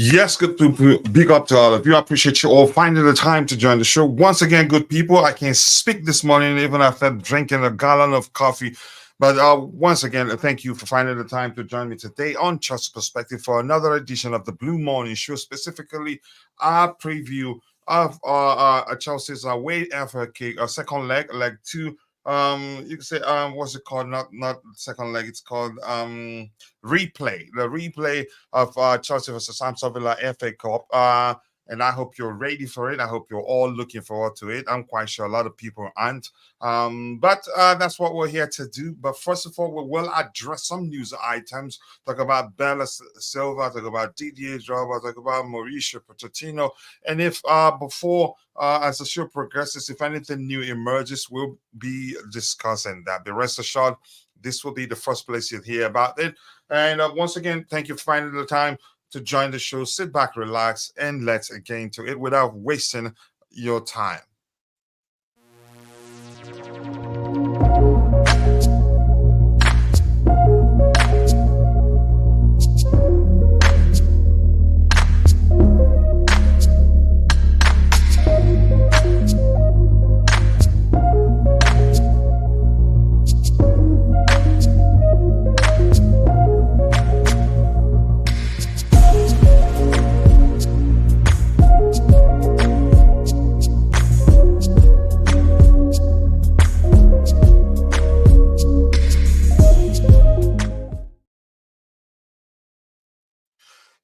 Yes, good people. Big up to all of you. I appreciate you all finding the time to join the show. Once again, good people. I can speak this morning even after drinking a gallon of coffee. But once again, thank you for finding the time to join me today on Trust Perspective for another edition of the Blue Morning Show, specifically our preview of Chelsea's away FA kick, second leg two. You can say what's it called? Not second leg. It's called replay. The replay of Chelsea versus Aston Villa FA Cup. And I hope you're ready for it. I hope you're all looking forward to it. I'm quite sure a lot of people aren't. But that's what we're here to do. But first of all, we will address some news items. Talk about Bella Silva, talk about Didier Drogba, talk about Mauricio Pochettino. And if before, as the show progresses, if anything new emerges, we'll be discussing that. Be rest assured, this will be the first place you'll hear about it. And once again, thank you for finding the time to join the show. Sit back, relax, and let's get into it without wasting your time.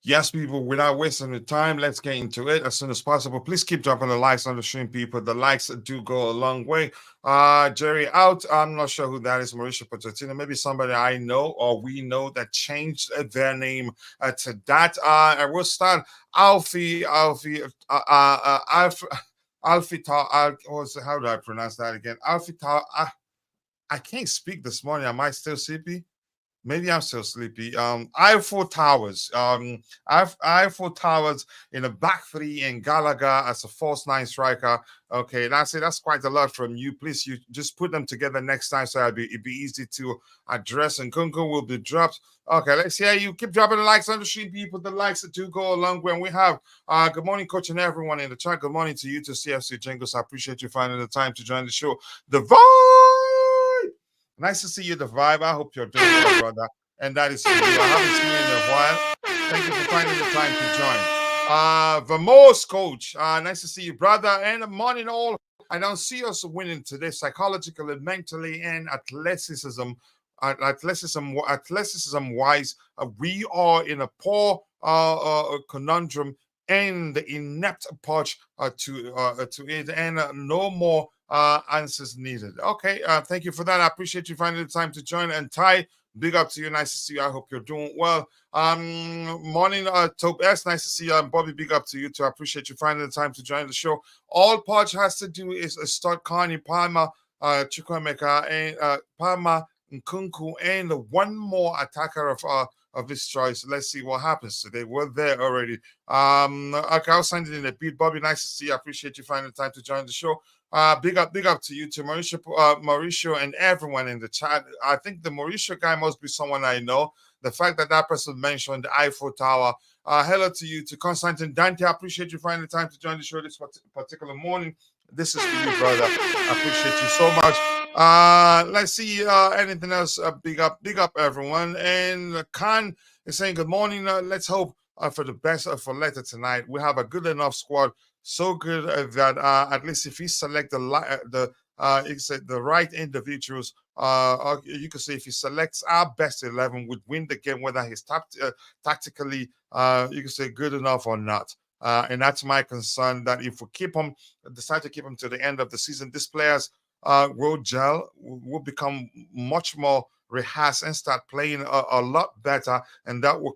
Yes, people, without wasting the time, let's get into it as soon as possible. Please keep dropping the likes on the stream, people. The likes do go a long way. Jerry out. I'm not sure who that is. Mauricio Pochettino. Maybe somebody I know or we know that changed their name to that. I will start Alfie, Alfie, Alfie, Alfie, how do I pronounce that again? Alfie, I can't speak this morning. Am I still sleepy? Maybe I'm still sleepy. Eiffel Towers. Eiffel Towers in a back three and Gallagher as a false nine striker. Okay, that's it. That's quite a lot from you. Please, you just put them together next time so it'd be easy to address. And Nkunku will be dropped. Okay, let's hear you. Keep dropping the likes on the stream, people. The likes that do go a long way. And we have good morning, coach, and everyone in the chat. Good morning to you, to CFC Jingles. I appreciate you finding the time to join the show. The vibe. Nice to see you, the vibe. I hope you're doing well, brother. And that is for you. I haven't seen you in a while. Thank you for finding the time to join. Vamos, coach. Nice to see you, brother. And the morning all. I don't see us winning today, psychologically, mentally, and athleticism. Athleticism wise, we are in a poor conundrum and the inept approach to it, and no more answers needed. Okay, thank you for that. I appreciate you finding the time to join. And Ty, big up to you. Nice to see you. I hope you're doing well. Morning, Tope S. Nice to see you. Bobby, big up to you too. I appreciate you finding the time to join the show. All Podge has to do is start Carney, Palmer, Chukwuemeka, and Palmer, Nkunku, and one more attacker of his choice. Let's see what happens today. We're there already. Okay, I'll send it in a beat. Bobby, nice to see you. I appreciate you finding the time to join the show. Big up to you, to Mauricio and everyone in the chat. I think the Mauricio guy must be someone I know. The fact that person mentioned the Eiffel Tower. Hello to you, to Constantine Dante. I appreciate you finding the time to join the show this particular morning. This is for you, brother. I appreciate you so much. Let's see anything else. Big up, everyone. And Khan is saying good morning. Let's hope for the best for later tonight. We have a good enough squad, so good that at least if he select the right individuals, you could say if he selects our best 11, would win the game, whether he's tactically, you could say good enough or not. And that's my concern, that if we decide to keep him to the end of the season, these players will gel, will become much more rehearsed and start playing a lot better, and that will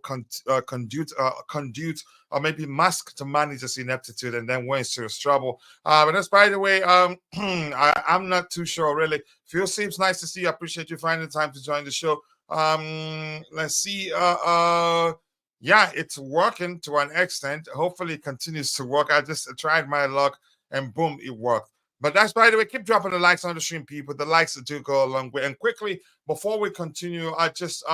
conduce or maybe mask to manager's ineptitude, and then we're in serious trouble. But that's, by the way, I'm not too sure really. Phil, seems nice to see you. I appreciate you finding the time to join the show. Let's see. Yeah, it's working to an extent. Hopefully it continues to work. I just tried my luck and boom, it worked. But that's, by the way, keep dropping the likes on the stream, people. The likes do go a long way. And quickly, before we continue, I just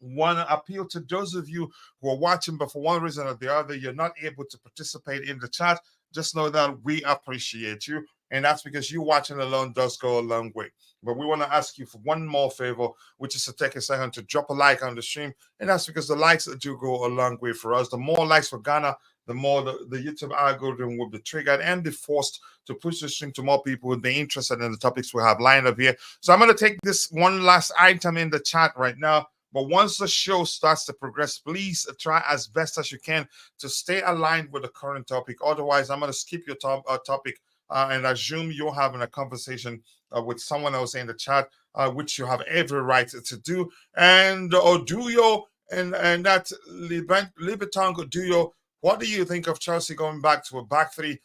want to appeal to those of you who are watching, but for one reason or the other, you're not able to participate in the chat. Just know that we appreciate you. And that's because you watching alone does go a long way. But we want to ask you for one more favor, which is to take a second to drop a like on the stream. And that's because the likes do go a long way for us. The more likes for Ghana, the more the YouTube algorithm will be triggered and be forced to push the stream to more people who would be interested in the topics we have lined up here. So I'm going to take this one last item in the chat right now. But once the show starts to progress, please try as best as you can to stay aligned with the current topic. Otherwise, I'm going to skip your topic and assume you're having a conversation with someone else in the chat, which you have every right to do. And Oduyo and that Libertang Oduyo, what do you think of Chelsea going back to a back three?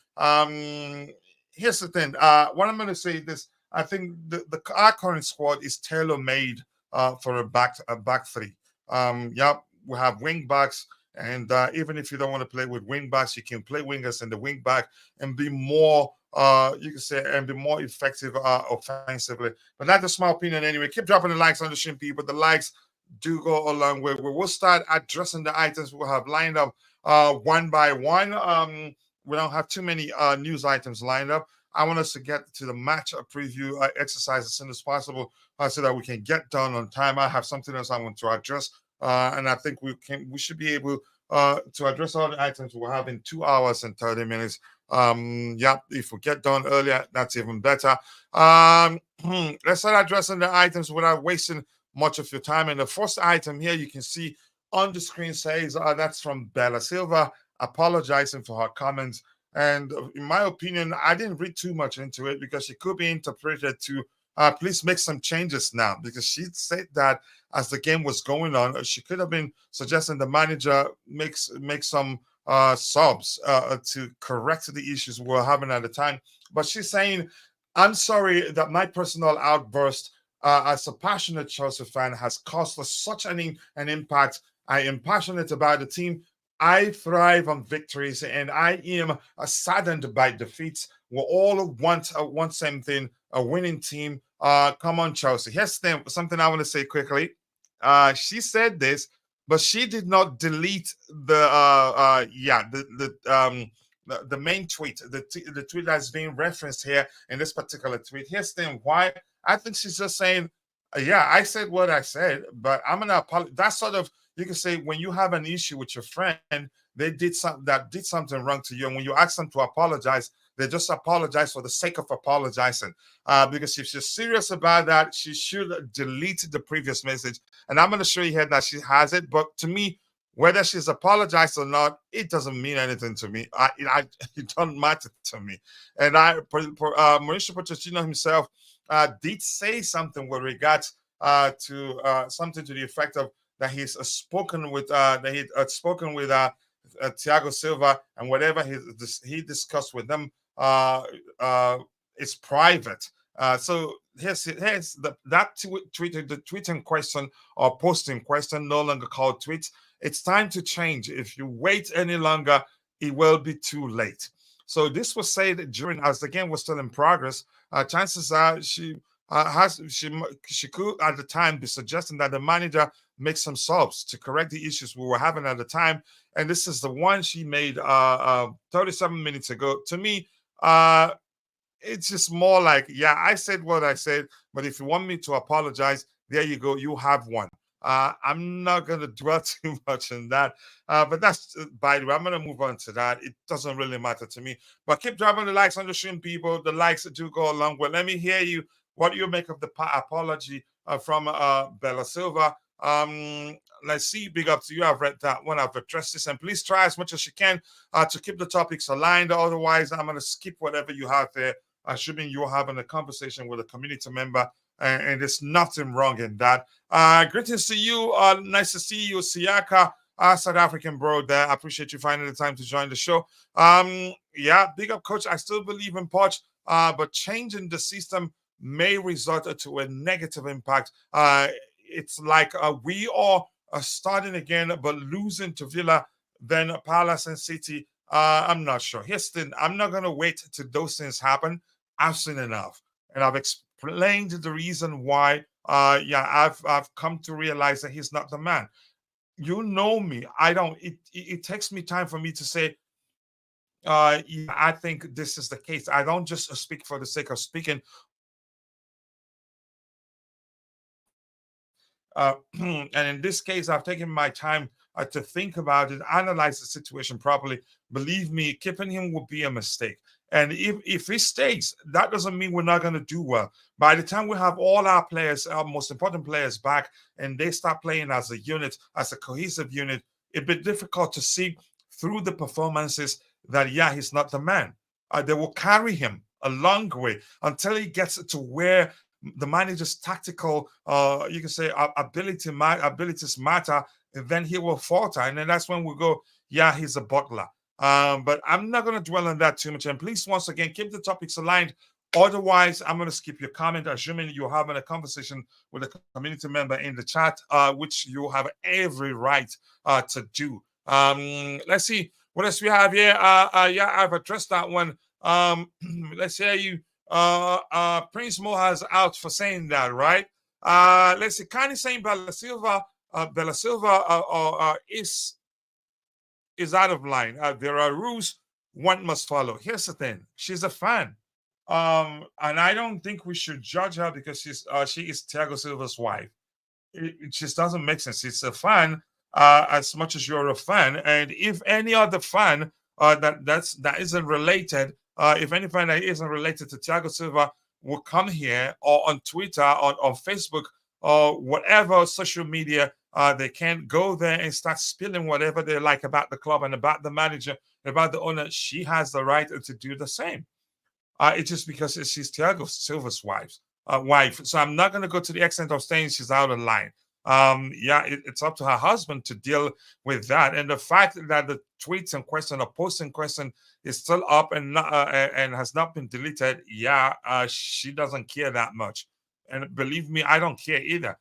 Here's the thing. What I'm going to say is this. I think our current squad is tailor-made for a back three. We have wing backs, and even if you don't want to play with wing backs, you can play wingers in the wing back and be more you can say, and be more effective offensively. But that's just my opinion anyway. Keep dropping the likes on the stream, people. The likes do go a long way. We will start addressing the items we have lined up one by one. We don't have too many news items lined up. I want us to get to the match preview exercise as soon as possible so that we can get done on time. I have something else I want to address, and I think we should be able to address all the items we'll have in 2 hours and 30 minutes. If we get done earlier, that's even better. Let's start addressing the items without wasting much of your time. And the first item here, you can see on the screen says that's from Bella Silva, apologizing for her comments. And in my opinion, I didn't read too much into it because it could be interpreted to please make some changes now, because she said that as the game was going on, she could have been suggesting the manager make some subs to correct the issues we were having at the time. But she's saying, I'm sorry that my personal outburst as a passionate Chelsea fan has caused us such an impact. I am passionate about the team. I thrive on victories, and I am saddened by defeats. We all want one same thing, a winning team. Come on, Chelsea. Here's something I want to say quickly. She said this, but she did not delete the main tweet, the tweet that's being referenced here in this particular tweet. Here's the thing why. I think she's just saying, I said what I said, but I'm gonna apologize. That's sort of, you can say, when you have an issue with your friend, they did something wrong to you, and when you ask them to apologize, they just apologize for the sake of apologizing. Because if she's serious about that, she should delete the previous message. And I'm going to show you here that she has it. But to me, whether she's apologized or not, it doesn't mean anything to me. It doesn't matter to me. And Mauricio Pochettino himself did say something with regards to something to the effect of that he's spoken with Thiago Silva, and whatever he discussed with them is private. So here's that tweet, the tweet in question or post in question, no longer called tweets. It's time to change. If you wait any longer, it will be too late. So this was said during, as the game was still in progress. Chances are she could at the time be suggesting that the manager make some subs to correct the issues we were having at the time. And this is the one she made 37 minutes ago. To me, it's just more like, I said what I said, but if you want me to apologize, there you go, you have one. I'm not going to dwell too much on that, but that's, by the way, I'm going to move on to that. It doesn't really matter to me, but keep dropping the likes on the stream, people. The likes do go along. Well, let me hear you. What do you make of the apology from Bella Silva? Let's see. Big up to you. I've read that one. I've addressed this, and please try as much as you can to keep the topics aligned. Otherwise, I'm going to skip whatever you have there, assuming you're having a conversation with a community member, and there's nothing wrong in that. Greetings to you. Nice to see you, Siaka, South African bro there. I appreciate you finding the time to join the show. Big up, coach. I still believe in Poch, but changing the system may result to a negative impact. It's like we are starting again, but losing to Villa, then Palace and City. I'm not sure. Here's the thing. I'm not going to wait till those things happen. I've seen enough. And I've explained the reason why Yeah, I've come to realize that he's not the man. You know me. I don't. It takes me time for me to say. Yeah, I think this is the case. I don't just speak for the sake of speaking. And in this case, I've taken my time to think about it, analyze the situation properly. Believe me, keeping him would be a mistake. And if he stays, that doesn't mean we're not going to do well. By the time we have all our players, our most important players back, and they start playing as a unit, as a cohesive unit, it'd be difficult to see through the performances that, yeah, he's not the man. They will carry him a long way until he gets to where the manager's tactical, you can say, abilities matter, and then he will falter, and then that's when we go, yeah, he's a butler. But I'm not going to dwell on that too much. And please, once again, keep the topics aligned. Otherwise, I'm going to skip your comment, assuming you're having a conversation with a community member in the chat, which you have every right to do. Let's see what else we have here. Yeah, I've addressed that one. Let's hear you. Prince Mo has out for saying that, right? Let's see. Carney saying Bella Silva, is out of line. There are rules one must follow. Here's the thing: she's a fan, and I don't think we should judge her because she is Thiago Silva's wife. It just doesn't make sense. It's a fan as much as you're a fan, and if any other fan that isn't related, if any fan that isn't related to Thiago Silva will come here or on Twitter, on Facebook, or whatever social media, they can go there and start spilling whatever they like about the club and about the manager, about the owner. She has the right to do the same. It's just because she's Thiago Silva's wife. So I'm not going to go to the extent of saying she's out of line. Yeah, it's up to her husband to deal with that. And the fact that the tweets in question or post in question is still up and and has not been deleted, yeah, she doesn't care that much. And believe me, I don't care either.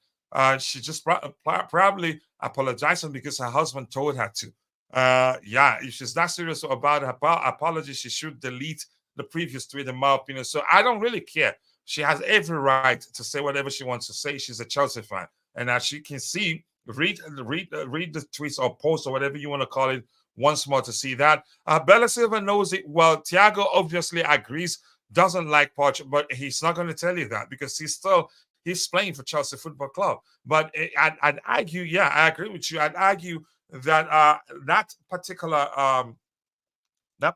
She just probably apologizing because her husband told her to. Yeah, if she's not serious about her apology, she should delete the previous tweet, in my opinion. So I don't really care. She has every right to say whatever she wants to say. She's a Chelsea fan. And as you can see, read the tweets or posts or whatever you want to call it once more to see that. Bella Silva knows it well. Thiago obviously agrees, doesn't like Poch, but he's not going to tell you that because he's playing for Chelsea Football Club. But I'd argue, yeah, I agree with you. I'd argue that that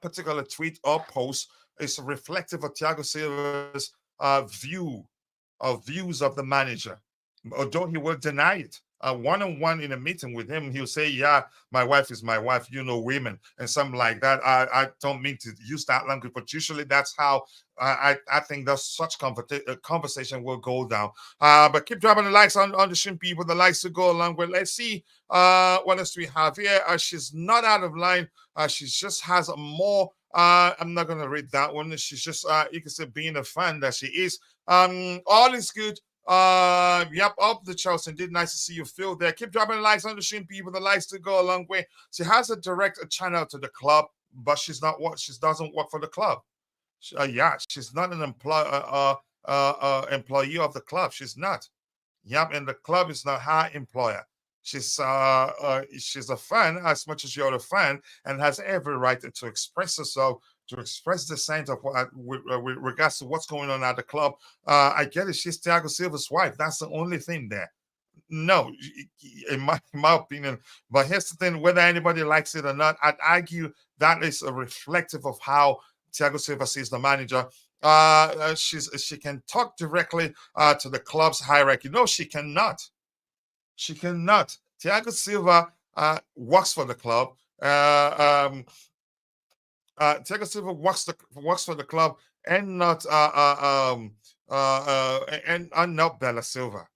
particular tweet or post is reflective of Thiago Silva's views of the manager, although he will deny it. One-on-one in a meeting with him, he'll say, yeah, my wife is my wife, you know, women, and something like that. I don't mean to use that language, but usually that's how I think that such conversation will go down. But keep dropping the likes on the stream, people, the likes to go along with. Let's see what else we have here. She's not out of line. She just has a more I'm not gonna read that one. She's just you can say being a fan that she is. All is good. Yep, up the Chelsea. Indeed, nice to see you, Phil. There. Keep dropping the likes on the stream, people. The likes to go a long way. She has a direct channel to the club, but she doesn't work for the club. Yeah, she's not an employee of the club. She's not. Yep, and the club is not her employer. She's a fan as much as you're a fan and has every right to express herself, to express dissent of with regards to what's going on at the club. I get it. She's Thiago Silva's wife. That's the only thing there. No, in my opinion. But here's the thing: whether anybody likes it or not, I'd argue that is a reflective of how Thiago Silva sees the manager. She can talk directly to the club's hierarchy. No, she cannot. She cannot. Thiago Silva works for the club. Thiago Silva works for the club and not and not Bella Silva.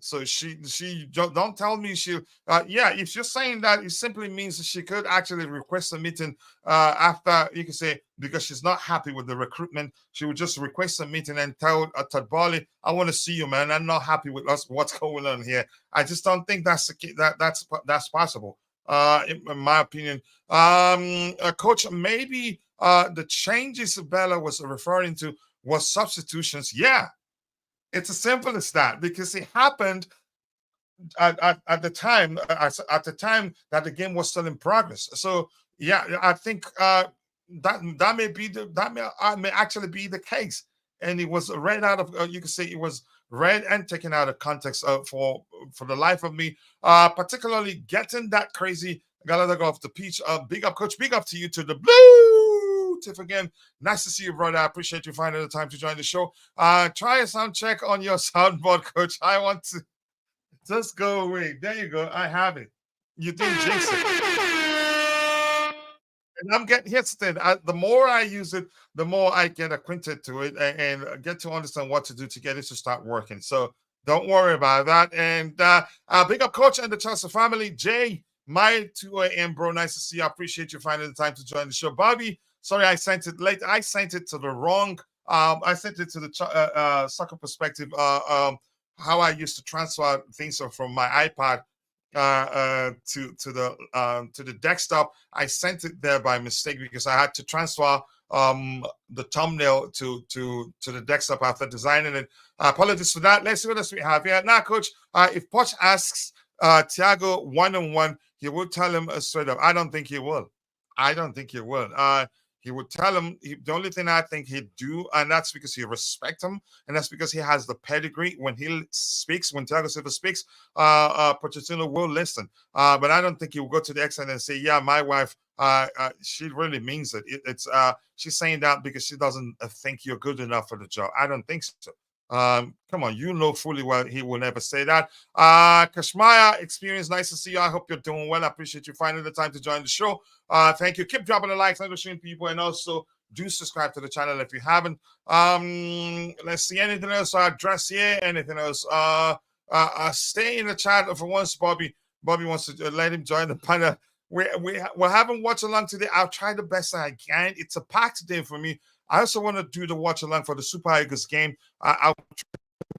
So she don't tell me she yeah, if you're saying that, it simply means she could actually request a meeting after, you can say, because she's not happy with the recruitment. She would just request a meeting and tell Todd Boehly, I want to see you, man. I'm not happy with what's going on here. I just don't think that's that's possible. In my opinion, coach, maybe the changes Bella was referring to was substitutions. Yeah, It's as simple as that because it happened at the time at the time that the game was still in progress. So yeah, I think that may be may actually be the case, and it was read out of you could say it was read and taken out of context for the life of me. Particularly getting that crazy Gallagher off the pitch. Big up, coach. Big up to you to the blue. Tiff again. Nice to see you, brother. I appreciate you finding the time to join the show. Try a sound check on your soundboard, coach. I want to just go away. There you go. I have it. You didn't jinx it. And I'm getting here's the thing. The more I use it, the more I get acquainted to it and get to understand what to do to get it to start working. So don't worry about that. And big up coach and the Chelsea family. Jay, my 2 a.m. bro. Nice to see you. I appreciate you finding the time to join the show. Bobby, sorry I sent it late. I sent it to the wrong. I sent it to the soccer perspective. How I used to transfer things from my iPad to the desktop. I sent it there by mistake because I had to transfer the thumbnail to the desktop after designing it. Apologies for that. Let's see what else we have here. Now, coach, if Poch asks Thiago one-on-one, he will tell him straight up. I don't think he will. I don't think he will. He would tell him the only thing I think he'd do, and that's because he respects him, and that's because he has the pedigree. When he speaks, when Thiago Silva speaks, Pochettino will listen. But I don't think he will go to the extent and say, "Yeah, my wife, she really means it." It's she's saying that because she doesn't think you're good enough for the job. I don't think so. Come on, you know fully well he will never say that. Kashmaya, experience, nice to see you. I hope you're doing well. I appreciate you finding the time to join the show. Thank you. Keep dropping the likes, understream people, and also do subscribe to the channel if you haven't. Let's see anything else. Address here, anything else. Stay in the chat for once, Bobby. Bobby wants to let him join the panel. We haven't watched along today. I'll try the best I can. It's a packed day for me. I also want to do the watch along for the Super Eagles game. I'll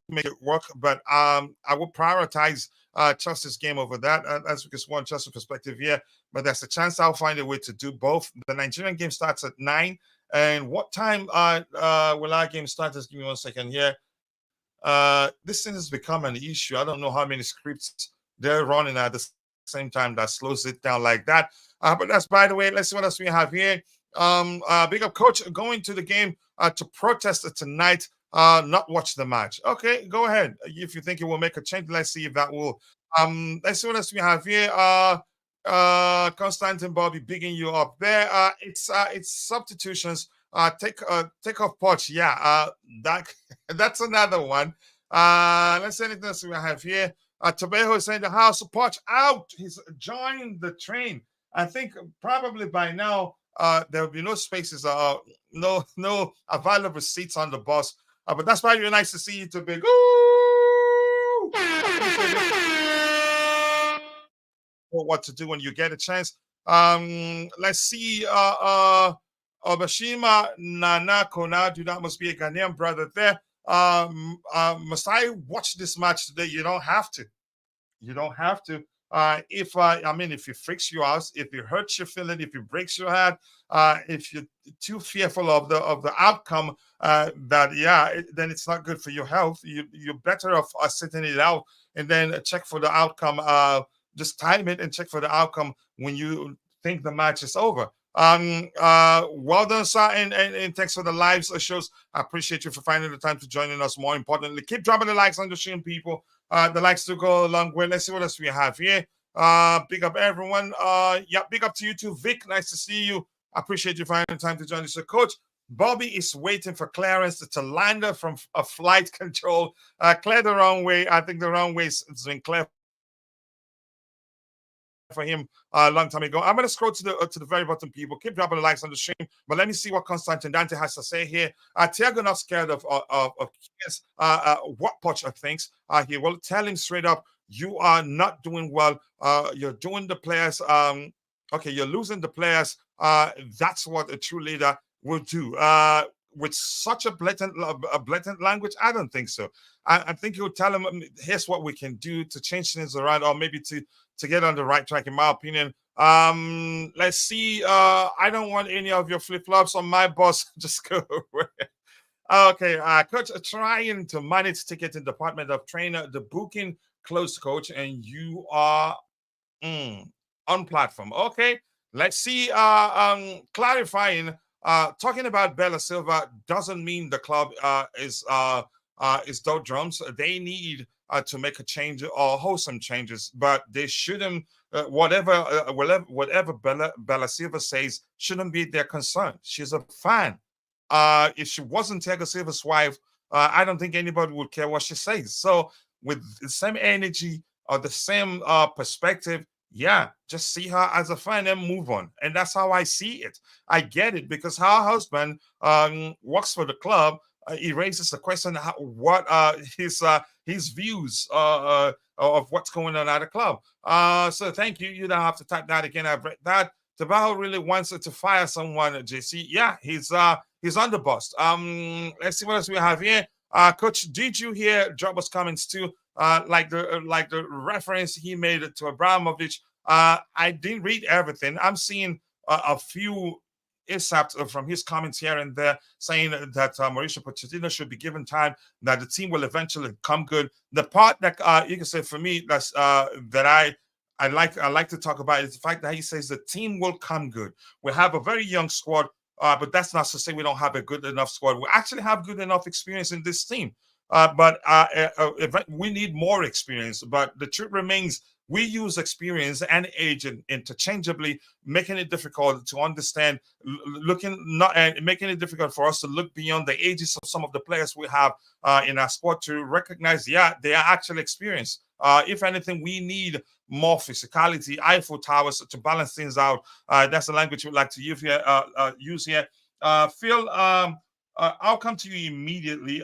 make it work, but I will prioritize Chelsea's game over that. That's because one Chelsea perspective here, but there's a chance I'll find a way to do both. The Nigerian game starts at 9, and what time will our game start? Just give me 1 second here. This thing has become an issue. I don't know how many scripts they're running at the same time that slows it down like that. But that's by the way. Let's see what else we have here. Big up coach going to the game to protest tonight, not watch the match. Okay, go ahead if you think it will make a change. Let's see if that will. Let's see what else we have here. Constantine Bobby bigging you up there. It's substitutions. Take off Poch. Yeah, that's another one. Let's see anything else we have here. Tobejo is saying the house of Poch out. He's joined the train. I think probably by now there will be no spaces, no available seats on the bus. But that's why you're nice to see you, Tobejo. What to do when you get a chance. Let's see. Obashima Nana Konadu, that must be a Ghanaian brother there. Must I watch this match today? You don't have to. You don't have to. If it freaks you out, if it hurts your feeling, if it breaks your heart, if you're too fearful of the outcome, then it's not good for your health. You're better off sitting it out and then check for the outcome. Just time it and check for the outcome when you think the match is over. Well done, sir, and thanks for the lives shows. I appreciate you for finding the time to join us. More importantly, keep dropping the likes on the stream, people. The likes to go a long way. Let's see what else we have here. Big up everyone. Big up to you too, Vic. Nice to see you. I appreciate you finding the time to join us. So, Coach Bobby is waiting for clearance to land from a flight control. Clear the wrong way. I think the wrong way has been clear for him a long time ago. I'm going to scroll to the very bottom, people. Keep dropping the likes on the stream, but let me see what Constantine Dante has to say here. Thiago not scared of what Poch thinks. He will tell him straight up, you are not doing well. You're doing the players. You're losing the players. That's what a true leader will do. With such a blatant language, I don't think so. I think he'll tell him, here's what we can do to change things around, or maybe to get on the right track, in my opinion. Let's see. I don't want any of your flip-flops on my bus. Just go away. Okay, coach, trying to manage ticketing department of trainer, the booking close, coach, and you are on platform. Okay, let's see. Clarifying. Talking about Bella Silva doesn't mean the club is doldrums. They need to make a change or wholesome changes, but they shouldn't. Whatever Bella Silva says shouldn't be their concern. She's a fan. If she wasn't Thiago Silva's wife, I don't think anybody would care what she says. So with the same energy or the same perspective, yeah, just see her as a fan and move on. And that's how I see it. I get it because her husband works for the club. He raises the question: what his views of what's going on at the club. So thank you. You don't have to type that again. I've read that. Tabaho really wants to fire someone, JC. Yeah, he's on the bus. Let's see what else we have here. Coach, did you hear Jobber's comments too? Like the reference he made to Abramovich. I didn't read everything. I'm seeing a few excerpts from his comments here and there, saying that Mauricio Pochettino should be given time, that the team will eventually come good. The part that you can say for me that's that I like to talk about is the fact that he says the team will come good. We have a very young squad, but that's not to say we don't have a good enough squad. We actually have good enough experience in this team, but we need more experience. But the truth remains, we use experience and age interchangeably, making it difficult to understand, looking not and making it difficult for us to look beyond the ages of some of the players we have in our squad to recognize, yeah, they are actually experienced. If anything, we need more physicality, Eiffel Towers to balance things out. That's the language we'd like to use here. Phil, I'll come to you immediately.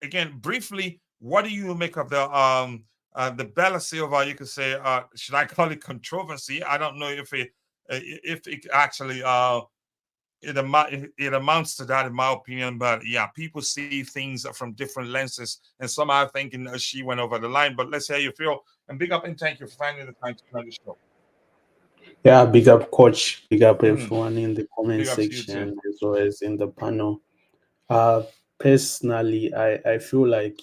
Again, briefly, what do you make of the Bella Silva? You could say, should I call it controversy? I don't know if it actually it amounts to that in my opinion. But yeah, people see things from different lenses, and some are thinking she went over the line. But let's hear you feel, and big up and thank you for finding the time to come on the show. Yeah, big up coach, big up Mm, everyone in the comment big up to you too. section as well as in the panel. Uh Personally, I feel like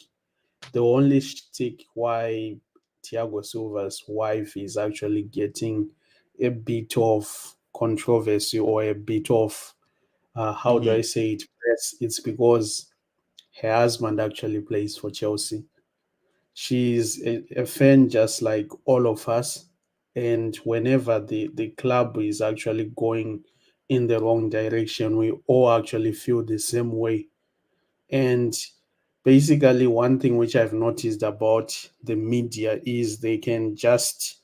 the only stick why Thiago Silva's wife is actually getting a bit of controversy or a bit of how do I Hmm. say it? Press. It's because her husband actually plays for Chelsea. She's a fan just like all of us, and whenever the club is actually going in the wrong direction, we all actually feel the same way. And basically, one thing which I've noticed about the media is they can just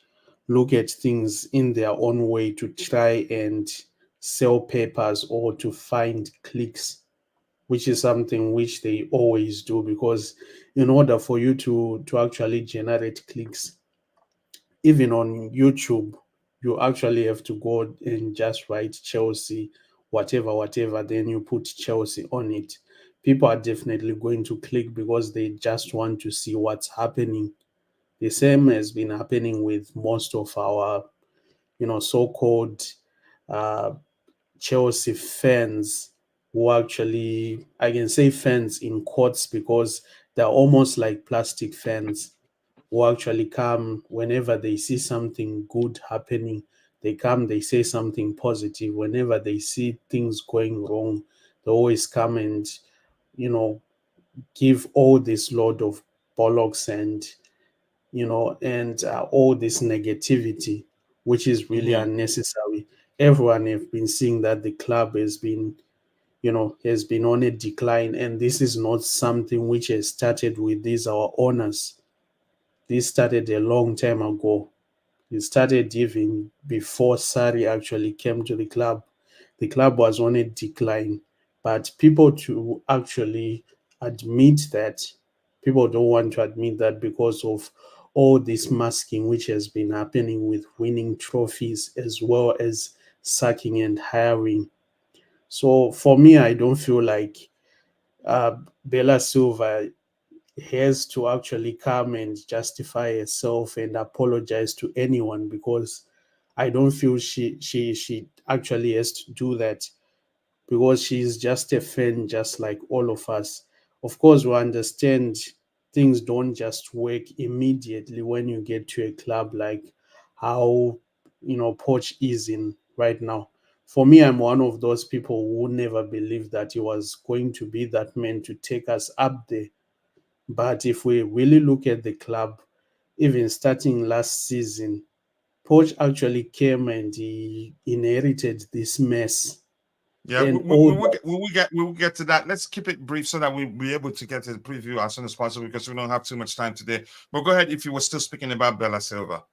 look at things in their own way to try and sell papers or to find clicks, which is something which they always do, because in order for you to actually generate clicks, even on YouTube, you actually have to go and just write Chelsea, whatever, whatever, then you put Chelsea on it. People are definitely going to click because they just want to see what's happening. The same has been happening with most of our, so-called uh, Chelsea fans who actually, I can say fans in quotes because they're almost like plastic fans who actually come whenever they see something good happening. They come, they say something positive. Whenever they see things going wrong, they always come and, you know, give all this load of bollocks and, all this negativity, which is really Hmm. unnecessary. Everyone have been seeing that the club has been on a decline, and this is not something which has started with these our owners. This started a long time ago. It started even before Sari actually came to the club. The club was on a decline, but people to actually admit that, people don't want to admit that because of all this masking which has been happening with winning trophies as well as sacking and hiring. So for me, I don't feel like Bella Silva has to actually come and justify herself and apologize to anyone, because I don't feel she actually has to do that. because she's just a fan, just like all of us. Of course, we understand things don't just work immediately when you get to a club like how Poch is in right now. For me, I'm one of those people who never believed that he was going to be that man to take us up there. But if we really look at the club, even starting last season, Poch actually came and he inherited this mess. Yeah, And all we will get to that. Let's keep it brief so that we'll be able to get to the preview as soon as possible because we don't have too much time today. But go ahead if you were still speaking about Bella Silva.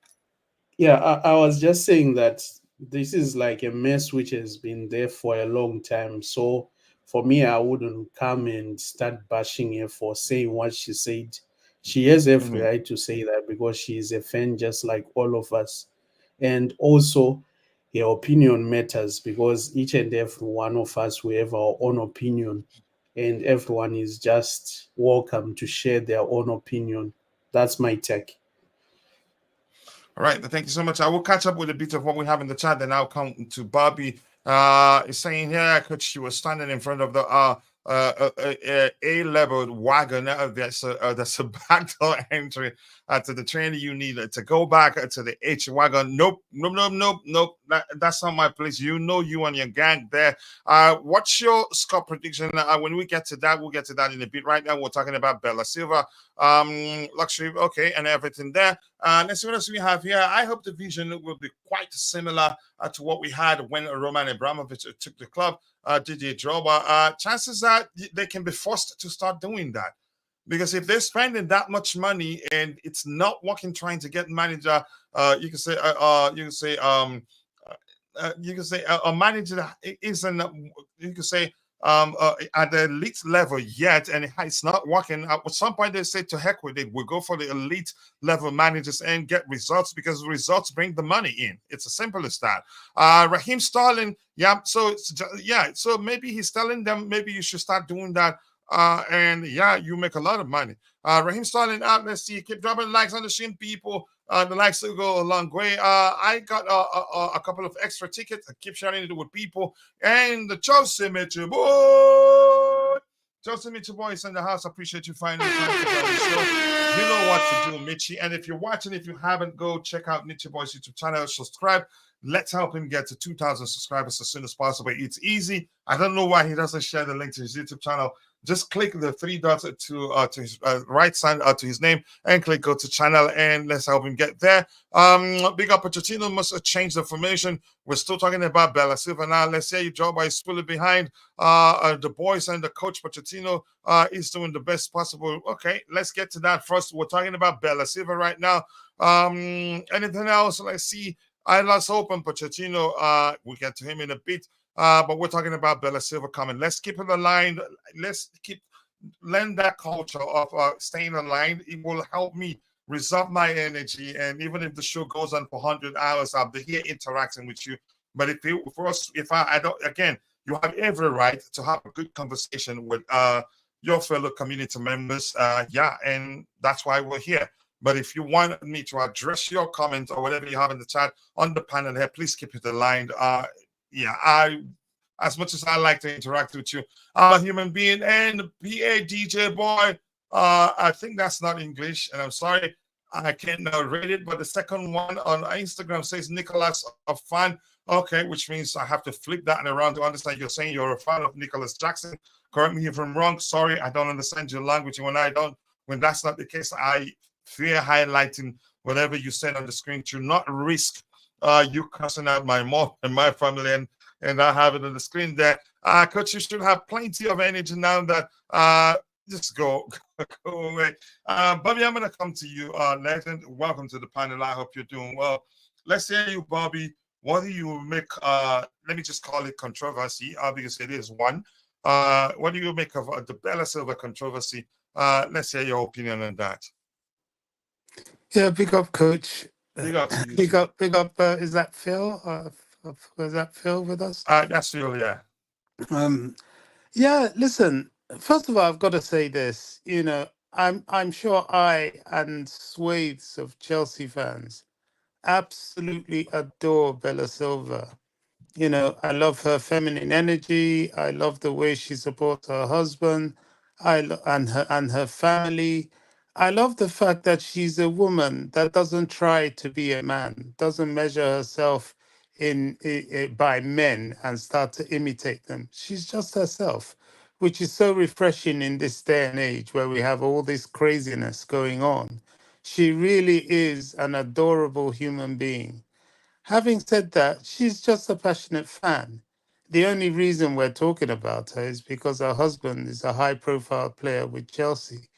Yeah, I was just saying that this is like a mess which has been there for a long time. So for me, I wouldn't come and start bashing her for saying what she said. She has every Mhm. right to say that because she is a fan just like all of us. And also, her opinion matters because each and every one of us, we have our own opinion, and everyone is just welcome to share their own opinion. That's my take. All right, thank you so much. I will catch up with a bit of what we have in the chat, then I'll come to Bobby. Is saying here, coach, she was standing in front of the A-level wagon. That's a backdoor entry to the train. You need to go back to the H wagon. Nope, nope, nope, nope, nope. That's not my place. You know, you and your gang there. What's your score prediction? When we get to that, we'll get to that in a bit. Right now, we're talking about Bella Silva, luxury, okay, and everything there. Let's see what else we have here. I hope the vision will be quite similar to what we had when Roman Abramovich took the club. Didier Drogba. Chances are they can be forced to start doing that. Because if they're spending that much money and it's not working, trying to get manager, you can say, you can say a manager that isn't, you can say, at the elite level yet, and it's not working. At some point, they say to heck with it. We'll go for the elite level managers and get results because results bring the money in. It's as simple as that. Raheem Sterling, yeah. So yeah. So maybe he's telling them maybe you should start doing that. And yeah, you make a lot of money. Raheem Sterling, let's see, keep dropping likes on the stream, people. The likes will go a long way. I got a couple of extra tickets. I keep sharing it with people. And the Chelsea Mitchell boy. Chelsea Mitchell boy is in the house. I appreciate you finding the time to go on the show. You know what to do, Mitchie. And if you're watching, if you haven't, go check out Mitchie Boy's YouTube channel. Subscribe. Let's help him get to 2,000 subscribers as soon as possible. It's easy. I don't know why he doesn't share the link to his YouTube channel. Just click the three dots to his right side to his name and click go to channel and let's help him get there. Big up Pochettino must change the formation. We're still talking about Bella Silva now. Let's say Joba is fully behind the boys and the coach Pochettino is doing the best possible. Okay, let's get to that first. We're talking about Bella Silva right now. Anything else? Let's see. I lost hope on Pochettino. We'll get to him in a bit. But we're talking about Bella Silva coming. Let's keep it aligned. Let's keep lend that culture of staying aligned. It will help me reserve my energy. And even if the show goes on for 100 hours, I'll be here interacting with you. But if I don't, again, you have every right to have a good conversation with your fellow community members. Yeah, and that's why we're here. But if you want me to address your comments or whatever you have in the chat on the panel here, please keep it aligned. Yeah, as much as I like to interact with you, I'm a human being and PA DJ boy. I think that's not English, and I'm sorry I can't now read it. But the second one on Instagram says Nicholas a fan. Okay, which means I have to flip that around to understand you're saying you're a fan of Nicholas Jackson. Correct me if I'm wrong. Sorry, I don't understand your language. When that's not the case, I fear highlighting whatever you said on the screen to not risk you cussing out my mom and my family and I have it on the screen there. Coach, you should have plenty of energy now that just go away. Bobby, I'm gonna come to you, legend. Welcome to the panel. I hope you're doing well. Let's hear you, Bobby. What do you make let me just call it controversy, because it is one. What do you make of the Bella Silva controversy? Let's hear your opinion on that. Yeah, big up, coach. Big up to you. Big up, big up. Is that Phil? Is that Phil with us? That's Phil, yeah. Yeah, listen, first of all, I've got to say this, I'm sure I and swathes of Chelsea fans absolutely adore Bella Silva. You know, I love her feminine energy. I love the way she supports her husband. And her family. I love the fact that she's a woman that doesn't try to be a man, doesn't measure herself by men and start to imitate them. She's just herself, which is so refreshing in this day and age where we have all this craziness going on. She really is an adorable human being. Having said that, she's just a passionate fan. The only reason we're talking about her is because her husband is a high-profile player with Chelsea,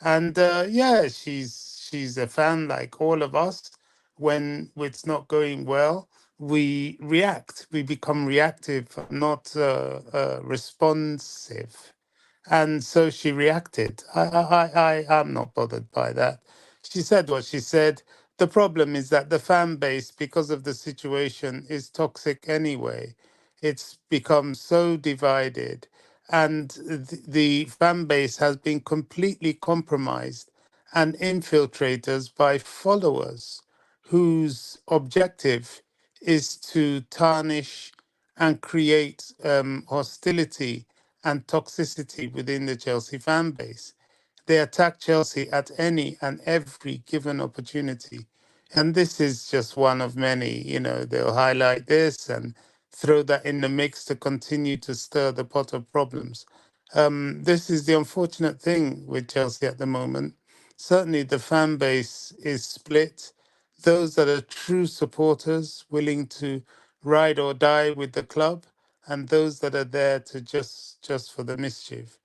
and yeah, she's a fan like all of us. When it's not going well, we react. We become reactive, not responsive. And so she reacted. I'm not bothered by that. She said what she said. The problem is that the fan base, because of the situation, is toxic anyway. It's become so divided, and the fan base has been completely compromised and infiltrators by followers whose objective is to tarnish and create hostility and toxicity within the Chelsea fan base. They attack Chelsea at any and every given opportunity. And this is just one of many. You know, they'll highlight this and throw that in the mix to continue to stir the pot of problems. This is the unfortunate thing with Chelsea at the moment. Certainly, the fan base is split. Those that are true supporters, willing to ride or die with the club, and those that are there to just for the mischief.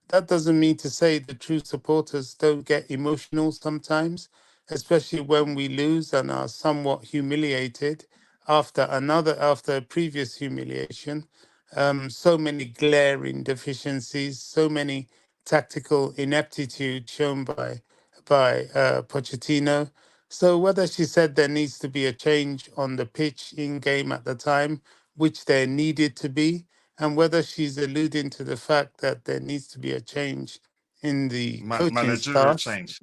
That doesn't mean to say the true supporters don't get emotional sometimes, especially when we lose and are somewhat humiliated after a previous humiliation. So many glaring deficiencies, so many tactical ineptitude shown by Pochettino. So whether she said there needs to be a change on the pitch in game at the time, which there needed to be, and whether she's alluding to the fact that there needs to be a change in the coaching Managerial staff, change.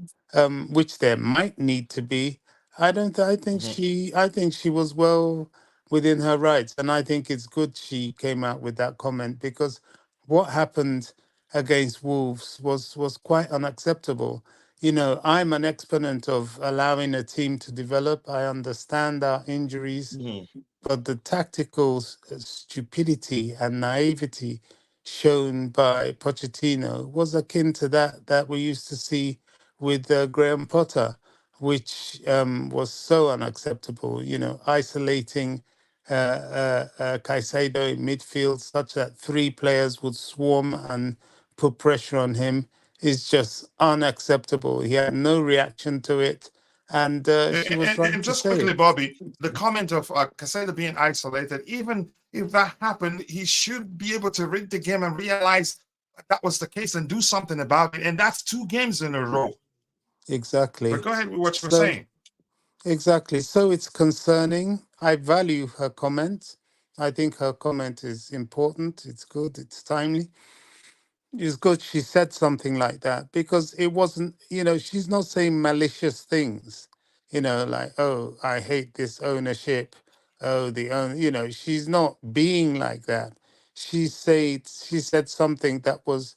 which there might need to be. I don't. Mhm. I think she was well within her rights, and I think it's good she came out with that comment because what happened against Wolves was quite unacceptable. You know, I'm an exponent of allowing a team to develop. I understand our injuries, Mhm. but the tactical stupidity and naivety shown by Pochettino was akin to that we used to see with Graham Potter, which was so unacceptable. You know, isolating Caicedo in midfield such that three players would swarm and put pressure on him is just unacceptable. He had no reaction to it, and she was right And to just say quickly, it. Bobby, the comment of Casado being isolated, even if that happened, he should be able to read the game and realize that was the case and do something about it. And that's 2 games in a row. But Exactly. go ahead with what you were So saying. exactly. So it's concerning. I value her comment. I think her comment is important. It's good. It's timely. It's good she said something like that because it wasn't, she's not saying malicious things, like, oh, I hate this ownership. Oh, she's not being like that. She said something that was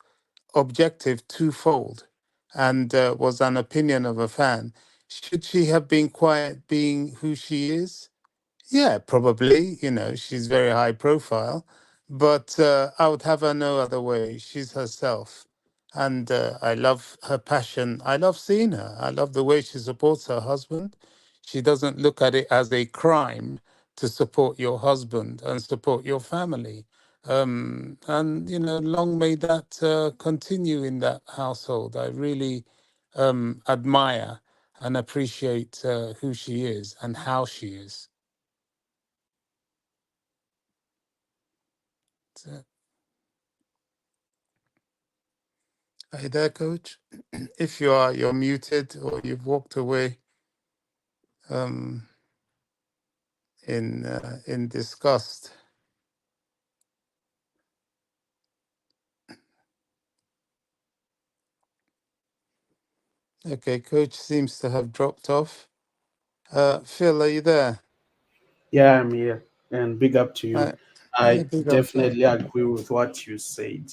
objective twofold and was an opinion of a fan. Should she have been quiet being who she is? Yeah, probably. She's very high profile, but I would have her no other way. She's herself. And I love her passion. I love seeing her. I love the way she supports her husband. She doesn't look at it as a crime to support your husband and support your family. And, long may that continue in that household. I really admire and appreciate who she is and how she is. So, are you there, Coach? If you are, you're muted or you've walked away um, in disgust. Okay, Coach seems to have dropped off. Phil, are you there? Yeah, I'm here. And big up to you. I I big up to definitely agree with what you said.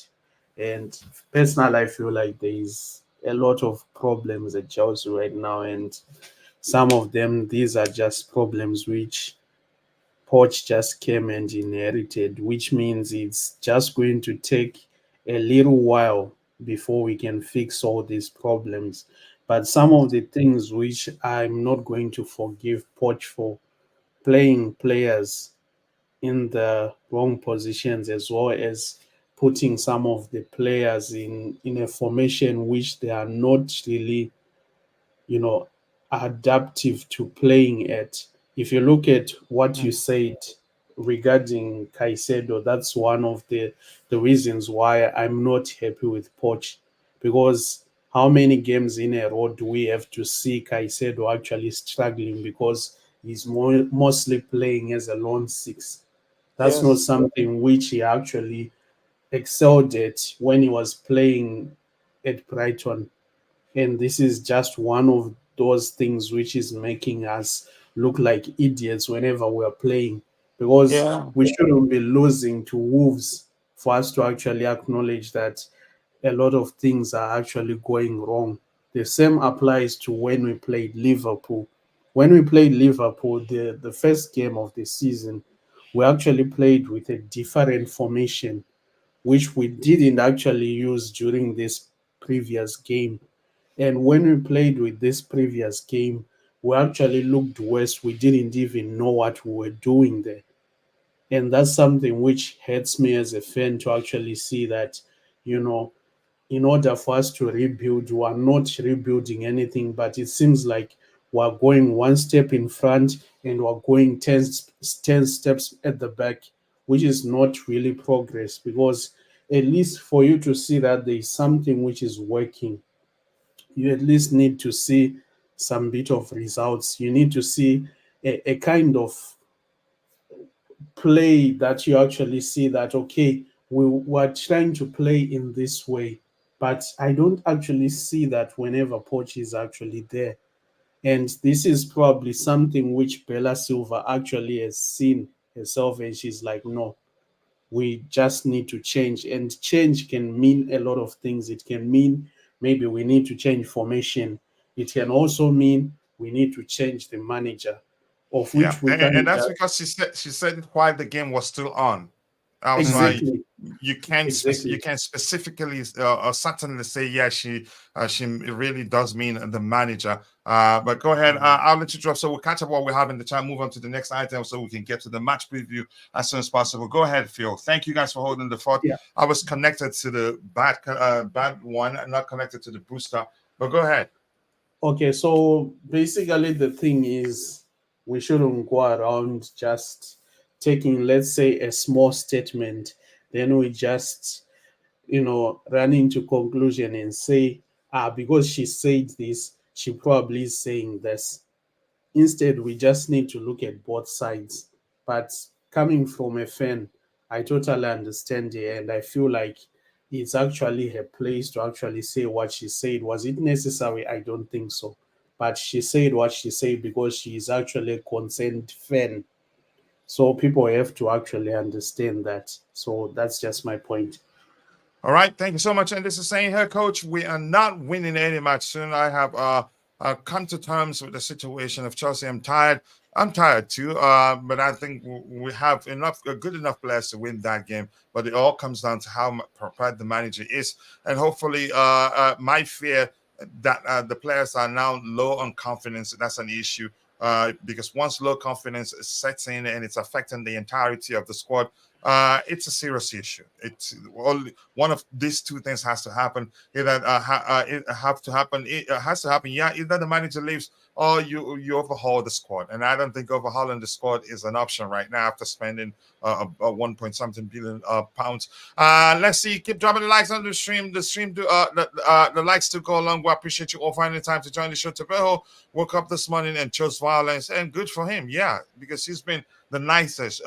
And personally, I feel like there is a lot of problems at Chelsea right now, and some of them, these are just problems which Poch just came and inherited, which means it's just going to take a little while before we can fix all these problems. But some of the things which I'm not going to forgive Poch for, playing players in the wrong positions, as well as putting some of the players in a formation which they are not really, you know, adaptive to playing at. If you look at what you mm, said regarding Caicedo, that's one of the reasons why I'm not happy with Poch, because how many games in a row do we have to see Caicedo actually struggling because he's mostly playing as a lone six? That's not yes. something which he actually excelled at when he was playing at Brighton. And this is just one of those things which is making us look like idiots whenever we're playing, because Yeah. we shouldn't be losing to Wolves for us to actually acknowledge that a lot of things are actually going wrong. The same applies to when we played Liverpool. When we played Liverpool, the first game of the season, we actually played with a different formation, which we didn't actually use during this previous game. And when we played with this previous game, we actually looked worse. We didn't even know what we were doing there. And that's something which hurts me as a fan to actually see that, you know, in order for us to rebuild, we are not rebuilding anything, but it seems like we're going one step in front and we're going 10 steps at the back, which is not really progress, because at least for you to see that there is something which is working, you at least need to see some bit of results. You need to see a kind of play that you actually see that, okay, we were trying to play in this way, but I don't actually see that whenever Poch is actually there. And this is probably something which Bella Silva actually has seen herself, and she's like, no, we just need to change. And change can mean a lot of things. It can mean maybe we need to change formation. It can also mean we need to change the manager, of Yeah, which we and can't that's just. because she said it while the game was still on. That was Mm, why Exactly, you exactly. can't specifically certainly say yeah she really does mean the manager. But go ahead, I'll let you drop. So we'll catch up what we have in the time. Move on to the next item so we can get to the match preview as soon as possible. Go ahead, Phil. Thank you guys for holding the fort. Yeah. I was connected to the bad one, not connected to the booster. But go ahead. Okay, so basically the thing is we shouldn't go around just taking, let's say, a small statement, then we just, run into conclusion and say, because she said this, she probably is saying this. Instead, we just need to look at both sides. But coming from a fan, I totally understand it, and I feel like it's actually her place to actually say what she said. Was it necessary? I don't think so. But she said what she said because she is actually a concerned fan. So people have to actually understand that. So that's just my point. All right, thank you so much. And this is saying here, coach, we are not winning any match soon. I have come to terms with the situation of Chelsea. I'm tired. I'm tired too. But I think we have enough, good enough players to win that game. But it all comes down to how prepared the manager is, and hopefully, my fear that the players are now low on confidence. That's an issue. Because once low confidence sets in and it's affecting the entirety of the squad, it's a serious issue. It's only one of these two things has to happen. Either it have to happen. It has to happen. Yeah, either the manager leaves or you overhaul the squad. And I don't think overhauling the squad is an option right now after spending a 1 point something billion pounds. Let's see. Keep dropping the likes on the stream. The stream do the likes to go along. We appreciate you all finding time to join the show. Tabejo woke up this morning and chose violence, and good for him. Yeah, because he's been the nicest.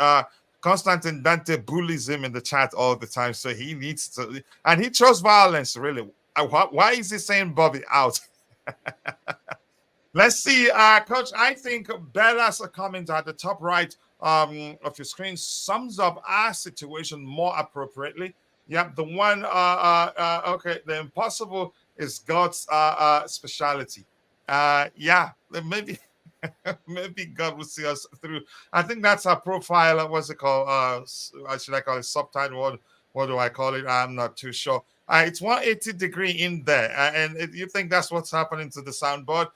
Constantine Dante bullies him in the chat all the time, so he needs to, and he chose violence. Really, why is he saying Bobby out? Let's see, Coach. I think Bella's comment at the top right of your screen sums up our situation more appropriately. Yep, the one okay, the impossible is God's speciality. Yeah, maybe maybe God will see us through. I think that's our profile. What's it called? Should I call it subtitle? What do I call it? I'm not too sure. It's 180-degree in there, and you think that's what's happening to the soundboard.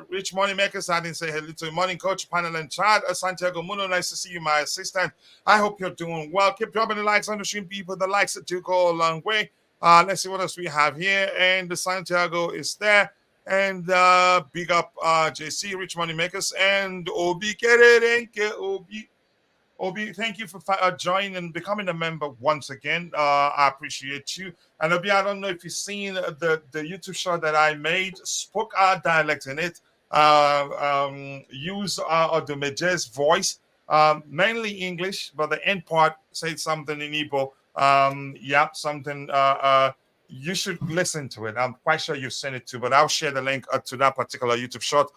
Rich Moneymakers, I didn't say hello to you. Morning, Coach, panel, and chat. Santiago Muno, nice to see you, my assistant. I hope you're doing well. Keep dropping the likes on the stream, people. The likes that do go a long way. Let's see what else we have here. And the Santiago is there. And big up JC, Rich Moneymakers, and Obi Kerenke, Obi, thank you for joining and becoming a member once again. I appreciate you. And Obi, I don't know if you've seen the YouTube show that I made, spoke our dialect in it, use Odumeje's voice, mainly English, but the end part said something in Igbo. Yeah, something you should listen to it. I'm quite sure you've seen it too, but I'll share the link to that particular YouTube short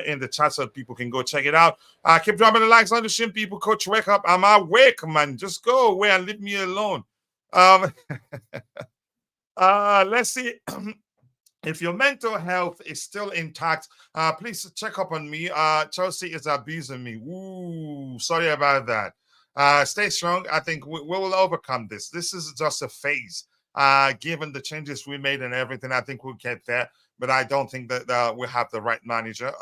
in the chat so people can go check it out. Keep dropping the likes on the stream, people. Coach, wake up. I'm awake, man. Just go away and leave me alone. Let's see. If your mental health is still intact, please check up on me. Chelsea is abusing me. Ooh, sorry about that. Stay strong. I think we will overcome this. This is just a phase. Given the changes we made and everything, I think we'll get there. But I don't think that we have the right manager.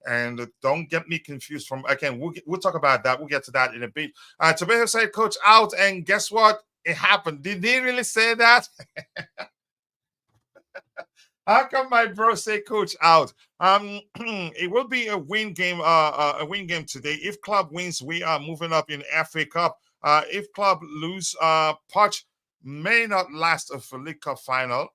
And don't get me confused from, again, we'll talk about that. We'll get to that in a bit. Tobias said, Coach out, and guess what? It happened. Did he really say that? How come my bro say Coach out? It will be a win game. A win game today. If club wins, we are moving up in FA Cup. If club lose, Poch may not last a League Cup final.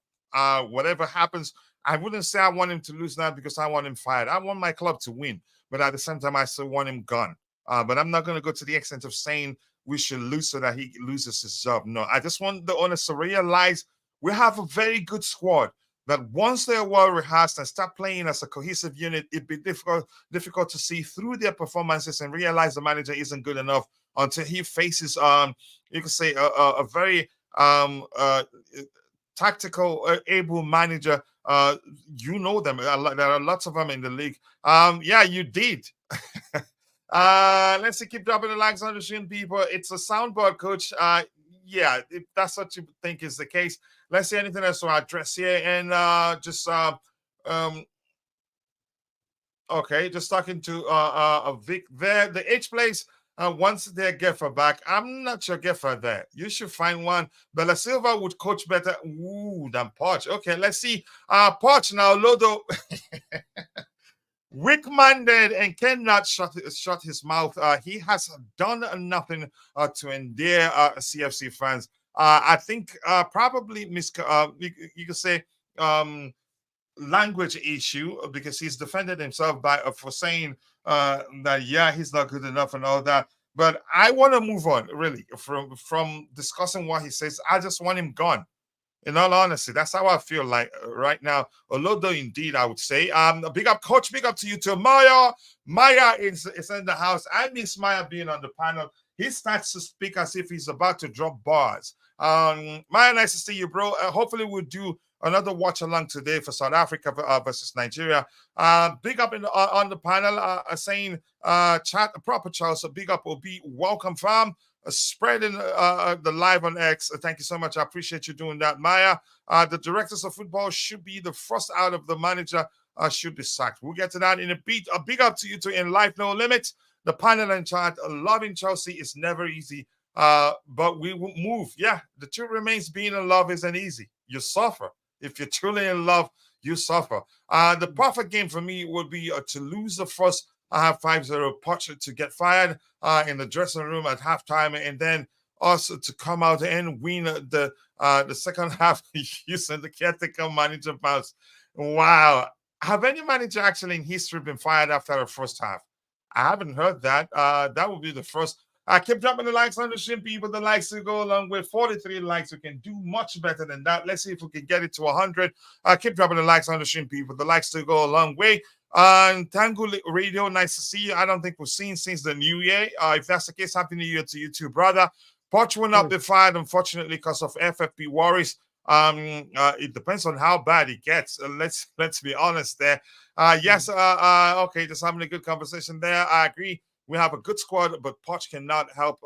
Whatever happens, I wouldn't say I want him to lose now because I want him fired. I want my club to win, but at the same time, I still want him gone. But I'm not going to go to the extent of saying we should lose so that he loses his job. No, I just want the owners to realize we have a very good squad. That once they're well rehearsed and start playing as a cohesive unit, it'd be difficult to see through their performances and realize the manager isn't good enough until he faces you could say a very tactical, able manager. You know them. There are lots of them in the league. Yeah, you did. Let's see, keep dropping the likes on the stream, people. It's a soundboard, Coach. Yeah, if that's what you think is the case. Let's see anything else to address here, and okay, just talking to Vic there. The H place. Once their Geffer back, I'm not sure Geffer there. You should find one. Bella Silva would coach better than Poch. Okay, let's see. Poch now, Lodo. Weak-minded and cannot shut his mouth. He has done nothing to endear CFC fans. I think probably you could say language issue because he's defended himself for saying that yeah, he's not good enough and all that. But I want to move on really from discussing what he says. I just want him gone. In all honesty, that's how I feel like right now. Although indeed, I would say, big up, Coach. Big up to you too, Maya. Maya is in the house. I miss Maya being on the panel. He starts to speak as if he's about to drop bars. Maya, nice to see you, bro. Hopefully, we'll do another watch along today for South Africa versus Nigeria. Big up on the panel, saying chat proper Charles. So big up will be welcome, fam. Spreading the live on X. Thank you so much. I appreciate you doing that, Maya. The directors of football should be the first out of the manager should be sacked. We'll get to that in a bit. A big up to you two in Life No Limits. The panel and chat. Loving Chelsea is never easy, but we will move. Yeah, the truth remains being in love isn't easy. You suffer. If you're truly in love, you suffer. The perfect game for me would be to lose the first. I have 5-0 Poch to get fired in the dressing room at halftime, and then also to come out and win the second half using the caretaker manager bounce. Wow. Have any manager actually in history been fired after the first half? I haven't heard that. That would be the first. I keep dropping the likes on the stream, people. The likes to go along with 43 likes. We can do much better than that. Let's see if we can get it to 100. Keep dropping the likes on the stream, people. The likes to go a long way. And Tango Radio, nice to see you. I don't think we've seen since the new year. If that's the case, happy new year to you too, brother. Poch will not be fired, unfortunately, because of FFP worries. It depends on how bad it gets. Let's be honest there. Yes, okay, just having a good conversation there. I agree. We have a good squad, but Poch cannot help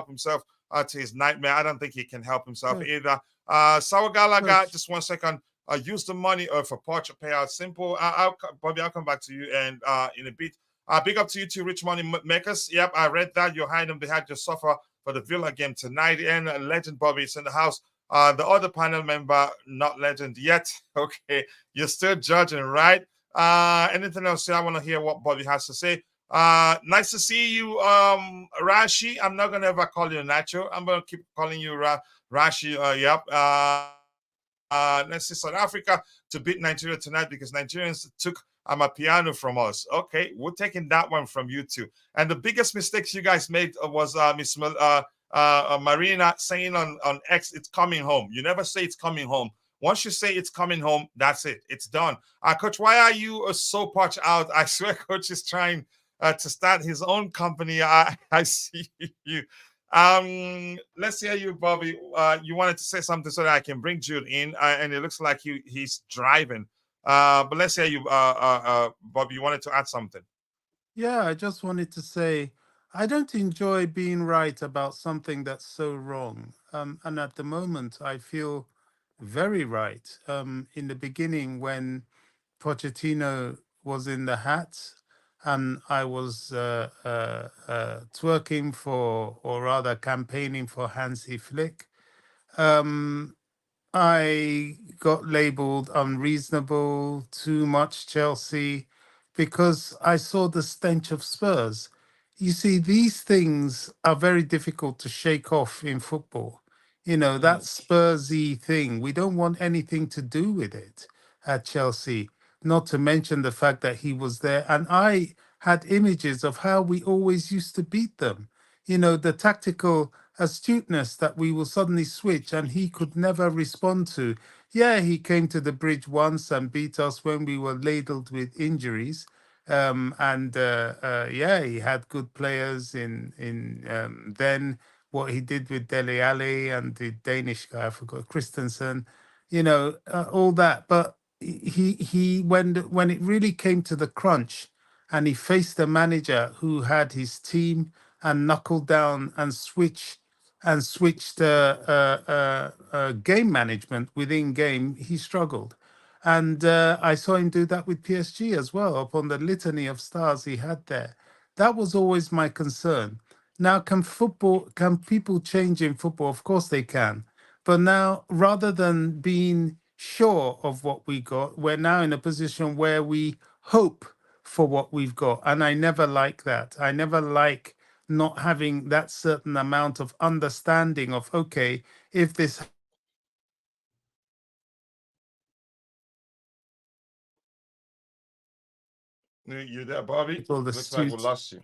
himself to his nightmare. I don't think he can help himself either. Sawagalaga, just 1 second. Use the money for Poch payout. Simple. Bobby, I'll come back to you and in a bit. Big up to you two rich money makers. Yep, I read that. You're hiding behind your sofa for the Villa game tonight. And Legend Bobby is in the house. The other panel member, not legend yet. Okay, you're still judging, right? Anything else? I want to hear what Bobby has to say. Nice to see you, Rashi. I'm not gonna ever call you Nacho. I'm gonna keep calling you Rashi. Yep. Let's see, South Africa to beat Nigeria tonight because Nigerians took Amapiano from us. Okay, we're taking that one from you too. And the biggest mistakes you guys made was Miss Marina saying on X, it's coming home. You never say it's coming home. Once you say it's coming home, that's it. It's done. Coach, why are you so much out? I swear, Coach is trying to start his own company. I see you. Let's hear you, Bobby. You wanted to say something so that I can bring Jude in, and it looks like he's driving. But let's hear you, Bobby. You wanted to add something. Yeah, I just wanted to say I don't enjoy being right about something that's so wrong. And at the moment, I feel very right. In the beginning, when Pochettino was in the hat, and I was twerking for, or rather campaigning for Hansi Flick. Um, I got labeled unreasonable, too much Chelsea, because I saw the stench of Spurs. You see, these things are very difficult to shake off in football. You know, that Spursy thing, we don't want anything to do with it at Chelsea, not to mention the fact that he was there. And I had images of how we always used to beat them. You know, the tactical astuteness that we will suddenly switch and he could never respond to. Yeah, he came to the bridge once and beat us when we were ladled with injuries. Yeah, he had good players in then what he did with Dele Alli and the Danish guy, I forgot, Christensen, all that. But he when it really came to the crunch and he faced a manager who had his team and knuckled down and switched game management within game, he struggled. And I saw him do that with PSG as well, upon the litany of stars he had there. That was always my concern. Now, can people change in football? Of course they can. But now, rather than being sure of what we got, we're now in a position where we hope for what we've got. And I never like that. I never like not having that certain amount of understanding of, okay, if this You there, Bobby? all the Looks like we suits, lost you.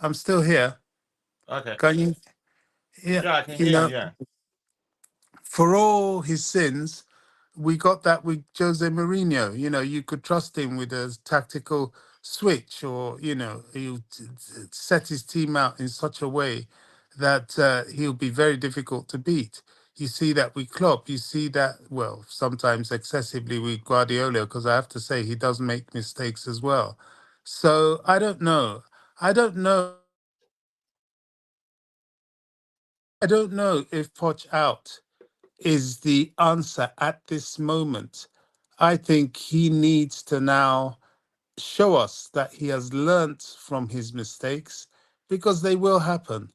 I'm still here. Okay. Can you? Yeah, Yeah, I can you hear you. know, Yeah. for all his sins, we got that with Jose Mourinho. You know, you could trust him with a tactical switch, or he'll set his team out in such a way that he'll be very difficult to beat. You see that with Klopp. You see that, well, sometimes excessively with Guardiola, because I have to say he does make mistakes as well. So I don't know. I don't know. I don't know if Poch out is the answer at this moment. I think he needs to now show us that he has learnt from his mistakes, because they will happen.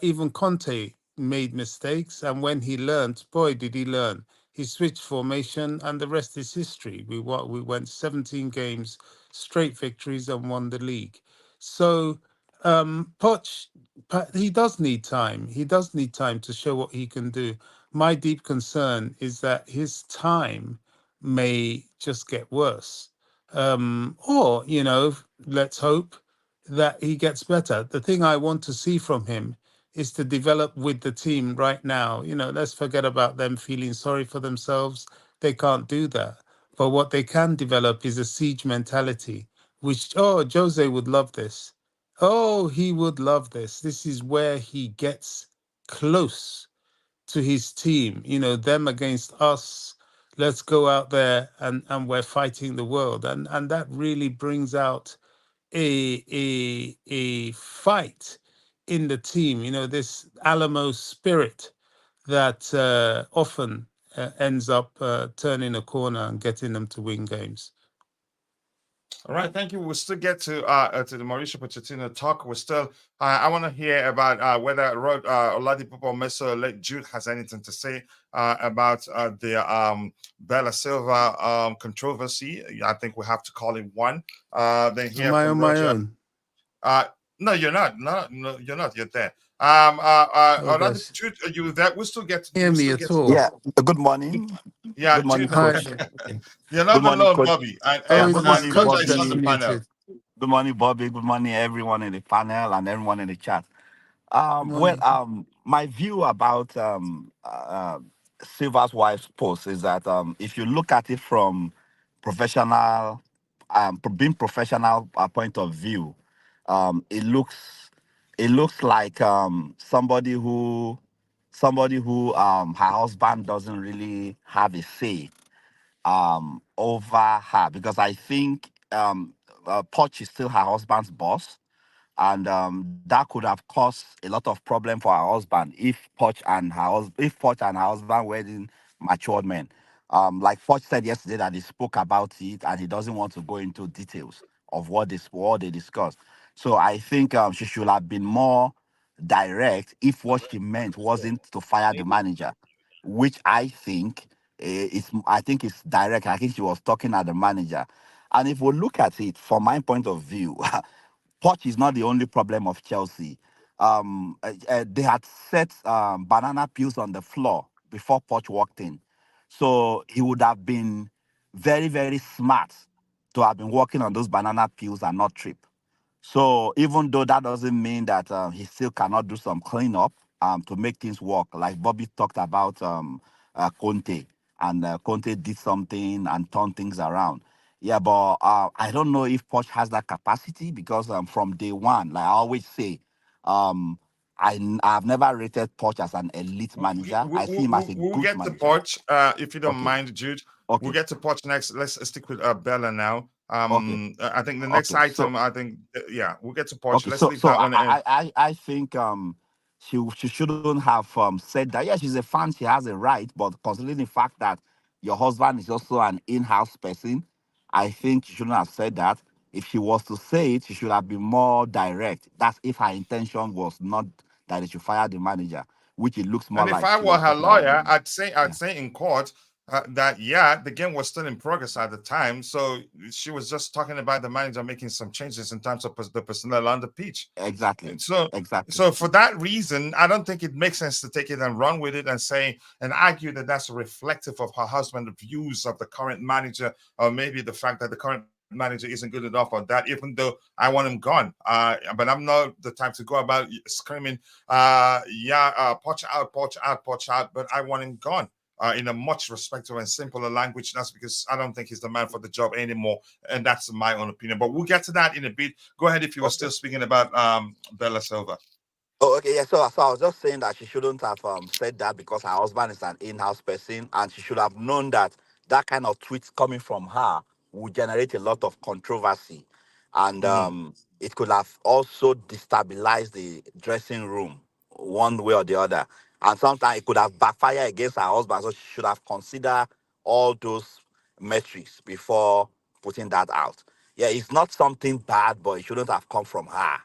Even Conte made mistakes, and when he learnt, boy, did he learn. He switched formation, and the rest is history. We went 17 games, straight victories, and won the league. So Poch, he does need time. He does need time to show what he can do. My deep concern is that his time may just get worse, or let's hope that he gets better. The thing I want to see from him is to develop with the team right now. Let's forget about them feeling sorry for themselves. They can't do that. But what they can develop is a siege mentality, which, oh, Jose would love this. Oh, he would love this. This is where he gets close to his team, you know, them against us. Let's go out there and we're fighting the world. And that really brings out a fight in the team, you know, this Alamo spirit that often ends up turning a corner and getting them to win games. All right, thank you. We'll still get to the Mauricio Pochettino talk. We're still. I want to hear about whether Oladipo Meso Late Jude has anything to say about the Bella Silva controversy. I think we have to call it one. Then hear Am I from on my Roger. own? No, you're not. No, you're not. You're there. Oh, Oladipo gosh. Jude, are you there? We still get. Hear We me still at get. all? Yeah. Good morning. Yeah, Good morning, Jude. Hi. Coach. You're Good not morning, alone, Coach. Bobby. And Oh, Yeah. and, Good it's and this morning, coach Roger is that's on the Bobby. panel. muted. Good morning, Bobby. Good morning, everyone in the panel and everyone in the chat. Good morning. My view about Silva's wife's post is that if you look at it from professional, being professional point of view, it looks like somebody who her husband doesn't really have a say over her, because I think Poch is still her husband's boss, and that could have caused a lot of problem for her husband if Poch and her husband were in matured men. Like Poch said yesterday that he spoke about it and he doesn't want to go into details of what they discussed. So I think she should have been more direct if what she meant wasn't to fire the manager, which I think it's direct. I think she was talking at the manager. And if we look at it from my point of view, Poch is not the only problem of Chelsea. They had set banana peels on the floor before Poch walked in. So he would have been very, very smart to have been working on those banana peels and not trip. So even though that doesn't mean that he still cannot do some cleanup to make things work, like Bobby talked about Conte, and Conte did something and turned things around. Yeah, but I don't know if Poch has that capacity, because from day one, like I always say, um, I've never rated Poch as an elite manager. I see him as a We'll good get to manager. Poch, if you don't Okay, mind, Jude. We'll okay, get to Poch next. Let's stick with Bella now. okay, I think the next okay. So item, I think, yeah, we'll get to Poch. okay, Let's so leave so that one in. I think she shouldn't have said that. Yeah, she's a fan, she has a right, but considering the fact that your husband is also an in-house person, I think she shouldn't have said that. If she was to say it, she should have been more direct. That's if her intention was not that they should fire the manager, which it looks more And if like I she were was her talking about. lawyer, I'd Yeah, say in court that yeah, the game was still in progress at the time, so she was just talking about the manager making some changes in terms of the personnel on the pitch. exactly, And so, exactly. so for that reason, I don't think it makes sense to take it and run with it and say and argue that that's reflective of her husband's views of the current manager, or maybe the fact that the current manager isn't good enough on that, even though I want him gone. But I'm not the type to go about screaming, Poch out, Poch out, Poch out, but I want him gone. In a much respectful and simpler language. That's because I don't think he's the man for the job anymore, and that's my own opinion. But we'll get to that in a bit. Go ahead if you were Okay. still speaking about Bella Silva. Oh, okay, yeah. So I was just saying that she shouldn't have said that, because her husband is an in-house person, and she should have known that that kind of tweets coming from her would generate a lot of controversy, and Mm. it could have also destabilized the dressing room one way or the other, and sometimes it could have backfired against her husband. So she should have considered all those metrics before putting that out. Yeah, it's not something bad, but it shouldn't have come from her,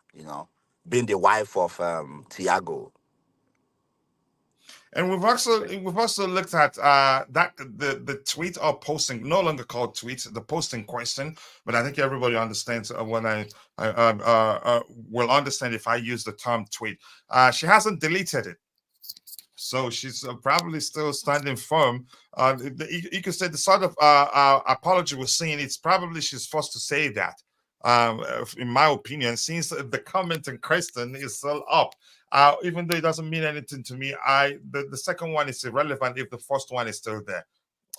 being the wife of Tiago. And we've also looked at that the tweet or posting, no longer called tweets, the posting question. But I think everybody understands when I will understand if I use the term tweet. She hasn't deleted it. So she's probably still standing firm. You could say the sort of apology we're seeing, it's probably she's forced to say that, in my opinion, since the comment in question is still up. Even though it doesn't mean anything to me, the second one is irrelevant if the first one is still there.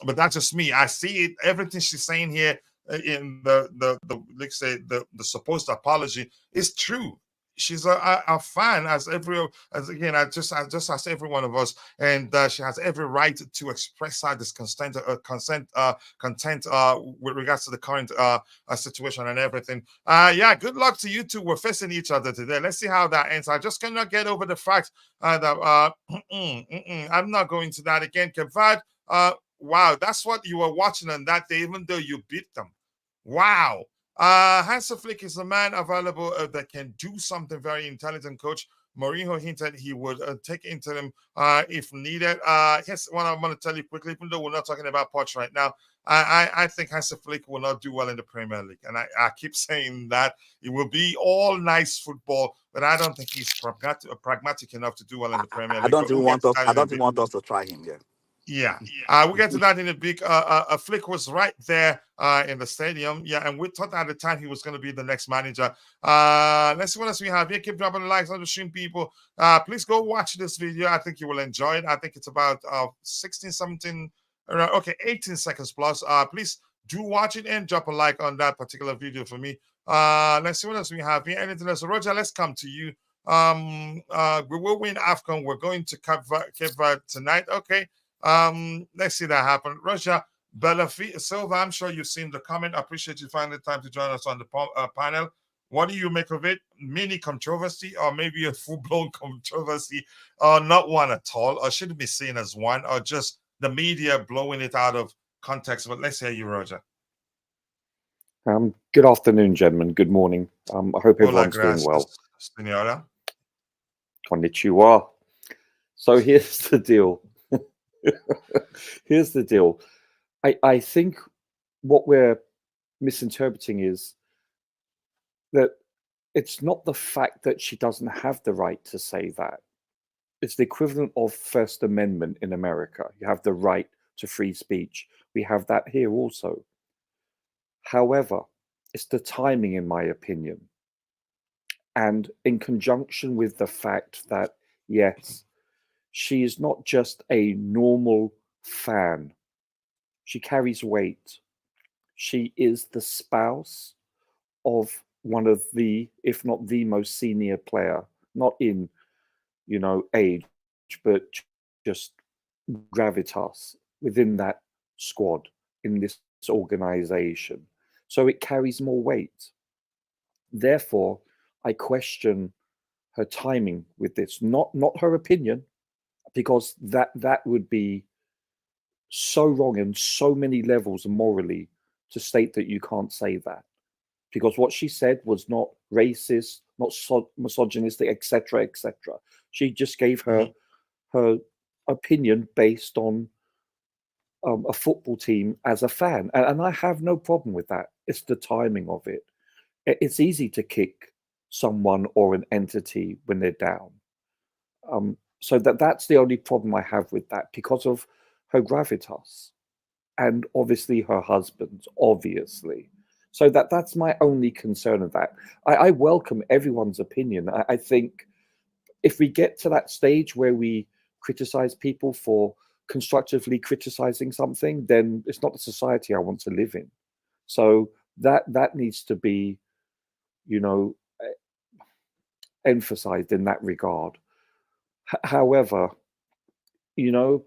but that's just me. I see it. Everything she's saying here in the let's say the supposed apology is true. She's a fan, as again, I just as every one of us, and she has every right to express her discontent, content with regards to the current situation and everything. Yeah, good luck to you two. We're facing each other today. Let's see how that ends. I just cannot get over the fact that I'm not going to that again. Kevad, wow, that's what you were watching on that day, even though you beat them. Wow. Hansi Flick is a man available that can do something very intelligent, coach. Mourinho hinted he would take interim if needed. Here's what I want to tell you quickly, even though we're not talking about Poch right now. I think Hansi Flick will not do well in the Premier League. And I keep saying that. It will be all nice football, but I don't think he's pragmatic enough to do well in the Premier League. I don't even want us. I don't even want us to try him. Yeah. We'll get to that in a bit. Flick was right there in the stadium. Yeah, and we thought at the time he was going to be the next manager. Let's see what else we have here. Keep dropping the likes on the stream, people. Please go watch this video. I think you will enjoy it. I think it's about 16, 17, okay, 18 seconds plus. Please do watch it and drop a like on that particular video for me. Let's see what else we have here. Anything else? Roger, let's come to you. We will win AFCON. We're going to Cape Verde tonight. Okay. Let's see that happen. Russia, Bella Silva, I'm sure you've seen the comment. I appreciate you finding the time to join us on the panel. What do you make of it? Mini controversy, or maybe a full-blown controversy, or not one at all, or should it be seen as one, or just the media blowing it out of context? But let's hear you, Roger. Good afternoon, gentlemen. Good morning. I hope everyone's doing well. Senora. Konnichiwa. So here's the deal. Here's the deal. I think what we're misinterpreting is that it's not the fact that she doesn't have the right to say that. It's the equivalent of First Amendment in America. You have the right to free speech. We have that here also. However, it's the timing, in my opinion. And in conjunction with the fact that, yes, she is not just a normal fan. She carries weight. She is the spouse of one of the, if not the most senior player, not in, age, but just gravitas within that squad, in this organization. So it carries more weight. Therefore, I question her timing with this, not her opinion, because that would be so wrong in so many levels morally to state that you can't say that, because what she said was not racist, not misogynistic, etc., etc. She just gave her opinion based on a football team as a fan, and I have no problem with that. It's the timing of it. It's easy to kick someone or an entity when they're down. So that's the only problem I have with that, because of her gravitas and obviously her husband's, obviously. So that's my only concern of that. I welcome everyone's opinion. I think if we get to that stage where we criticize people for constructively criticizing something, then it's not the society I want to live in. So that needs to be, emphasized in that regard. However,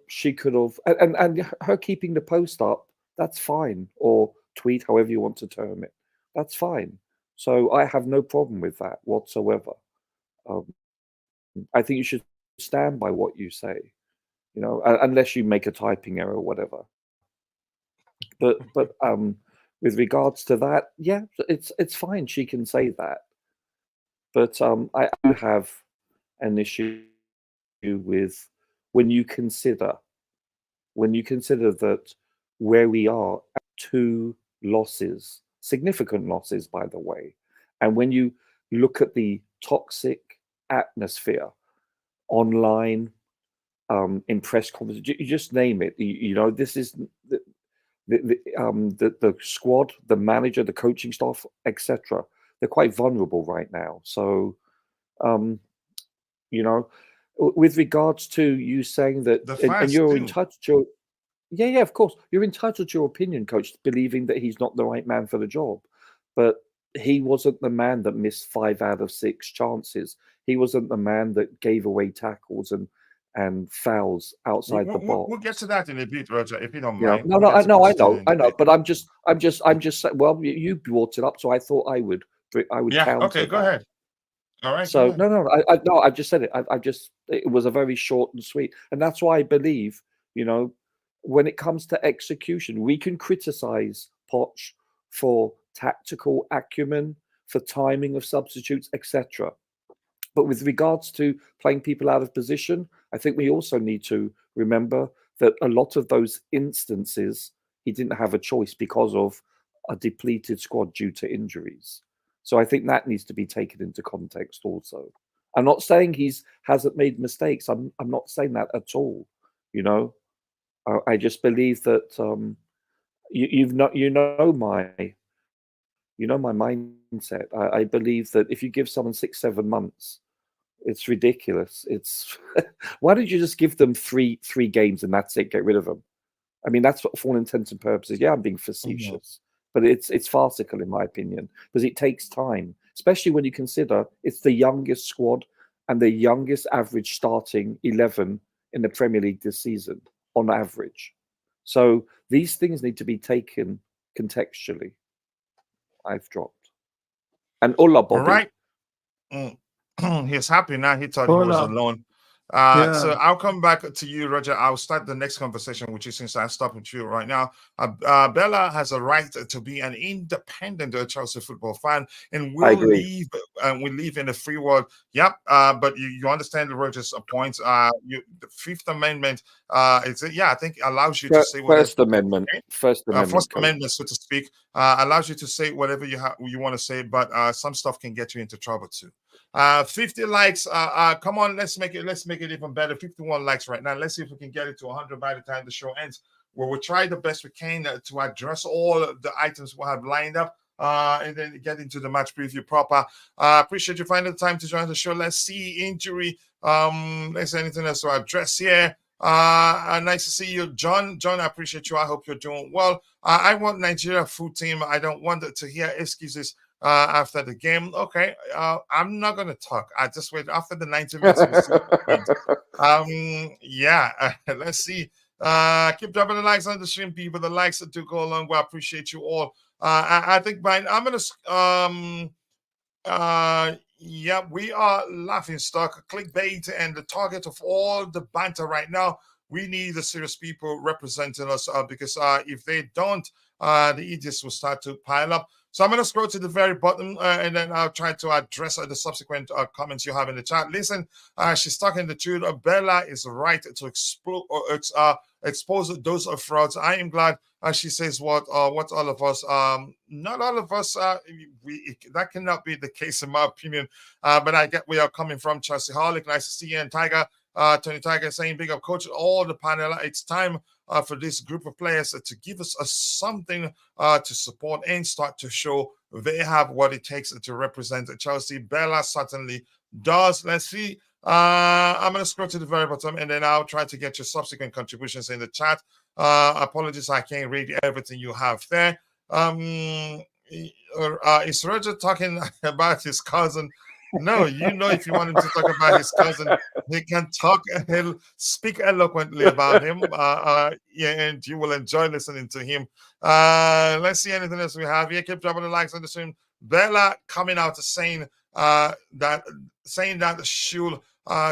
she could have, and her keeping the post up, that's fine, or tweet, however you want to term it, that's fine. So I have no problem with that whatsoever. I think you should stand by what you say, unless you make a typing error or whatever. But with regards to that, yeah, it's fine. She can say that. But I do have an issue with when you consider that where we are at 2 losses, significant losses, by the way, and when you look at the toxic atmosphere online, in press conferences, you just name it. This is the squad, the manager, the coaching staff, etc. They're quite vulnerable right now. So, with regards to you saying that, and you're in touch, Joe. Yeah, of course. You're entitled to your opinion, coach, believing that he's not the right man for the job. But he wasn't the man that missed 5 out of 6 chances. He wasn't the man that gave away tackles and fouls outside the box. We'll get to that in a bit, Roger, if you don't You know, mind. no, I know. But I'm just saying. Well, you brought it up, so I thought I would Yeah. counter Okay. Go that. ahead. All right. So no, I just said it. It was a very short and sweet, and that's why I believe, you know, when it comes to execution, we can criticize Poch for tactical acumen, for timing of substitutes, etc. But with regards to playing people out of position, I think we also need to remember that a lot of those instances he didn't have a choice because of a depleted squad due to injuries. So I think that needs to be taken into context also. I'm not saying hasn't made mistakes. I'm not saying that at all. You know, I just believe that you know my mindset. I believe that if you give someone 6-7 months, it's ridiculous. It's why don't you just give them three games and that's it? Get rid of them. I mean, that's what, for all intents and purposes. Yeah, I'm being facetious, but it's farcical in my opinion because it takes time, especially when you consider it's the youngest squad and the youngest average starting 11 in the Premier League this season on average. So these things need to be taken contextually. I've dropped. And Ola Bobby. All right. He's happy now. He thought he was alone. So I'll come back to you, Roger. I'll start the next conversation with you since I stopped with you right now. Bella has a right to be an independent Chelsea football fan, and we live in a free world. Yep. But you understand Roger's point. The Fifth Amendment. I think allows you to say whatever. First Amendment, First Amendment, so to speak, allows you to say whatever you want to say, but some stuff can get you into trouble too. 50 likes. Come on, let's make it even better. 51 likes right now. Let's see if we can get it to 100 by the time the show ends. We'll try the best we can to address all of the items we have lined up. And then get into the match preview proper. Appreciate you finding the time to join the show. Let's see injury. Let's see anything else to address here. Nice to see you, John. John, I appreciate you. I hope you're doing well. I want Nigeria full team. I don't want to hear excuses after the game. Okay, I'm not going to talk. I just wait after the 90 minutes. Let's see. Keep dropping the likes on the stream, people. The likes that do go along. Well, I appreciate you all. I think, Brian, I'm going to we are laughing stock, clickbait, and the target of all the banter right now. We need the serious people representing us because if they don't, the idiots will start to pile up. So I'm going to scroll to the very bottom and then I'll try to address the subsequent comments you have in the chat. Listen, she's talking the truth. Bella is right to expose those frauds. I am glad she says what all of us, not all of us, that cannot be the case in my opinion, but I get where you're coming from, Chelsea Holic. Nice to see you. And Tiger, Tony Tiger saying, big up coach, all the panel. It's time for this group of players to give us something to support and start to show they have what it takes to represent Chelsea. Bella certainly does. Let's see. I'm going to scroll to the very bottom and then I'll try to get your subsequent contributions in the chat. Apologies, I can't read everything you have there. Is Roger talking about his cousin? No, if you want him to talk about his cousin, he can talk and he'll speak eloquently about him. And you will enjoy listening to him. Let's see anything else we have here. Keep dropping the likes on the stream. Bella coming out saying that she'll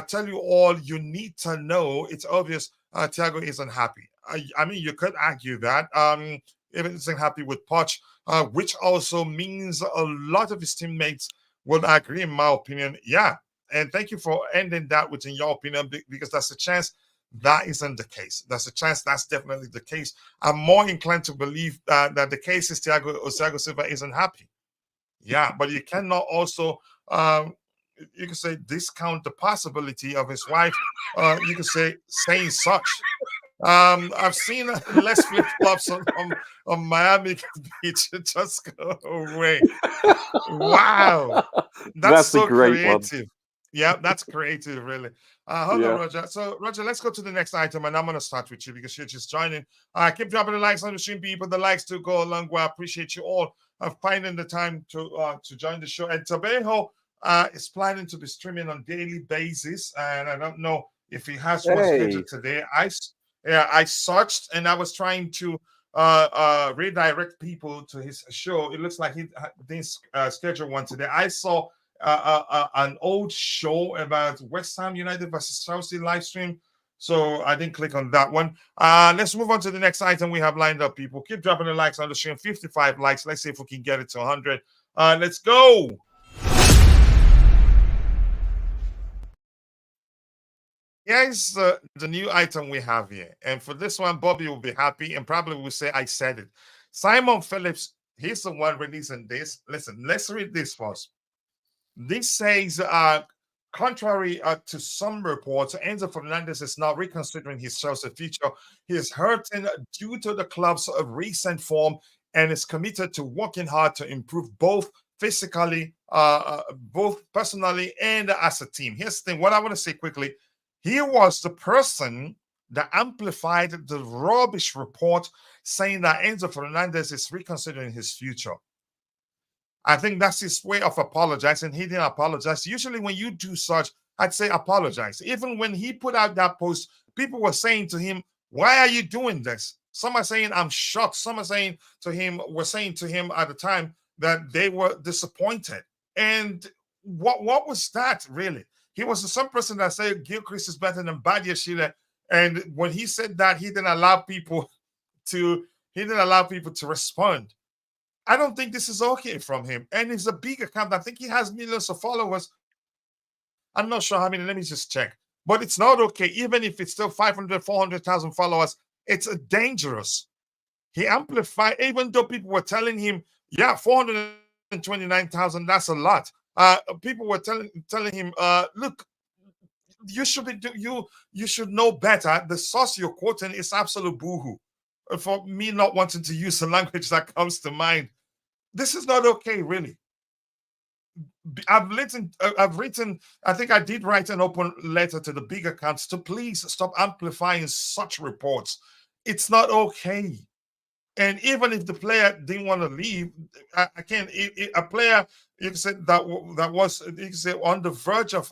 tell you all you need to know. It's obvious Thiago isn't happy. I mean, you could argue that. If he isn't happy with Poch, which also means a lot of his teammates would agree, in my opinion. Yeah. And thank you for ending that within your opinion, because that's a chance that isn't the case. That's a chance that's definitely the case. I'm more inclined to believe that the case is Thiago Silva isn't happy. Yeah, but you cannot also, you can say, discount the possibility of his wife, you can say, saying such. I've seen less flip-flops on Miami Beach. Just go away. Wow. That's so a great creative. Yeah, that's creative, really. Hold on, Yeah. Roger. So, Roger, let's go to the next item, and I'm going to start with you because you're just joining. Keep dropping the likes on the stream, people. The likes do go a long way. I appreciate you all finding the time to join the show. And Tobejo is planning to be streaming on daily basis, and I don't know if he has one Hey. scheduled today. I searched and I was trying to redirect people to his show. It looks like he didn't schedule one today. I saw an old show about West Ham United versus Chelsea live stream. So I didn't click on that one. Let's move on to the next item we have lined up, people. Keep dropping the likes on the stream. 55 likes. Let's see if we can get it to 100. Let's go. Here's the new item we have here. And for this one, Bobby will be happy and probably will say, I said it. Simon Phillips, he's the one releasing this. Listen, let's read this first. This says, contrary to some reports, Enzo Fernandez is now reconsidering his Chelsea future. He is hurting due to the club's recent form and is committed to working hard to improve both physically, both personally and as a team. Here's the thing, what I want to say quickly. He was the person that amplified the rubbish report saying that Enzo Fernandez is reconsidering his future. I think that's his way of apologizing. He didn't apologize. Usually, when you do such, I'd say apologize. Even when he put out that post, people were saying to him, why are you doing this? Some are saying, I'm shocked. Some are saying to him, were saying to him at the time that they were disappointed. And what was that really? He was some person that said Gilchrist is better than Badia Shile. And when he said that, he didn't allow people to respond. I don't think this is okay from him. And it's a big account. I think he has millions of followers. I'm not sure how many. Let me just check. But it's not okay. Even if it's still 500, 400,000 followers, it's dangerous. He amplified, even though people were telling him, yeah, 429,000, that's a lot. People were telling him, look, you should you should know better. The source you're quoting is absolute boohoo. For me not wanting to use the language that comes to mind. This is not okay, really. I've written, I think I did write an open letter to the big accounts to please stop amplifying such reports. It's not okay. And even if the player didn't want to leave, I can't. A player, you can say that was, you can say, on the verge of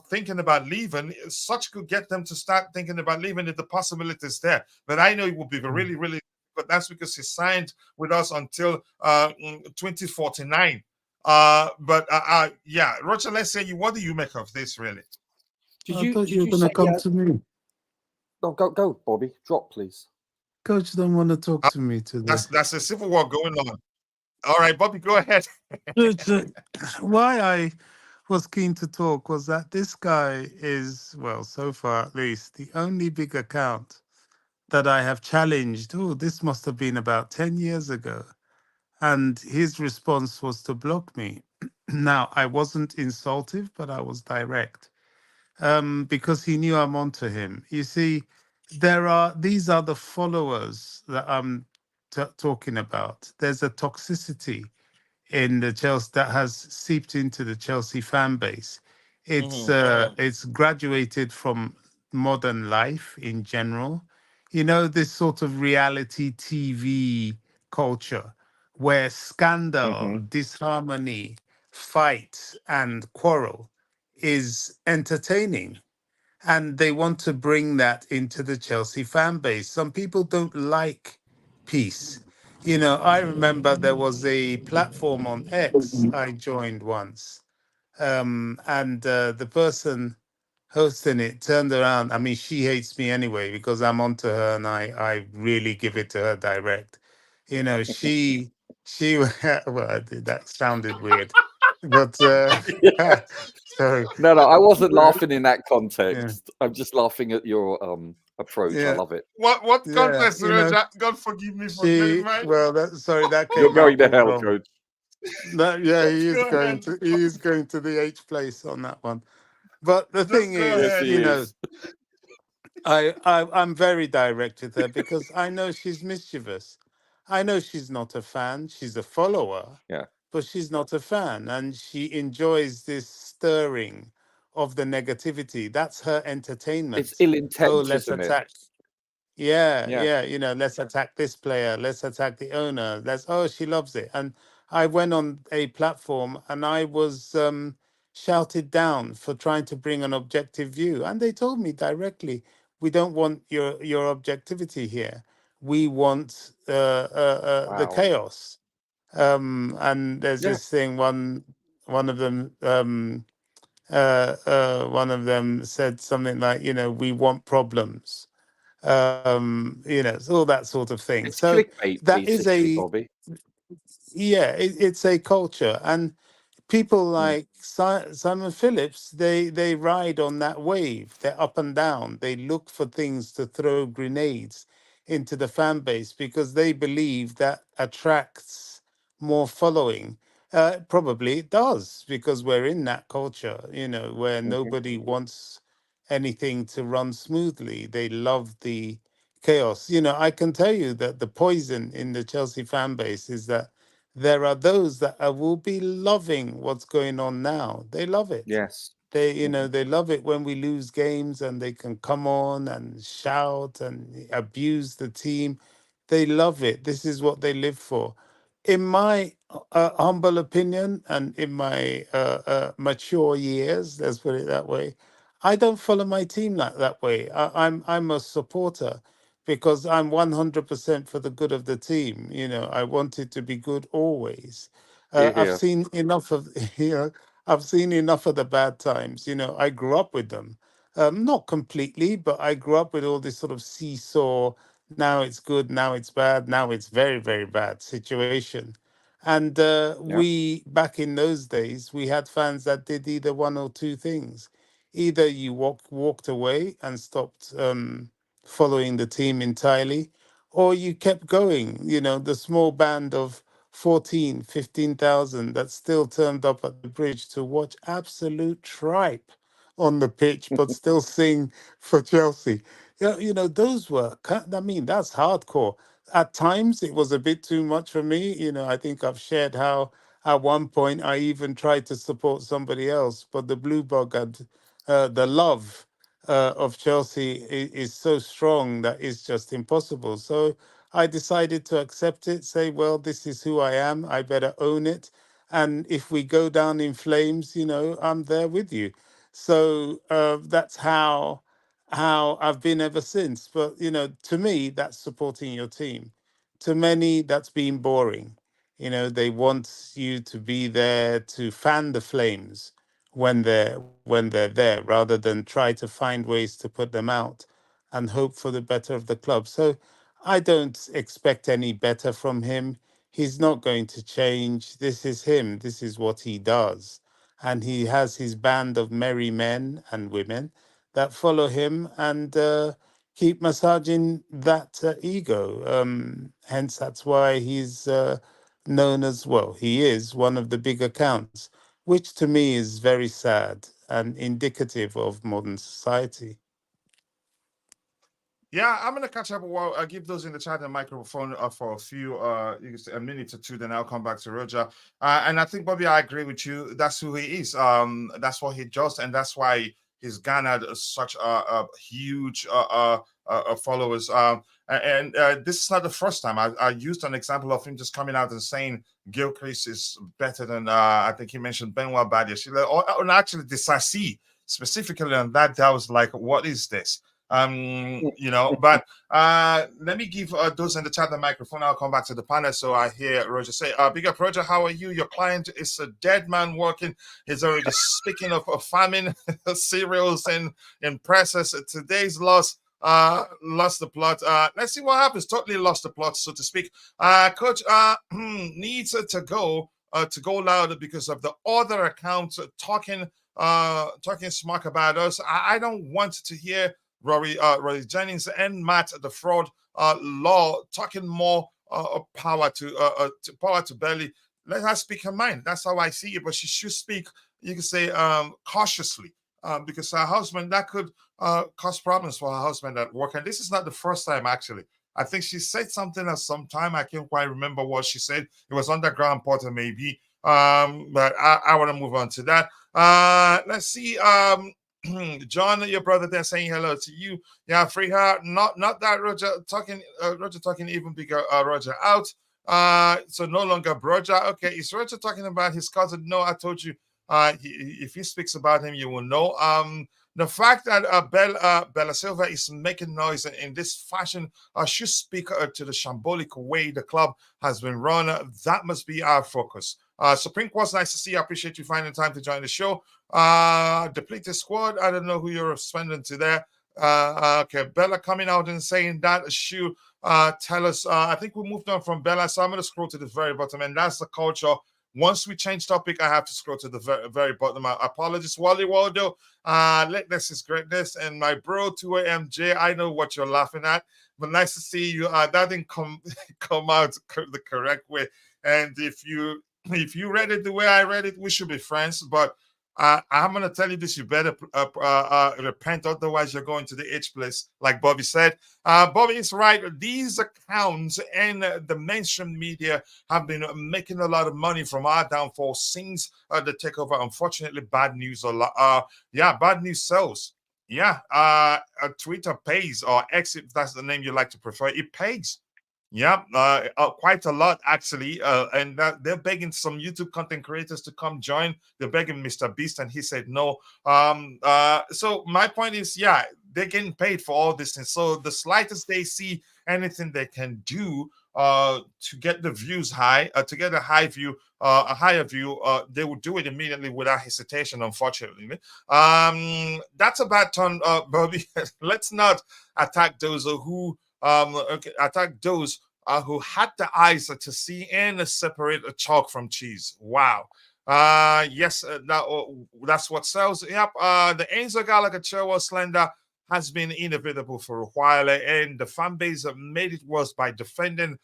thinking about leaving, such could get them to start thinking about leaving if the possibility is there. But I know it would be really, really. But that's because he signed with us until 2049. Yeah, Roger, let's say, what do you make of this, really? I thought you were going to come to me. No, go, Bobby. Drop, please. Coach don't want to talk to me today. That's a civil war going on. All right, Bobby, go ahead. Why I was keen to talk was that this guy is, well, so far at least, the only big account that I have challenged. Oh, this must have been about 10 years ago. And his response was to block me. Now, I wasn't insultive, but I was direct. Because he knew I'm onto him. You see, these are the followers that I'm talking about. There's a toxicity in the Chelsea that has seeped into the Chelsea fan base. It's graduated from modern life in general. You know, this sort of reality TV culture where scandal, disharmony, fight, and quarrel is entertaining. And they want to bring that into the Chelsea fan base. Some people don't like peace. You know, I remember there was a platform on X I joined once. And the person hosting it turned around. I mean, she hates me anyway because I'm onto her and I really give it to her direct. You know, she well, that sounded weird. But sorry. No, I wasn't laughing in that context. Yeah. I'm just laughing at your approach. I love it. What context, Roger? God forgive me for getting mad. Well, that came You're going to hell, wrong. Coach. He is going to the H place on that one. But the thing is, you know, I'm very direct with her because I know she's mischievous. I know she's not a fan. She's a follower. Yeah. But she's not a fan, and she enjoys this stirring of the negativity. That's her entertainment. It's ill intent, Oh, let's isn't it? attack. Yeah, Yeah. yeah, let's attack this player, let's attack the owner. Oh, she loves it. And I went on a platform and I was shouted down for trying to bring an objective view. And they told me directly, we don't want your objectivity here. We want the Wow. chaos. And there's Yeah. this thing, one of them one of them said something like, we want problems, so all that sort of thing. It's So clickbait, that is basically, Bobby. it's a culture, and people like Simon Phillips, they ride on that wave. They're up and down. They look for things to throw grenades into the fan base because they believe that attracts more following. Probably it does, because we're in that culture, where nobody wants anything to run smoothly. They love the chaos. I can tell you that the poison in the Chelsea fan base is that there are those that will be loving what's going on now. They love it. Yes. They love it when we lose games and they can come on and shout and abuse the team. They love it. This is what they live for. In my humble opinion, and in my mature years, let's put it that way, I don't follow my team like that way. I'm a supporter because I'm 100% for the good of the team. I want it to be good always. Hear, I've hear. seen enough of I've seen enough of the bad times. I grew up with them. Not completely, but I grew up with all this sort of seesaw. Now it's good, now it's bad, now it's very, very bad situation. And Yeah. we, back in those days, we had fans that did either one or two things. Either you walked away and stopped following the team entirely, or you kept going. The small band of 14, 15,000 that still turned up at the bridge to watch absolute tripe on the pitch, but still sing for Chelsea. Yeah, those were, that's hardcore. At times, it was a bit too much for me. I think I've shared how at one point I even tried to support somebody else, but the blue bug had the love of Chelsea is so strong that it's just impossible. So I decided to accept it, say, well, this is who I am. I better own it. And if we go down in flames, I'm there with you. So that's how I've been ever since. But to me, that's supporting your team. To many, that's been boring. They want you to be there to fan the flames when they're there, rather than try to find ways to put them out and hope for the better of the club. So I don't expect any better from him. He's not going to change. This is him. This is what he does. And he has his band of merry men and women that follow him and keep massaging that ego. Hence, that's why he's known as, well, he is one of the big accounts, which to me is very sad and indicative of modern society. Yeah, I'm gonna catch up. Well, I'll give those in the chat and microphone for a few, you can say a minute or two. Then I'll come back to Roger. And I think, Bobby, I agree with you. That's who he is. That's what he does, and that's why he's garnered such a huge followers. And this is not the first time. I used an example of him just coming out and saying Gilchrist is better than I think he mentioned Benoit Badiashile, or actually Disasi specifically on that. That was like, what is this? But let me give those in the chat the microphone. I'll come back to the panel. So I hear Roger say, big up Roger, how are you? Your client is a dead man working. He's already speaking of famine cereals and presses. Today's loss lost the plot. Let's see what happens. Totally lost the plot, so to speak. Coach needs to go louder because of the other accounts talking smack about us. I don't want to hear Rory Jennings and Matt the fraud law talking more power to Belly. Let her speak her mind. That's how I see it. But she should speak, you can say, cautiously, because her husband, that could cause problems for her husband at work. And this is not the first time, actually. I think she said something at some time. I can't quite remember what she said. It was under Graham Potter, maybe. But I want to move on to that. Let's see. John, your brother there, saying hello to you. Yeah, free her. Not that Roger talking. Roger talking even bigger. Roger out. So no longer Roger. Okay, is Roger talking about his cousin? No, I told you. If he speaks about him, you will know. The fact that Bella Silva is making noise in this fashion should speak to the shambolic way the club has been run. That must be our focus. Supreme Court's nice to see you. I appreciate you finding time to join the show. Depleted squad. I don't know who you're spending to there. Okay, Bella coming out and saying that should tell us. I think we moved on from Bella, so I'm going to scroll to the very bottom, and that's the culture. Once we change topic, I have to scroll to the very bottom. Apologies, Wally Waldo. This is greatness, and my bro 2AMJ. I know what you're laughing at, but nice to see you. That didn't come out the correct way. And if you read it the way I read it, we should be friends. But I'm gonna tell you this: you better repent, otherwise you're going to the H place, like Bobby said. Bobby is right. These accounts and the mainstream media have been making a lot of money from our downfall since the takeover. Unfortunately, bad news bad news sells. Yeah, Twitter pays, or X, if that's the name you like to prefer. It pays. Yeah, quite a lot actually, and they're begging some YouTube content creators to come join. They're begging Mr. Beast, and he said no. So my point is, yeah, they're getting paid for all this, and so the slightest they see anything they can do to get the views high, to get a higher view, they will do it immediately without hesitation. Unfortunately, that's a bad turn, Bobby. Let's not attack those who. Attack those who had the eyes to see and separate a chalk from cheese. Wow. Yes, that's what sells. Yep. The Enzo Gallagher Cherwell slander has been inevitable for a while, and the fan base made it worse by defending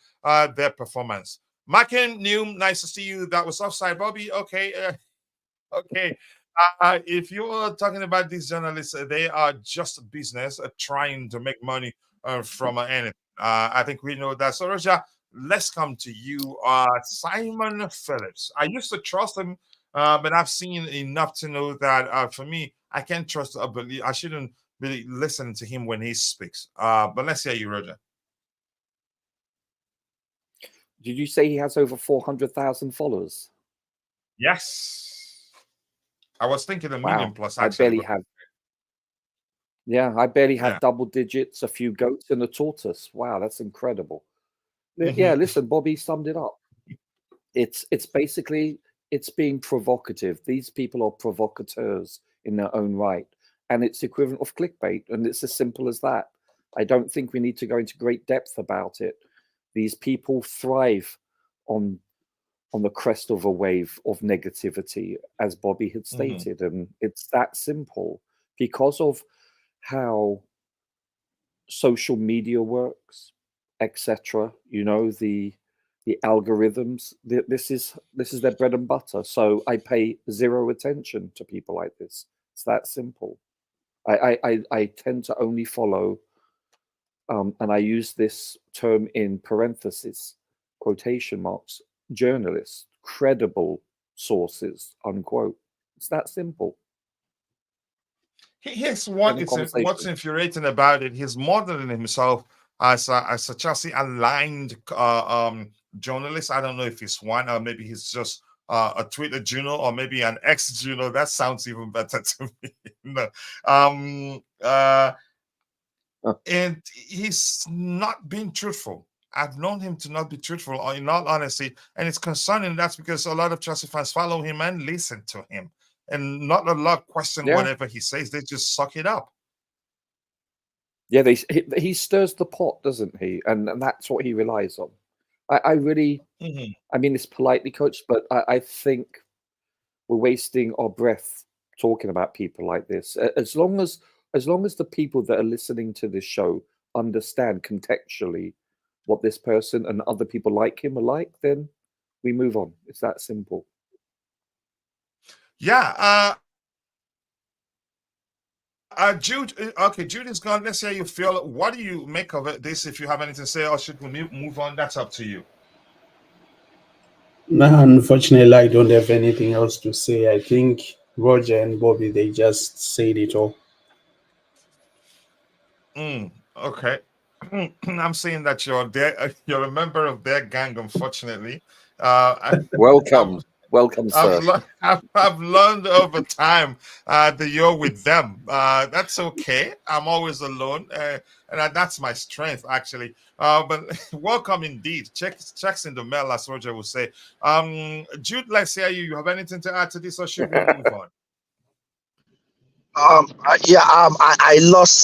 their performance. Macken, Neum, nice to see you. That was offside, Bobby. Okay. Okay. If you're talking about these journalists, they are just business trying to make money from anything. I think we know that. So, Roger, let's come to you. Simon Phillips. I used to trust him, but I've seen enough to know that for me, I can't trust, I shouldn't really listen to him when he speaks. But let's hear you, Roger. Did you say he has over 400,000 followers? Yes. I was thinking a million plus. Actually, I barely have. Yeah, I barely have double digits, a few goats, and a tortoise. Wow, that's incredible. Yeah, listen, Bobby summed it up. It's basically, it's being provocative. These people are provocateurs in their own right, and it's equivalent of clickbait, and it's as simple as that. I don't think we need to go into great depth about it. These people thrive on the crest of a wave of negativity, as Bobby had stated, and it's that simple because of how social media works, etc. You know, the algorithms. This is their bread and butter. So I pay zero attention to people like this. It's that simple. I tend to only follow, and I use this term in parentheses, quotation marks, journalists, credible sources, unquote. It's that simple. Here's what's infuriating about it. He's modeling himself as a Chelsea aligned journalist. I don't know if he's one, or maybe he's just a Twitter Juno, or maybe an ex Juno. That sounds even better to me. And he's not being truthful. I've known him to not be truthful, or in all honesty, and it's concerning. That's because a lot of Chelsea fans follow him and listen to him, and not a lot question whatever he says. They just suck it up. Yeah, he stirs the pot, doesn't he? And that's what he relies on. I really, I mean, it's politely, coach, but I think we're wasting our breath talking about people like this. As long as the people that are listening to this show understand contextually what this person and other people like him are like, then we move on. It's that simple. Yeah. Jude, okay, Jude is gone. Let's say you feel. What do you make of this? If you have anything to say, or should we move on? That's up to you. No, unfortunately, I don't have anything else to say. I think Roger and Bobby, they just said it all. Okay. I'm seeing that you're a member of their gang, unfortunately. Welcome, welcome, sir. I've learned over time that you're with them. That's okay. I'm always alone, and that's my strength, actually. But welcome indeed. Checks in the mail, as Roger will say. Jude, let's hear you. You have anything to add to this, or should we move on? I lost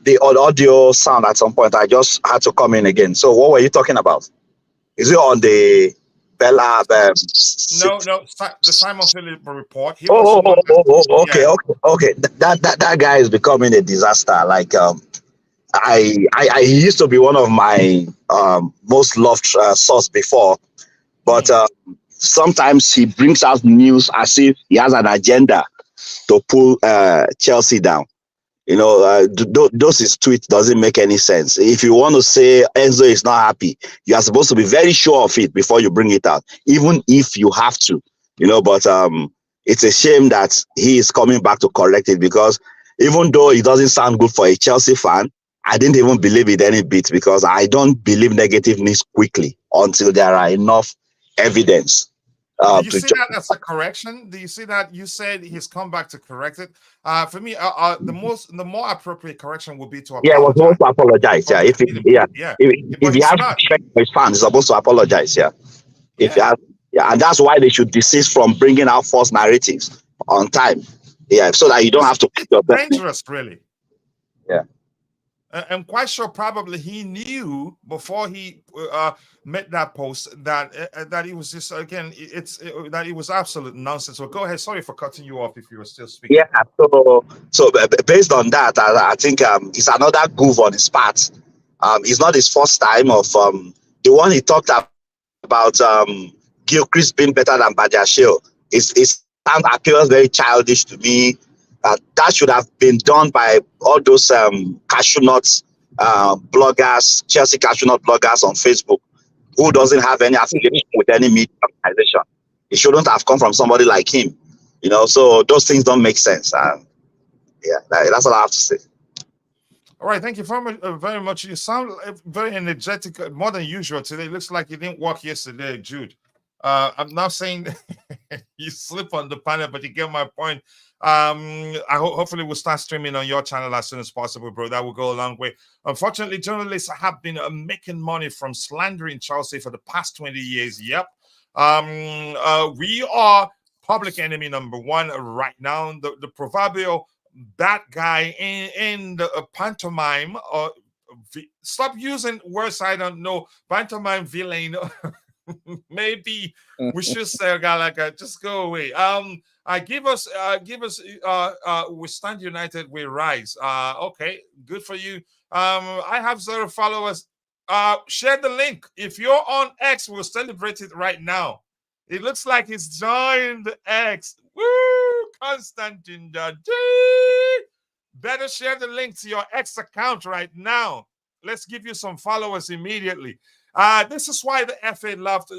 the audio sound at some point. I just had to come in again. So what were you talking about? Is it on the Bella? No, the Simon Philip report. He was Oh, one. okay, Yeah. okay. That guy is becoming a disaster. Like I used to be one of my most loved source before, but sometimes he brings out news as if he has an agenda to pull Chelsea down. You know, those his tweets doesn't make any sense. If you want to say Enzo is not happy, you are supposed to be very sure of it before you bring it out, even if you have to. You know, but it's a shame that he is coming back to correct it, because even though it doesn't sound good for a Chelsea fan, I didn't even believe it any bit, because I don't believe negative news quickly until there are enough evidence. Do you see that as a correction? Do you see that you said he's come back to correct it? For me, the more appropriate correction would be to apologize. Yeah, was supposed to apologize. Yeah, if But he has not. respect for his fans, he's supposed to apologize. Yeah, if he has, and that's why they should desist from bringing out false narratives on time. Yeah, so that you don't have to. It's dangerous, really. Yeah. I'm quite sure probably he knew before he made that post that it was just, again, that it was absolute nonsense. So go ahead. Sorry for cutting you off if you were still speaking. Yeah. So based on that, I think it's another goof on his part. It's not his first time of the one he talked about Gilchrist being better than Badiashile. It appears very childish to me. That should have been done by all those cashew nuts bloggers, Chelsea cashew nut bloggers on Facebook, who doesn't have any affiliation with any media organization. It shouldn't have come from somebody like him, you know. So those things don't make sense. That's all I have to say. All right, thank you very much. You sound very energetic, more than usual today. It looks like you didn't work yesterday, Jude. I'm not saying you slip on the panel, but you get my point. Hopefully we'll start streaming on your channel as soon as possible, bro. That will go a long way. Unfortunately, journalists have been making money from slandering Chelsea for the past 20 years. Yep. We are public enemy number one right now. The proverbial bad guy in the pantomime. Stop using words I don't know. Pantomime villain. Maybe we should say a guy like that. Just go away. Give us. We stand united. We rise. Okay, good for you. I have 0 followers. Share the link. If you're on X, we'll celebrate it right now. It looks like he's joined X. Woo! Constantine Daddy. Better share the link to your X account right now. Let's give you some followers immediately. This is why the FA loved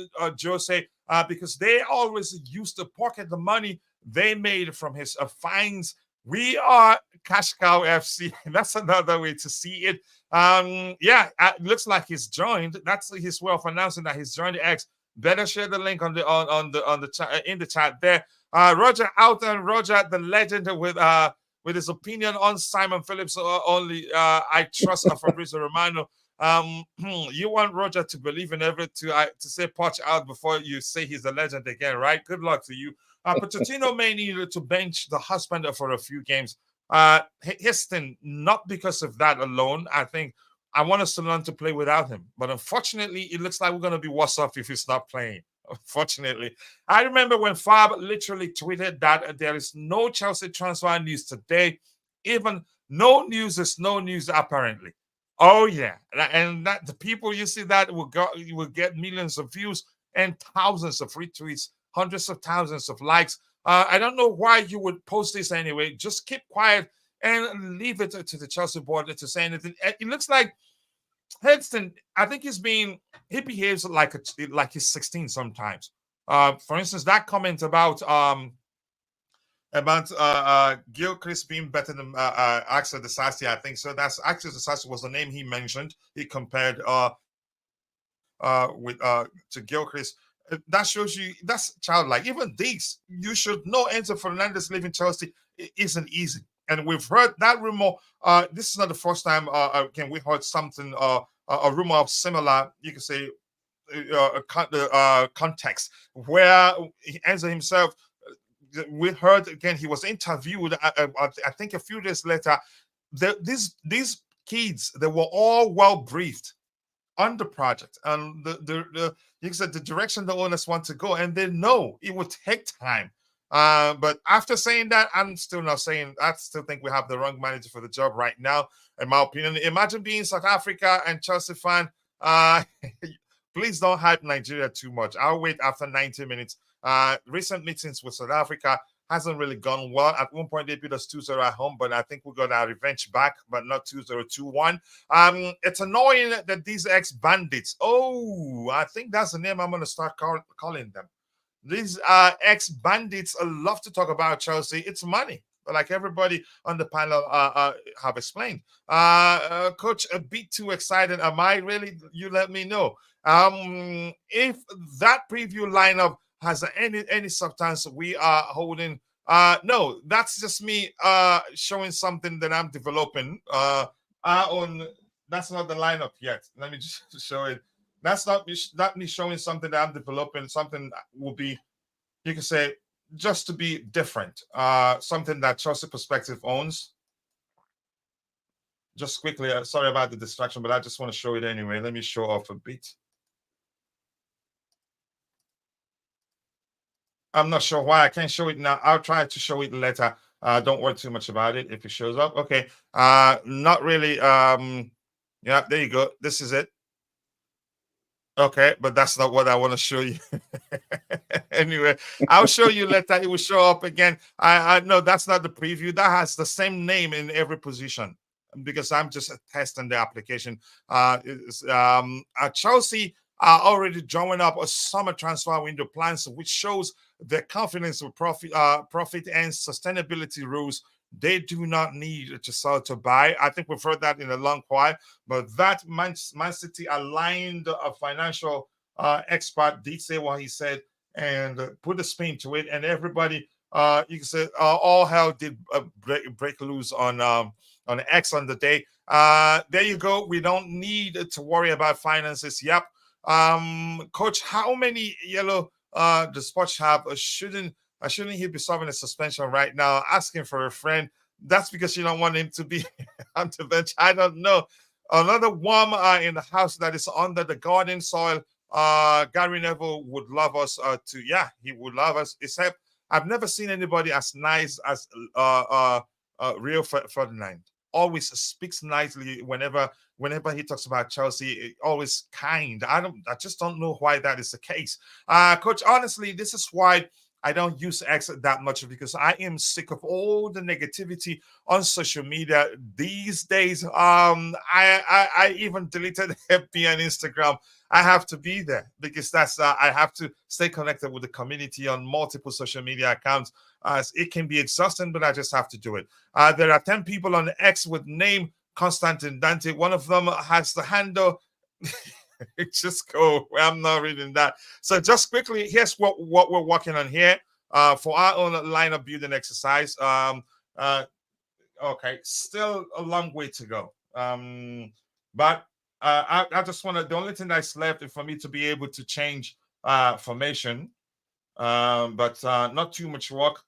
Jose, because they always used to pocket the money they made from his fines. We are Cash Cow FC. That's another way to see it. It looks like he's joined. That's his way of announcing that he's joined the X. Better share the link in the chat there. Roger Alton, Roger the legend with his opinion on Simon Phillips only. I trust Fabrizio Romano. You want Roger to believe in everything to say Poch out before you say he's a legend again, right? Good luck to you. Pochettino may need to bench the husband for a few games. Histon, not because of that alone. I think I want us to learn to play without him. But unfortunately, it looks like we're going to be worse off if he's not playing. Unfortunately, I remember when Fab literally tweeted that there is no Chelsea transfer news today. Even no news is no news, apparently. Oh yeah, and that the people you see that will get millions of views and thousands of retweets, hundreds of thousands of likes. I don't know why you would post this anyway. Just keep quiet and leave it to the Chelsea board to say anything. It looks like Hedston, I think he's being he behaves like he's 16 sometimes. For instance, that comment about Gilchrist being better than Axel Disasi, I think so. That's Axel Disasi was the name he mentioned. He compared with to Gilchrist. That shows you that's childlike. Even these, you should know Enzo Fernandez leaving Chelsea isn't easy. And we've heard that rumor. This is not the first time again we heard something a rumor of similar, you can say, context where Enzo himself, we heard again he was interviewed I think a few days later. These kids, they were all well briefed on the project and the you said the direction the owners want to go, and they know it will take time. But after saying that, I'm still not saying, I still think we have the wrong manager for the job right now, in my opinion. Imagine being South Africa and Chelsea fan. Please don't hype Nigeria too much. I'll wait after 90 minutes. Recent meetings with South Africa hasn't really gone well. At one point, they beat us 2-0 at home, but I think we got our revenge back, but not 2-0, 2-1. It's annoying that these ex-bandits, I think that's the name I'm going to start calling them. These ex-bandits love to talk about Chelsea. It's money, like everybody on the panel have explained. Coach, a bit too excited. Am I really? You let me know. If that preview lineup has any substance we are holding, no, that's just me showing something that I'm developing. That's not the lineup yet. Let me just show it. That's not me showing something that I'm developing. Something that will be, you can say, just to be different. Something that Chelsea Perspective owns. Just quickly, sorry about the distraction, but I just want to show it anyway. Let me show off a bit. I'm not sure why I can't show it now. I'll try to show it later. Don't worry too much about it if it shows up. Okay. Not really. Yeah, there you go. This is it. Okay, but that's not what I want to show you. Anyway, I'll show you later. It will show up again. I know that's not the preview. That has the same name in every position because I'm just testing the application. Chelsea are already drawing up a summer transfer window plans, which shows their confidence with profit and sustainability rules. They do not need to sell to buy. I think we've heard that in a long while, but that Man City aligned a financial expert did say what he said and put a spin to it, and everybody, you can say, all hell did break loose on X on the day. There you go. We don't need to worry about finances. Yep. Coach, how many yellow does Poch have? Shouldn't he be serving a suspension right now? Asking for a friend. That's because you don't want him to be on the bench. I don't know. Another worm in the house that is under the garden soil. Gary Neville would love us he would love us. Except I've never seen anybody as nice as Rio Ferdinand. Always speaks nicely whenever he talks about Chelsea. Always kind. I just don't know why that is the case. Coach, honestly, this is why I don't use X that much, because I am sick of all the negativity on social media these days. I even deleted FB and Instagram. I have to be there because that's I have to stay connected with the community on multiple social media accounts. It can be exhausting, but I just have to do it. There are 10 people on X with name Constantine Dante. One of them has the handle. Just go. I'm not reading that. So just quickly, here's what we're working on here for our own lineup building exercise. Okay, still a long way to go. But I just want to. The only thing that's left is for me to be able to change formation, but not too much work,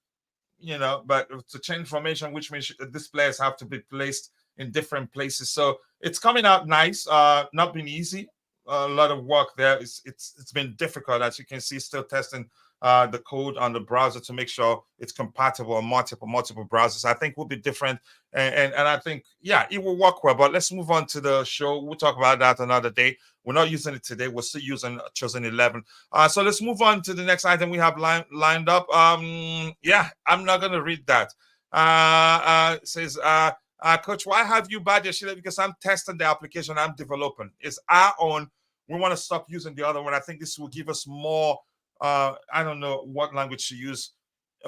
But to change formation, which means these players have to be placed in different places. So it's coming out nice. Not been easy. A lot of work there. It's been difficult, as you can see. Still testing the code on the browser to make sure it's compatible on multiple browsers. I think will be different, and I think it will work well. But let's move on to the show. We'll talk about that another day. We're not using it today. We're still using Chosen 11. So let's move on to the next item we have lined up. I'm not gonna read that. It says Coach, why have you bad your shit? Because I'm testing the application I'm developing. It's our own we want to stop using the other one. I think this will give us more, I don't know what language to use,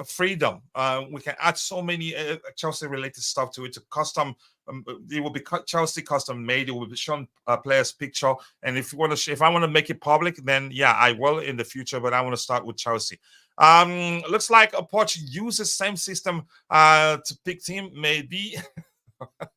freedom. We can add so many Chelsea related stuff to it. To custom, it will be Chelsea custom made. It will be shown players' picture. And if you want to, if I want to make it public, then yeah, I will in the future. But I want to start with Chelsea. Looks like a Poch uses same system to pick team. Maybe.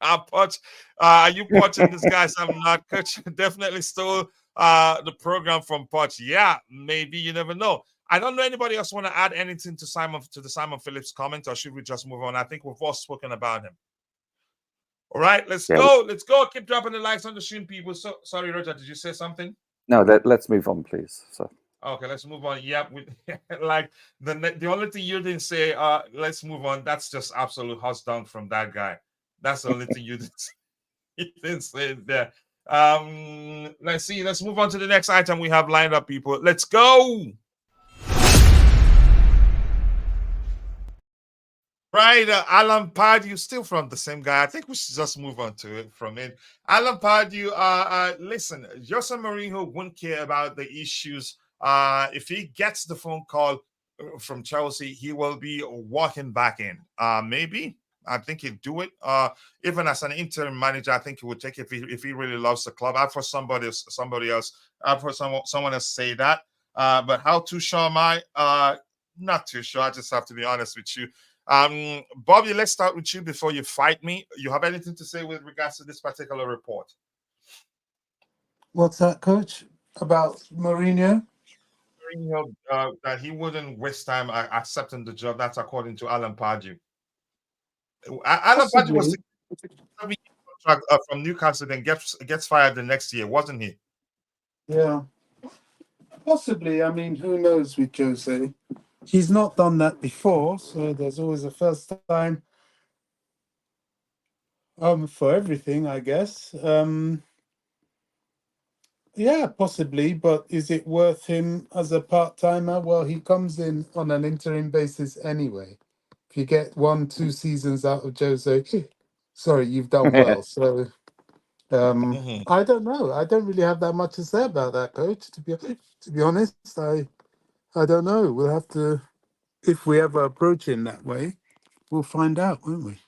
Poch, are you watching this, guys? I'm not. Coach definitely stole the program from Poch. Yeah, maybe, you never know. I don't know anybody else want to add anything to the Simon Phillips comment, or should we just move on? I think we've all spoken about him. All right, let's go. Let's go. Keep dropping the likes on the stream, people. So sorry, Roger, did you say something? No, let's move on, please. So okay, let's move on. Yeah, like the only thing you didn't say, let's move on. That's just absolute house down from that guy. That's the only thing you didn't say there. Let's see. Let's move on to the next item we have lined up, people. Let's go. Right, Alan Pardew, still from the same guy. I think we should just move on to it from it. Alan Pardew, listen, Jose Mourinho wouldn't care about the issues. If he gets the phone call from Chelsea, he will be walking back in. Maybe. I think he'd do it. Even as an interim manager, I think he would take it if he really loves the club. I've heard somebody else. I've heard someone else say that. But how too sure am I? Not too sure. I just have to be honest with you. Bobby, let's start with you before you fight me. You have anything to say with regards to this particular report? What's that, Coach? About Mourinho? Mourinho, that he wouldn't waste time accepting the job. That's according to Alan Pardew. Alan Pardew was contract from Newcastle, then gets fired the next year, wasn't he? Yeah, possibly. I mean, who knows with Jose? He's not done that before, so there's always a first time for everything, I guess. Yeah, possibly, but is it worth him as a part-timer? Well, he comes in on an interim basis anyway. If you get 1-2 seasons out of Jose, sorry, you've done well. So I don't know. I don't really have that much to say about that, Coach. To be honest, I don't know. We'll have to. If we ever approach him that way, we'll find out, won't we?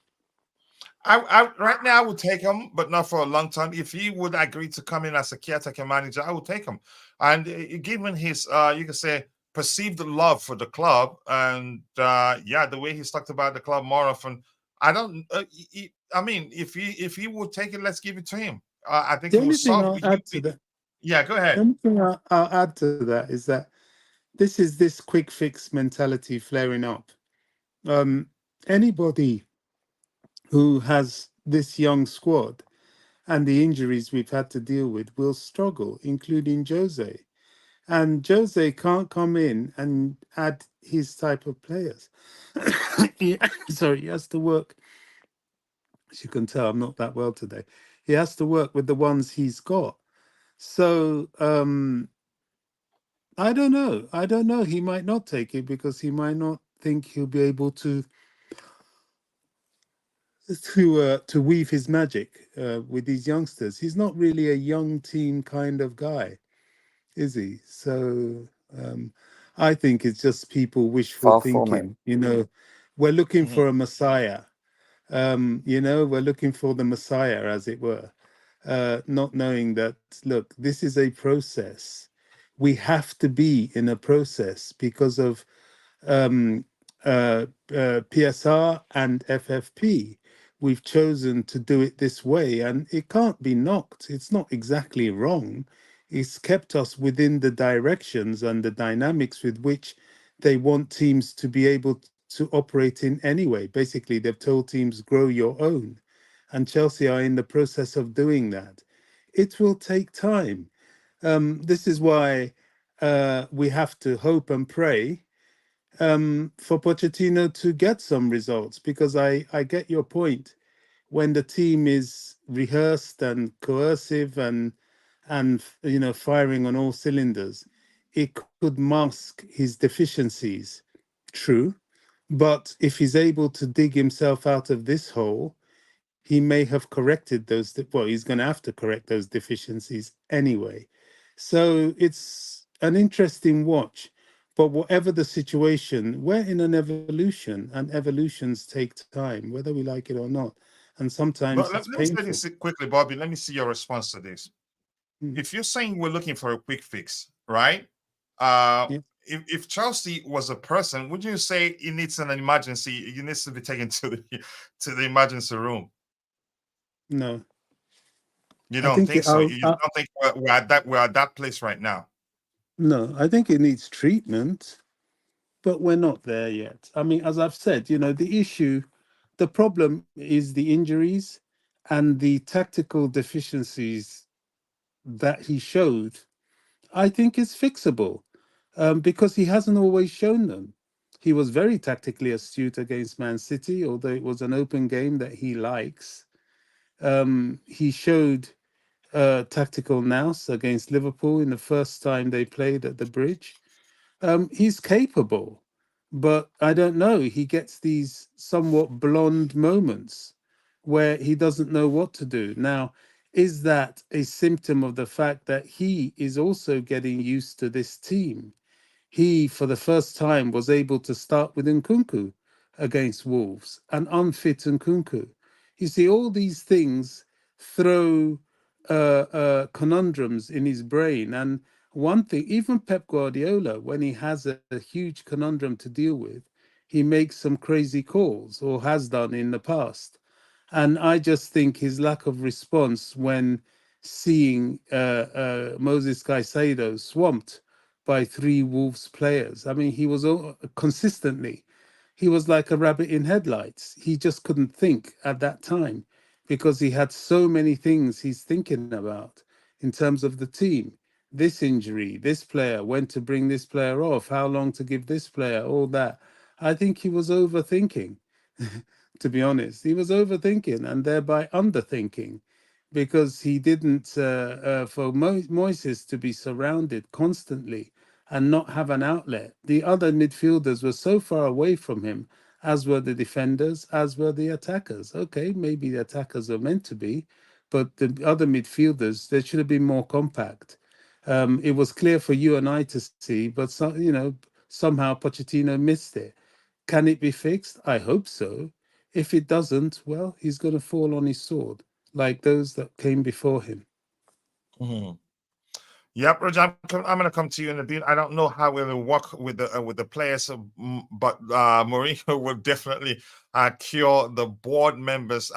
I right now I would take him, but not for a long time. If he would agree to come in as a caretaker manager, I would take him. And given his, you can say, perceived love for the club, and yeah, the way he's talked about the club more often, I don't. I mean, if he would take it, let's give it to him. I think The he only will thing solve. I'll add to that. Yeah, go ahead. The only thing I'll add to that is that this is this quick fix mentality flaring up. Anybody who has this young squad and the injuries we've had to deal with will struggle, including Jose. And Jose can't come in and add his type of players. Sorry, he has to work. As you can tell, I'm not that well today. He has to work with the ones he's got. So I don't know. I don't know. He might not take it because he might not think he'll be able to weave his magic with these youngsters. He's not really a young team kind of guy, is he? So I think it's just people wishful thinking. You know, we're looking for a messiah. You know, we're looking for the messiah, as it were, not knowing that, look, this is a process. We have to be in a process because of PSR and FFP. We've chosen to do it this way, and it can't be knocked. It's not exactly wrong. It's kept us within the directions and the dynamics with which they want teams to be able to operate in anyway. Basically, they've told teams, grow your own. And Chelsea are in the process of doing that. It will take time. This is why we have to hope and pray for Pochettino to get some results, because I get your point. When the team is rehearsed and coercive and you know, firing on all cylinders, it could mask his deficiencies. True. But if he's able to dig himself out of this hole, he may have corrected those. Well, he's going to have to correct those deficiencies anyway. So it's an interesting watch. But whatever the situation, we're in an evolution, and evolutions take time, whether we like it or not. And sometimes But it's let me say painful. this quickly, Bobby. Let me see your response to this. Mm. If you're saying we're looking for a quick fix, right? Uh, Yeah. if Chelsea was a person, would you say it needs an emergency? It needs to be taken to the emergency room. No, You I don't think think it, so? You don't think we're at that place right now? no, I think it needs treatment, but we're not there yet. I mean, as I've said, the issue, the problem is the injuries and the tactical deficiencies that he showed. I think is fixable, because he hasn't always shown them. He was very tactically astute against Man City, although it was an open game that he likes. He showed tactical nous against Liverpool in the first time they played at the Bridge. He's capable, but I don't know. He gets these somewhat blonde moments where he doesn't know what to do. Now, is that a symptom of the fact that he is also getting used to this team? He, for the first time, was able to start with Nkunku against Wolves, an unfit Nkunku. You see, all these things throw conundrums in his brain. And one thing, even Pep Guardiola, when he has a huge conundrum to deal with, he makes some crazy calls, or has done in the past. And I just think his lack of response when seeing Moses Caicedo swamped by three Wolves players. I mean, he was consistently, he was like a rabbit in headlights. He just couldn't think at that time because he had so many things he's thinking about in terms of the team. This injury, this player, when to bring this player off, how long to give this player, all that. I think he was overthinking. To be honest, he was overthinking and thereby underthinking, because he didn't, for Moises to be surrounded constantly and not have an outlet. The other midfielders were so far away from him, as were the defenders, as were the attackers. Okay, maybe the attackers are meant to be, but the other midfielders, they should have been more compact. It was clear for you and I to see, but somehow Pochettino missed it. Can it be fixed? I hope so. If it doesn't, well, he's going to fall on his sword, like those that came before him. Mhm. Yep, Roger, I'm going to come to you in a bit. I don't know how we'll work with the players, but Mourinho will definitely cure the board members.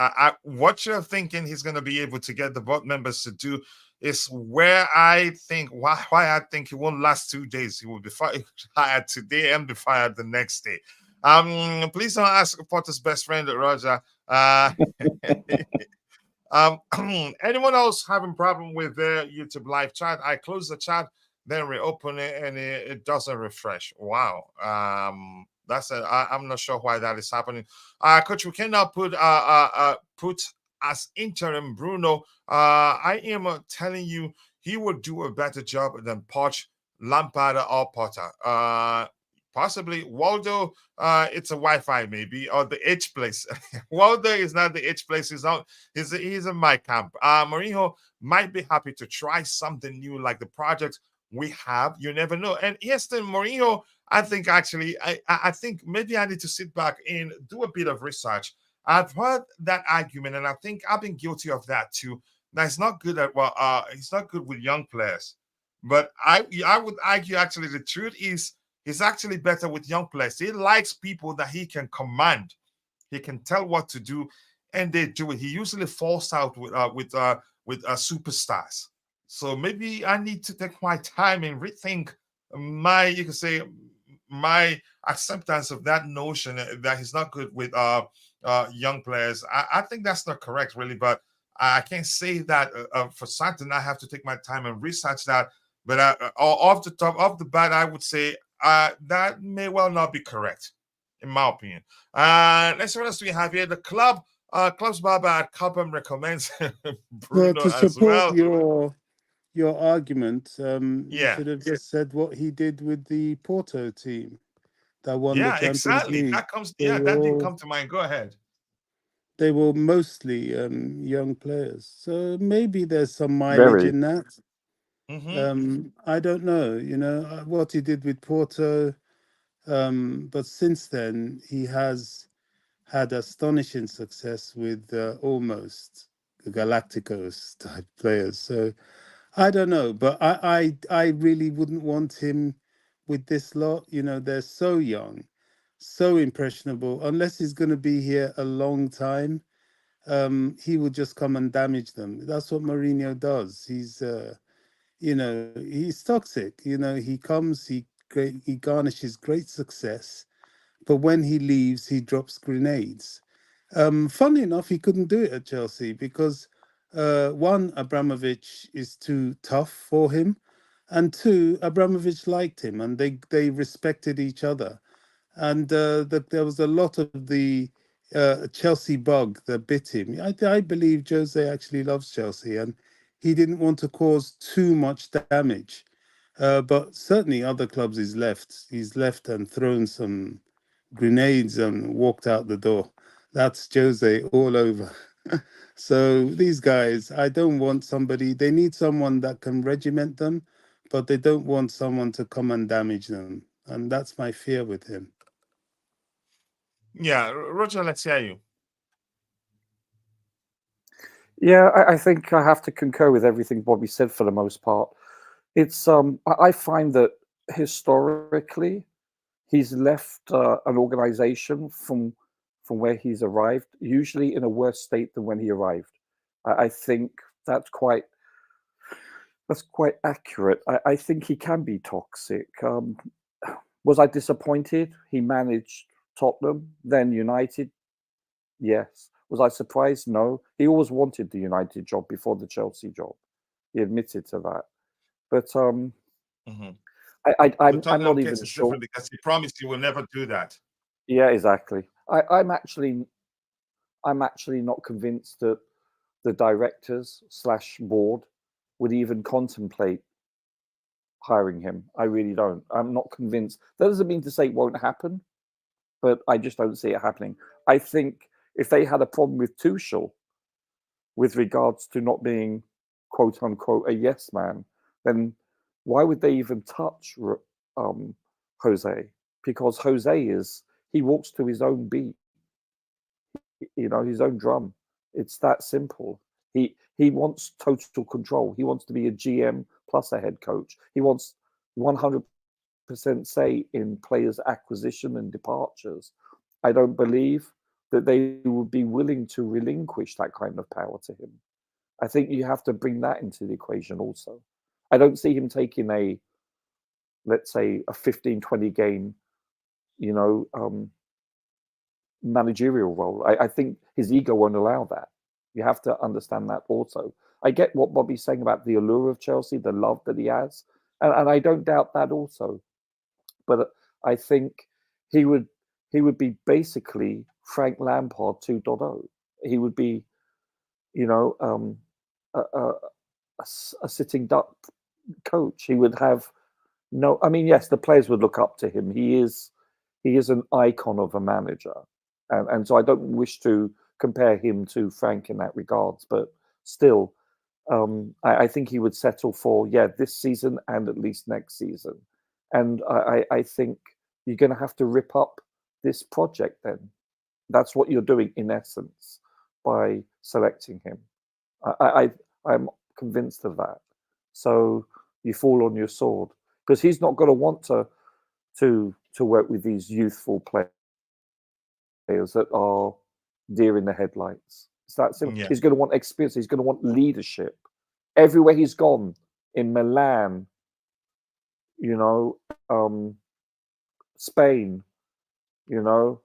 What you're thinking he's going to be able to get the board members to do is where I think why I think he won't last 2 days. He will be fired today and be fired the next day. Please don't ask Potter's best friend, Roger. Anyone else having problem with their YouTube live chat? I close the chat, then reopen it, and it doesn't refresh. Wow. I'm not sure why that is happening. Coach, we can now put as interim Bruno. I am telling you, he will do a better job than Poch, Lampard, or Potter. Possibly Waldo. It's a Wi-Fi maybe, or the H place. Waldo is not the H place. He's in my camp. Mourinho might be happy to try something new, like the project we have. You never know. And yes, then Mourinho, I think actually, I think maybe I need to sit back and do a bit of research. I've heard that argument, and I think I've been guilty of that too. Now it's not good it's not good with young players. But I would argue actually the truth is he's actually better with young players. He likes people that he can command. He can tell what to do, and they do it. He usually falls out with superstars. So maybe I need to take my time and rethink you could say, my acceptance of that notion that he's not good with young players. I think that's not correct, really. But I can't say that for certain. I have to take my time and research that. But off the bat, I would say that may well not be correct, in my opinion. Let's see what else we have here. The club's barber at Cobham recommends Well, Bruno to as support well. your argument, you Yeah, should have just said what he did with the Porto team that won the yeah, Champions exactly. League. That did come to mind. Go ahead. They were mostly young players, so maybe there's some mileage Very. in that. I don't know, what he did with Porto, but since then he has had astonishing success with almost Galacticos type players. So I don't know, but I really wouldn't want him with this lot. They're so young, so impressionable. Unless he's going to be here a long time, he will just come and damage them. That's what Mourinho does. He's toxic. He comes, he garnishes great success, but when he leaves, he drops grenades. Funnily enough, he couldn't do it at Chelsea because one, Abramovich is too tough for him, and two, Abramovich liked him and they respected each other. And there was a lot of the Chelsea bug that bit him. I believe Jose actually loves Chelsea, and he didn't want to cause too much damage. But certainly other clubs he's left and thrown some grenades and walked out the door. That's Jose all over. So these guys, I don't want somebody, they need someone that can regiment them, but they don't want someone to come and damage them. And that's my fear with him. Yeah, Roger, let's hear you. Yeah, I think I have to concur with everything Bobby said for the most part. It's I find that historically he's left an organization from where he's arrived, usually in a worse state than when he arrived. I think that's quite accurate. I think he can be toxic. Was I disappointed? He managed Tottenham, then United. Yes. Was I surprised? No. He always wanted the United job before the Chelsea job. He admitted to that. But I'm not even sure because he promised he will never do that. Yeah, exactly. I'm actually not convinced that the directors / board would even contemplate hiring him. I really don't. I'm not convinced. That doesn't mean to say it won't happen, but I just don't see it happening. I think if they had a problem with Tuchel with regards to not being quote unquote a yes man, then why would they even touch Jose? Because Jose he walks to his own beat, his own drum. It's that simple. He wants total control. He wants to be a GM plus a head coach. He wants 100% say in players' acquisition and departures. I don't believe that they would be willing to relinquish that kind of power to him. I think you have to bring that into the equation also. I don't see him taking let's say, a 15-20 game, managerial role. I think his ego won't allow that. You have to understand that also. I get what Bobby's saying about the allure of Chelsea, the love that he has, and I don't doubt that also. But I think he would be basically Frank Lampard 2.0. He would be, a sitting duck coach. He would have no. I mean, yes, the players would look up to him. He is an icon of a manager, and so I don't wish to compare him to Frank in that regards. But still, I think he would settle for this season and at least next season. And I think you're going to have to rip up this project then. That's what you're doing in essence by selecting him. I'm convinced of that. So you fall on your sword because he's not going to want to work with these youthful players that are deer in the headlights. It's that simple. Yeah. He's going to want experience. He's going to want leadership. Everywhere he's gone, in Milan, Spain, Real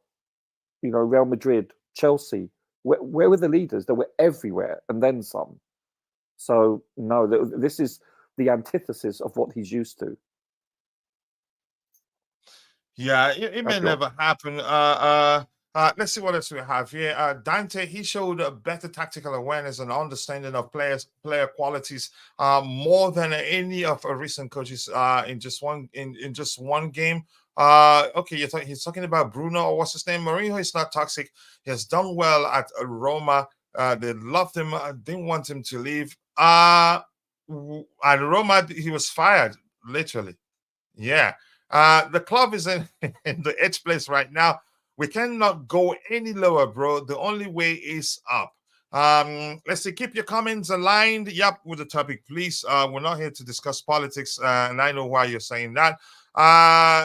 Madrid, Chelsea. Where were the leaders? They were everywhere and then some. So no, this is the antithesis of what he's used to. Yeah, it may never happen. Let's see what else we have here. Dante, he showed a better tactical awareness and understanding of player qualities more than any of our recent coaches in just one game. Okay, he's talking about Bruno, or what's his name? Mourinho is not toxic. He has done well at Roma. They loved him. Didn't want him to leave. at Roma, he was fired, literally. Yeah. The club is in, in the edge place right now. We cannot go any lower, bro. The only way is up. Let's see. Keep your comments aligned. Yep, with the topic, please. We're not here to discuss politics, and I know why you're saying that.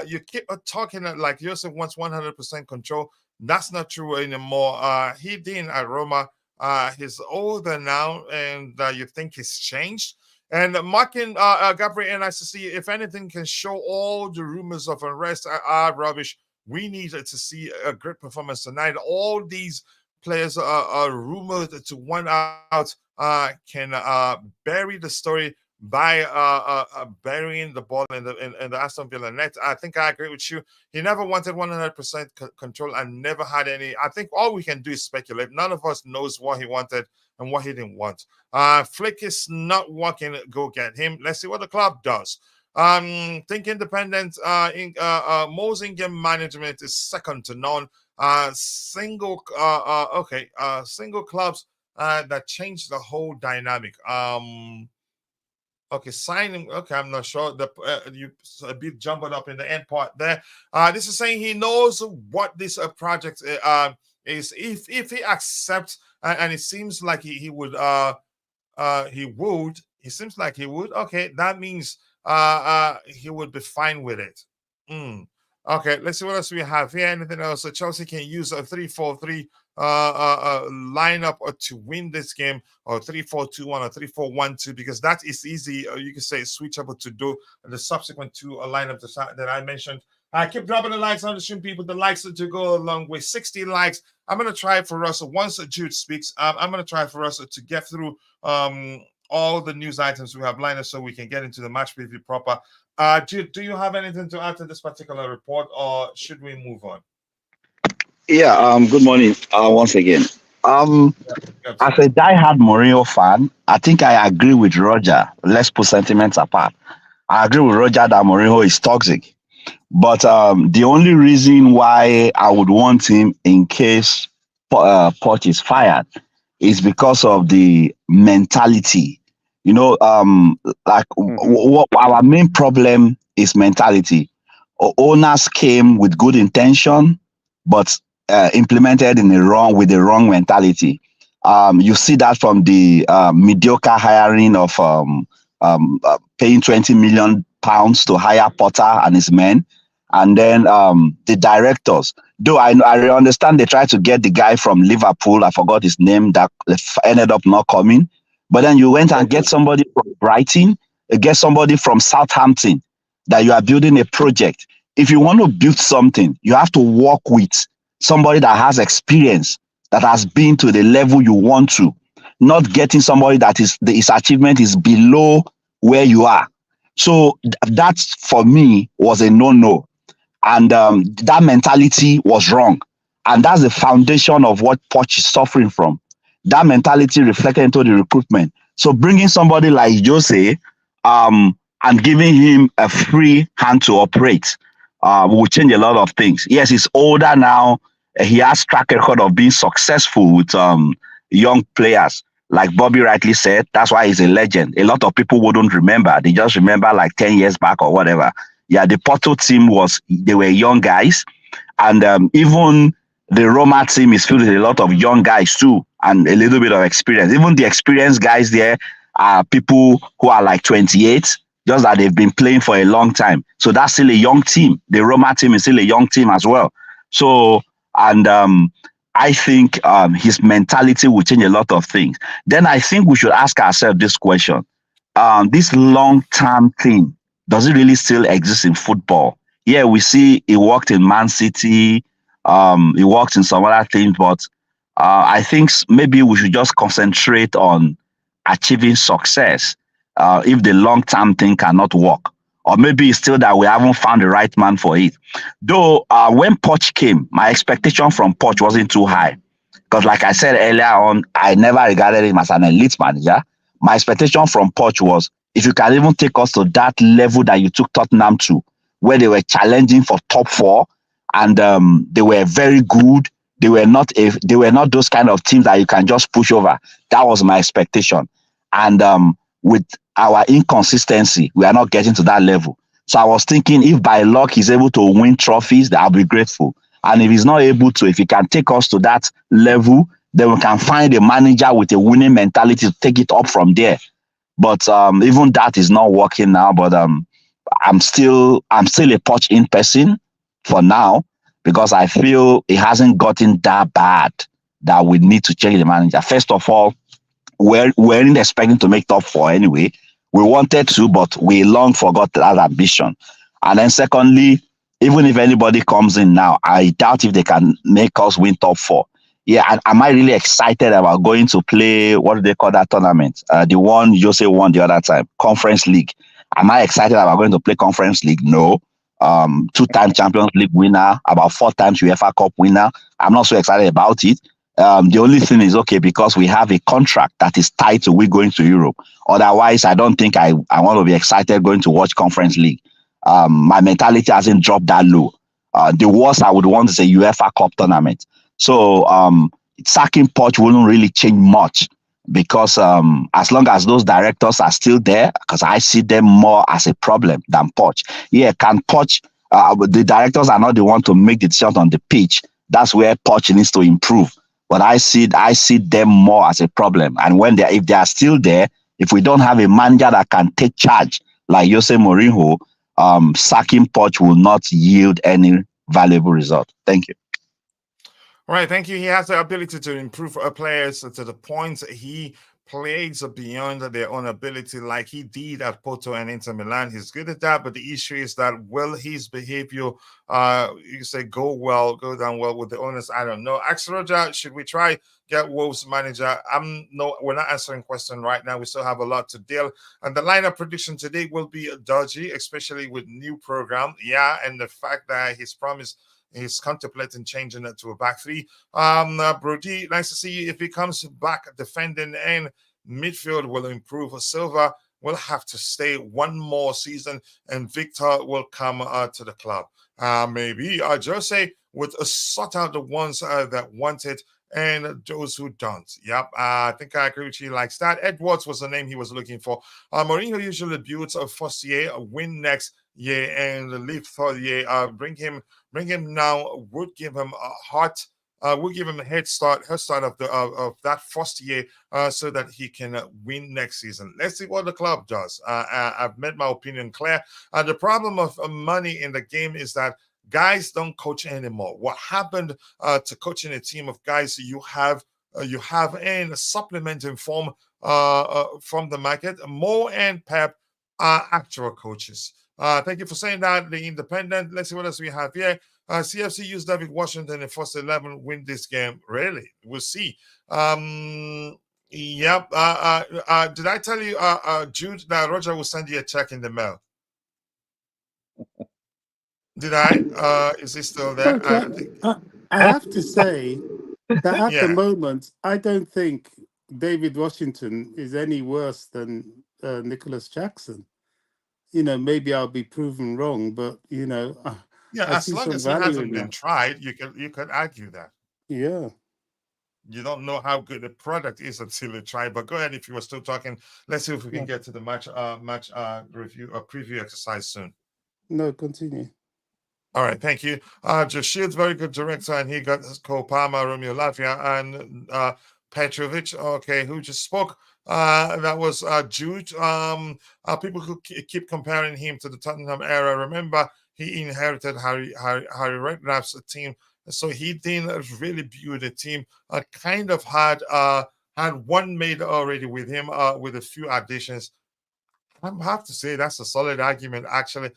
You keep talking like Joseph wants 100% control. That's not true anymore. He didn't at Roma. He's older now, and you think he's changed. And Markin Gabriel and ICC, if anything can show all the rumors of unrest are rubbish, we need to see a great performance tonight. All these players are rumored to one out can bury the story by burying the ball in the Aston Villa net. I think I agree with you. He never wanted 100% control and never had any. I think all we can do is speculate. None of us knows what he wanted and what he didn't want. Flick is not working. Go get him. Let's see what the club does. Think independent. Mo's in-game management is second to none. Single clubs that change the whole dynamic. Okay, signing. Okay, I'm not sure. You a bit jumbled up in the end part there. This is saying he knows what this project is. If he accepts, and it seems like he would. He seems like he would. Okay, that means he would be fine with it. Okay, let's see what else we have here. Anything else? So Chelsea can use a 3-4-3 lineup to win this game, or 3-4-2-1 or 3-4-1-2, because that is easy. You can say switchable to do the subsequent two lineup that I mentioned. Keep dropping the likes on the stream, people. The likes to go along with 60 likes. I'm gonna try for us once Jude speaks. I'm gonna try for us to get through all the news items we have lined up so we can get into the match preview proper. Jude, do you have anything to add to this particular report, or should we move on? Yeah. Good morning. Once again. As a diehard Mourinho fan, I think I agree with Roger. Let's put sentiments apart. I agree with Roger that Mourinho is toxic. But the only reason why I would want him in case Poch is fired is because of the mentality. You know, what our main problem is mentality. Owners came with good intention, but implemented with the wrong mentality. You see that from the mediocre hiring of paying £20 million to hire Potter and his men, and then the directors. Though I understand they tried to get the guy from Liverpool, I forgot his name, that ended up not coming. But then you went and get somebody from Brighton, get somebody from Southampton, that you are building a project. If you want to build something, you have to work with somebody that has experience, that has been to the level you want to, not getting somebody that his achievement is below where you are. So that for me was a no-no. And that mentality was wrong. And that's the foundation of what Poch is suffering from. That mentality reflected into the recruitment. So bringing somebody like Jose and giving him a free hand to operate will change a lot of things. Yes, he's older now. He has track record of being successful with young players. Like Bobby rightly said, that's why he's a legend. A lot of people wouldn't remember. They just remember like 10 years back or whatever. Yeah, the Porto team they were young guys. And even the Roma team is filled with a lot of young guys too, and a little bit of experience. Even the experienced guys there are people who are like 28, just that they've been playing for a long time. So that's still a young team. The Roma team is still a young team as well. So, and I think his mentality will change a lot of things. Then I think we should ask ourselves this question. This long-term thing, does it really still exist in football? Yeah, we see it worked in Man City, it works in some other things, but I think maybe we should just concentrate on achieving success if the long-term thing cannot work. Or maybe it's still that we haven't found the right man for it. Though when Poch came, my expectation from Poch wasn't too high. Because like I said earlier on, I never regarded him as an elite manager. My expectation from Poch was, if you can even take us to that level that you took Tottenham to, where they were challenging for top four, and they were very good. They were not those kind of teams that you can just push over. That was my expectation. And with our inconsistency, we are not getting to that level. So I was thinking, if by luck he's able to win trophies, I'll be grateful. And if he's not able to, if he can take us to that level, then we can find a manager with a winning mentality to take it up from there. But even that is not working now. But I'm still a Poch in person for now, because I feel it hasn't gotten that bad that we need to change the manager. First of all, we weren't expecting to make top four anyway. We wanted to, but we long forgot that ambition. And then secondly, even if anybody comes in now, I doubt if they can make us win top four. Yeah, and am I really excited about going to play, what do they call that tournament? The one Jose won the other time, Conference League. Am I excited about going to play Conference League? No. Two-time Champions League winner, about 4 times UEFA Cup winner. I'm not so excited about it. The only thing is, okay, because we have a contract that is tied to we going to Europe. Otherwise, I don't think I want to be excited going to watch Conference League. My mentality hasn't dropped that low. The worst I would want is a UEFA Cup tournament. So sacking Poch wouldn't really change much, because as long as those directors are still there, because I see them more as a problem than Poch. Yeah, can Poch, the directors are not the one to make the decisions on the pitch. That's where Poch needs to improve. But I see them more as a problem. And if they are still there, if we don't have a manager that can take charge, like Jose Mourinho, sacking Poch will not yield any valuable result. Thank you. All right, thank you. He has the ability to improve players to the point he plays beyond their own ability, like he did at Porto and Inter Milan. He's good at that, but the issue is that will his behavior, you say, go down well with the owners? I don't know. Axel Roger, should we try get Wolves manager? We're not answering question right now. We still have a lot to deal, and the lineup prediction today will be dodgy, especially with new program. Yeah, and the fact that his promise. He's contemplating changing it to a back three. Brody, nice to see you. If he comes back defending and midfield will improve, Silva will have to stay one more season, and Victor will come to the club. Maybe Jose would sort out the ones that want it and those who don't. Yep, I think I agree with you. Likes that. Edwards was the name he was looking for. Mourinho usually builds a first year, a win next year, and leave third year. Bring him now would give him would give him a head start of that first year, so that he can win next season. Let's see what the club does. I've made my opinion clear. The problem of money in the game is that guys don't coach anymore. What happened to coaching a team of guys you have in supplementing form from the market? Mo and Pep are actual coaches. Thank you for saying that. The Independent. Let's see what else we have here. CFC used David Washington in first 11, win this game. Really? We'll see. Yep. Did I tell you, Jude, that Roger will send you a check in the mail? Did I? Is he still there? I have to say that at the moment, I don't think David Washington is any worse than Nicholas Jackson. Maybe I'll be proven wrong, but as long as it hasn't been tried, you could argue that. Yeah. You don't know how good the product is until you try. But go ahead if you were still talking. Let's see if we can get to the match review or preview exercise soon. No, continue. All right, thank you. Josh Shields, very good director, and he got Cole Palmer, Romeo Latvia, and Petrovic. Okay, who just spoke? That was Jude. People who keep comparing him to the Tottenham era. Remember, he inherited Harry Redknapp's team, so he didn't really build a team. Kind of had one made already with him, with a few additions. I have to say that's a solid argument, actually.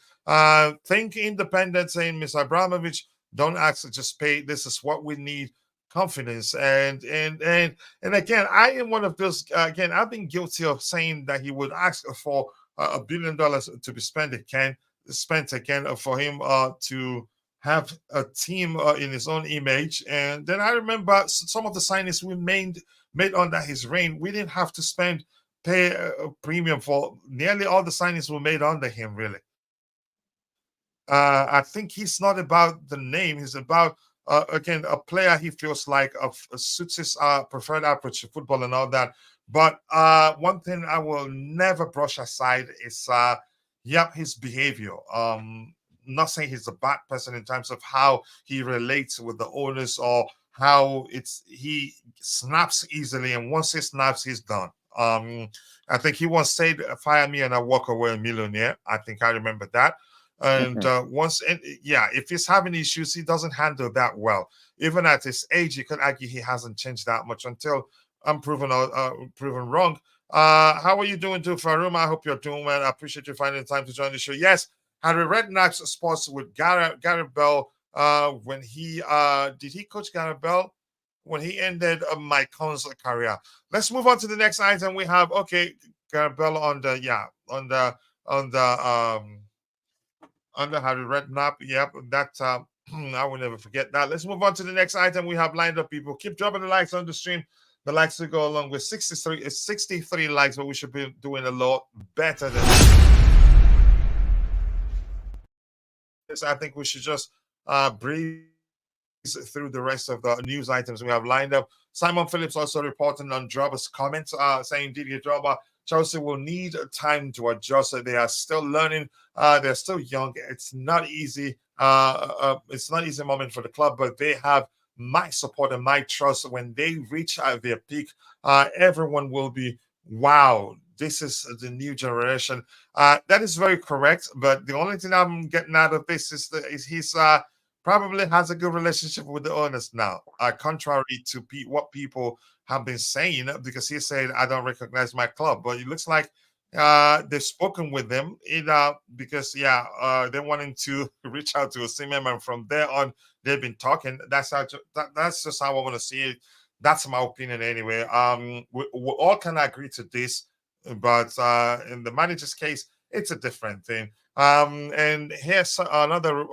Think independent, saying Ms. Abramovich, don't ask, just pay. This is what we need. Confidence. And again, I am one of those. Again, I've been guilty of saying that he would ask for $1 billion to be spent again for him to have a team in his own image. And then I remember some of the signings we made under his reign. We didn't have to pay a premium for nearly all the signings were made under him, really. I think he's not about the name. He's about, again, a player he feels like suits his preferred approach to football and all that. But one thing I will never brush aside is his behavior. Not saying he's a bad person in terms of how he relates with the owners or how he snaps easily, and once he snaps, he's done. I think he once said, "Fire me and I walk away a millionaire." I think I remember that. And if he's having issues, he doesn't handle that well. Even at his age, you could argue he hasn't changed that much until I'm proven wrong. How are you doing, too, Faroum? I hope you're doing well. I appreciate you finding time to join the show. Yes, Harry Redknapp's sports with Gareth Bell. When he did he coach Gareth Bell when he ended Mike Con's career? Let's move on to the next item. We have Gareth Bell on the under Harry Redknapp. Yep, that I will never forget that. Let's move on to the next item we have lined up, people. Keep dropping the likes on the stream. The likes will go along with 63 likes, but we should be doing a lot better than this. I think we should just breeze through the rest of the news items we have lined up. Simon Phillips also reporting on Drogba's comments, saying Didier Drogba, Chelsea will need time to adjust. They are still learning. They're still young. It's not easy. It's not easy moment for the club, but they have my support and my trust. When they reach their peak, everyone will be, wow, this is the new generation. That is very correct. But the only thing I'm getting out of this is he's probably has a good relationship with the owners now, contrary to what people have been saying, because he said, I don't recognize my club. But it looks like they've spoken with them because they're wanting to reach out to Osimhen, and from there on they've been talking. That's just how I want to see it. That's my opinion anyway. We all can agree to this, but in the manager's case, it's a different thing. And here's another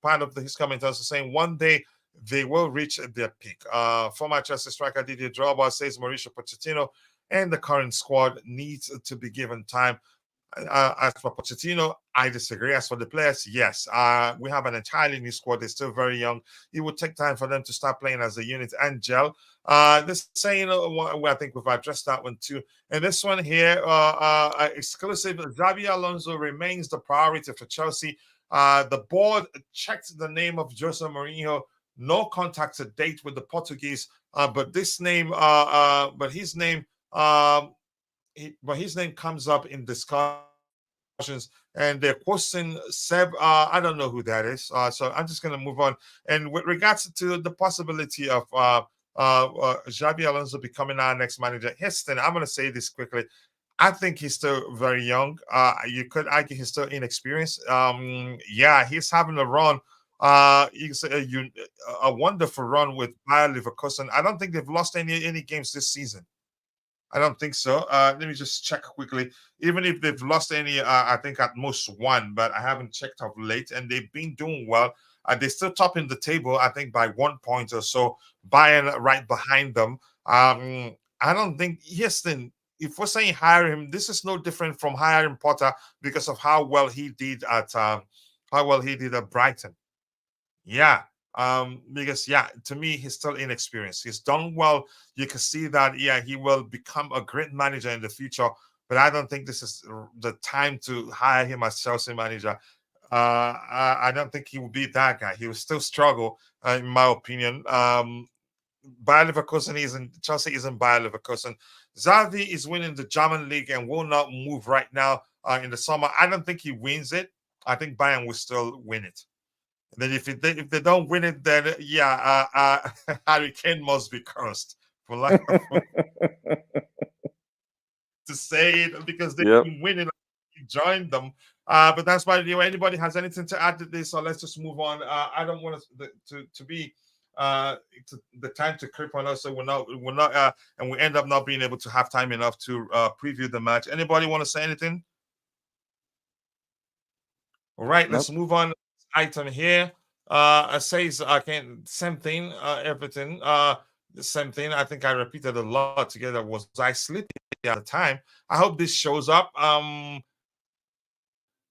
part of his comment also saying one day they will reach their peak. Former Chelsea striker Didier Drogba says Mauricio Pochettino and the current squad needs to be given time. As for Pochettino, I disagree. As for the players, yes, we have an entirely new squad. They're still very young. It would take time for them to start playing as a unit and gel. This saying, I think we've addressed that one too. And this one here, exclusive, Xabi Alonso remains the priority for Chelsea. The board checked the name of Jose Mourinho. No contact to date with the Portuguese, but his name comes up in discussions, and they're questioning Seb. I don't know who that is, so I'm just going to move on. And with regards to the possibility of Xabi Alonso becoming our next manager, Heston, I'm going to say this quickly. I think he's still very young. You could argue he's still inexperienced. He's having a run. He's a wonderful run with Bayer Leverkusen. I don't think they've lost any games this season. I don't think so. Let me just check quickly. Even if they've lost any, I think at most one, but I haven't checked of late, and they've been doing well. They're still topping the table, I think, by 1 point or so. Bayern right behind them. I don't think, Houston, if we're saying hire him, this is no different from hiring Potter because of how well he did at Brighton. Yeah. Because to me, he's still inexperienced. He's done well. You can see that, he will become a great manager in the future, but I don't think this is the time to hire him as Chelsea manager. I don't think he will be that guy. He will still struggle, in my opinion. Bayer Leverkusen Chelsea isn't Bayer Leverkusen. Xavi is winning the German league and will not move right now in the summer. I don't think he wins it. I think Bayern will still win it. And then if they don't win it, then Harry Kane must be cursed for lack of to say it, because they've been winning. He joined them, but that's why. Anybody has anything to add to this, or let's just move on. I don't want to be the time to creep on us, so we're not, and we end up not being able to have time enough to preview the match. Anybody want to say anything? All right, let's move on. Item here says same thing, everything the same thing. I think I repeated a lot together. Was I sleeping at the time? I hope this shows up.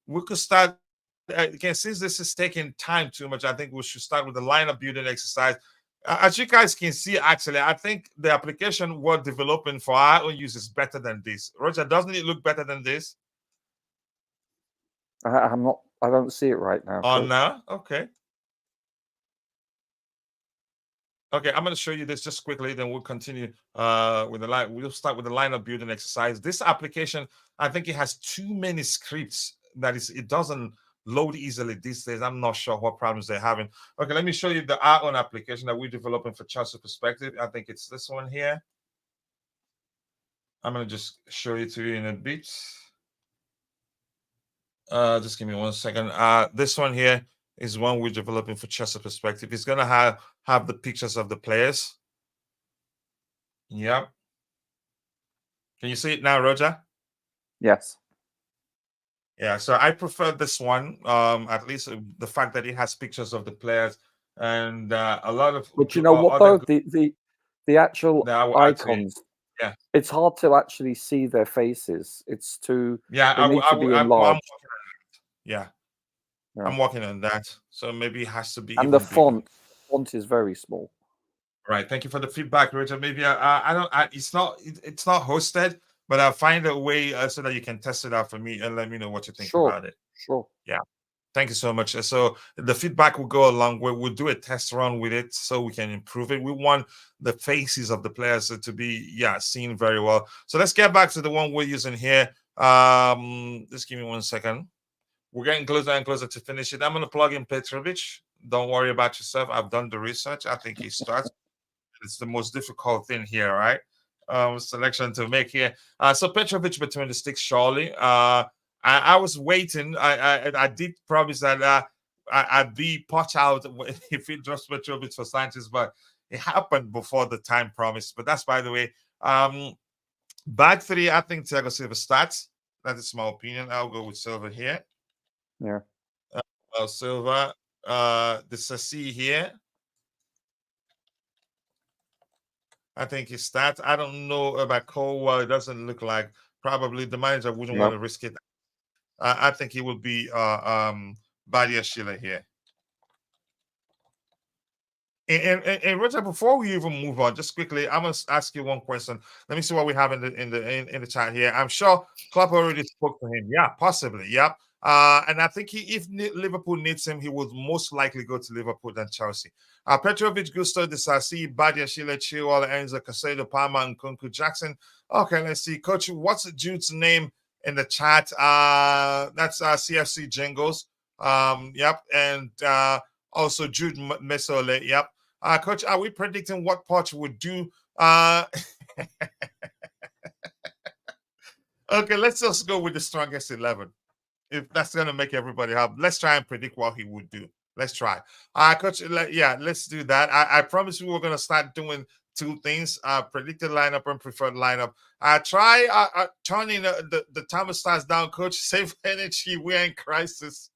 We could start again, since this is taking time too much. I think we should start with the lineup building exercise. As you guys can see, actually, I think the application we're developing for our own use is better than this. Roger, doesn't it look better than this? I'm not. I don't see it right now. Oh, no? Okay. Okay, I'm going to show you this just quickly, then we'll continue with the line. We'll start with the lineup building exercise. This application, I think it has too many scripts. It doesn't load easily these days. I'm not sure what problems they're having. Okay, let me show you our own application that we're developing for Chelsea Perspective. I think it's this one here. I'm going to just show it to you in a bit. Just give me 1 second. This one here is one we're developing for Chelsea Perspective. It's going to have the pictures of the players. Yep. Can you see it now, Roger? Yes. Yeah, so I prefer this one, at least the fact that it has pictures of the players and a lot of. But you know what, though? The actual icons. Yeah. It's hard to actually see their faces. It's too. Yeah, they need to be enlarged. Yeah. I'm working on that. So maybe it has to be. And the font is very small. Right. Thank you for the feedback, Richard. Maybe it's not hosted, but I'll find a way so that you can test it out for me and let me know what you think about it. Sure. Yeah. Thank you so much. So the feedback will go a long way. We'll do a test run with it so we can improve it. We want the faces of the players to be seen very well. So let's get back to the one we're using here. Just give me 1 second. We're getting closer and closer to finish it. I'm going to plug in Petrovic. Don't worry about yourself. I've done the research. I think he starts. It's the most difficult thing here, right? Selection to make here. So Petrovic between the sticks, surely. I was waiting. I did promise that I'd be Poch out if it drops Petrovic for Sanchez, but it happened before the time promised. But that's by the way. Back three, I think Thiago Silva starts. That is my opinion. I'll go with Silva here. Yeah. Silva. The Sassi here. I think he starts. I don't know about Cole. It doesn't look like. Probably the manager wouldn't want to risk it. I think he will be Badia Sheila here. And Roger, before we even move on, just quickly, I must ask you one question. Let me see what we have in the chat here. I'm sure Klopp already spoke to him. Yeah, possibly. Yep. And I think if Liverpool needs him, he would most likely go to Liverpool than Chelsea. Petrovic, Gusto, Disasi, Badia, Sheila, Chilwell, Enzo, Casado, Palma, and Nkunku Jackson. Okay, let's see. Coach, what's Jude's name in the chat? That's CFC Jingles. Yep. And also Jude Mesole. Yep. Coach, are we predicting what Poch would do? Okay, let's just go with the strongest 11. If that's going to make everybody happy, let's try and predict what he would do. Let's try. Coach, let's do that. I promise we were going to start doing two things, predicted lineup and preferred lineup. Try turning the thermostats down, Coach. Save energy. We're in crisis.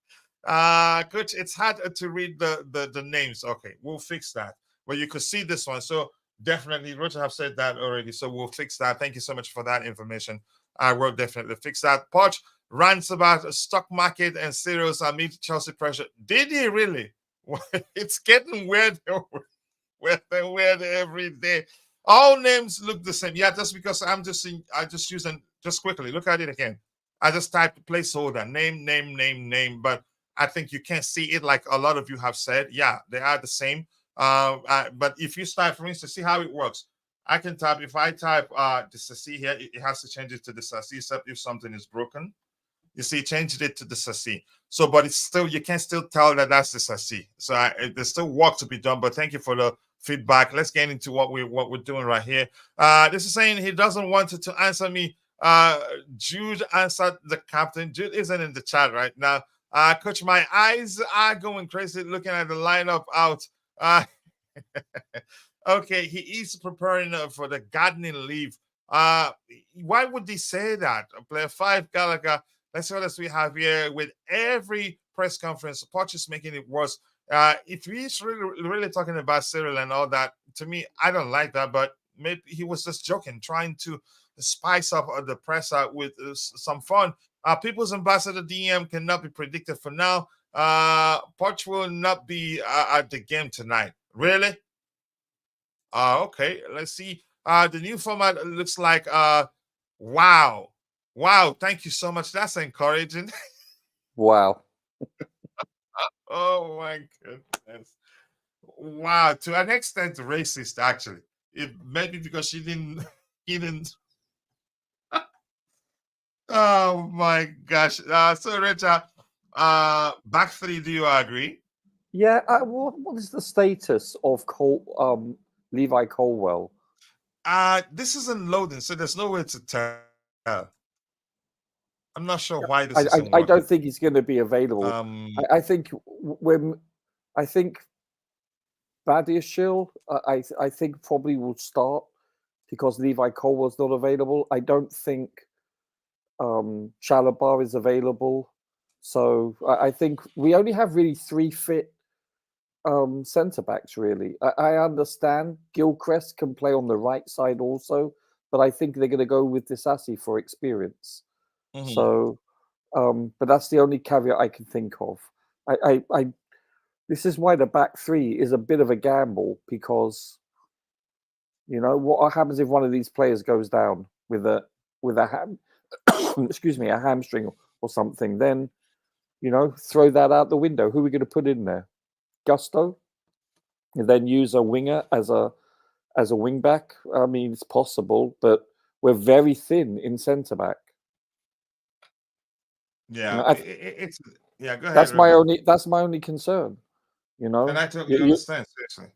Coach, it's hard to read the names. Okay, we'll fix that. But you could see this one. So definitely, Roger have said that already. So we'll fix that. Thank you so much for that information. I will definitely fix that. Poch rants about a stock market and cereals amid Chelsea pressure. Did he really? It's getting weird every day. All names look the same. Yeah, just because just quickly look at it again. I just typed placeholder, name, but I think you can't see it like a lot of you have said. Yeah, they are the same. But if you start, for instance, see how it works. I can type, if I type the Sassi here, it has to change it to the Sassi, except if something is broken. You see, changed it to the Sassi. So, but it's still, you can still tell that that's the Sassi. So there's still work to be done, but thank you for the feedback. Let's get into what we're doing right here. This is saying he doesn't want to answer me. Jude answered the captain. Jude isn't in the chat right now. Coach, my eyes are going crazy looking at the lineup out. Okay, he is preparing for the gardening leave. Why would he say that? Player 5, Gallagher. Let's see what else we have here. With every press conference, Poch is making it worse. If he's really talking about Cyril and all that, to me, I don't like that. But maybe he was just joking, trying to spice up the press out with some fun. People's Ambassador DM cannot be predicted for now. Poch will not be at the game tonight. Really? Okay, let's see. The new format looks like wow. Wow, thank you so much. That's encouraging. Wow. Oh my goodness. Wow, to an extent racist actually. It maybe because she didn't he didn't. Oh my gosh. So Richard, back three, do you agree? Yeah. What is the status of Levi Colwell? This isn't loading, so there's no way to tell. I'm not sure why this I isn't don't working. think he's going to be available. I think I think Badiashile, I think probably will start because Levi Colwell's not available. I don't think Chalobah is available. So I think we only have really three fit centre backs, really. I understand Gilchrist can play on the right side also, but I think they're going to go with Disasi for experience. Mhm. So, but that's the only caveat I can think of. This is why the back three is a bit of a gamble because, you know, what happens if one of these players goes down with a excuse me, a hamstring or something? Then, you know, throw that out the window. Who are we going to put in there? Gusto, and then use a winger as a wing back. I mean, it's possible, but we're very thin in centre back. Yeah, it's yeah. Go ahead. That's my only concern. You know, and I totally understand. Seriously.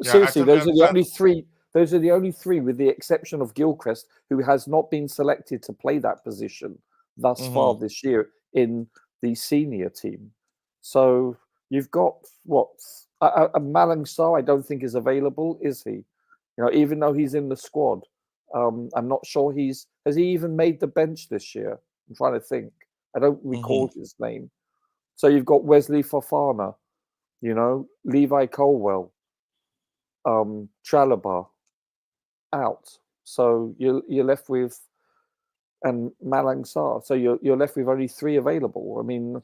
Seriously, those are the only three. Those are the only three, with the exception of Gilchrist, who has not been selected to play that position thus far this year in the senior team. So you've got what Malang Sarr. I don't think is available, is he? You know, even though he's in the squad, I'm not sure has he even made the bench this year. I'm trying to think. I don't recall his name. So you've got Wesley Fofana, you know, Levi Colwell, Chalobah out. So you're left with and Malang Sarr. So you're left with only three available. I mean,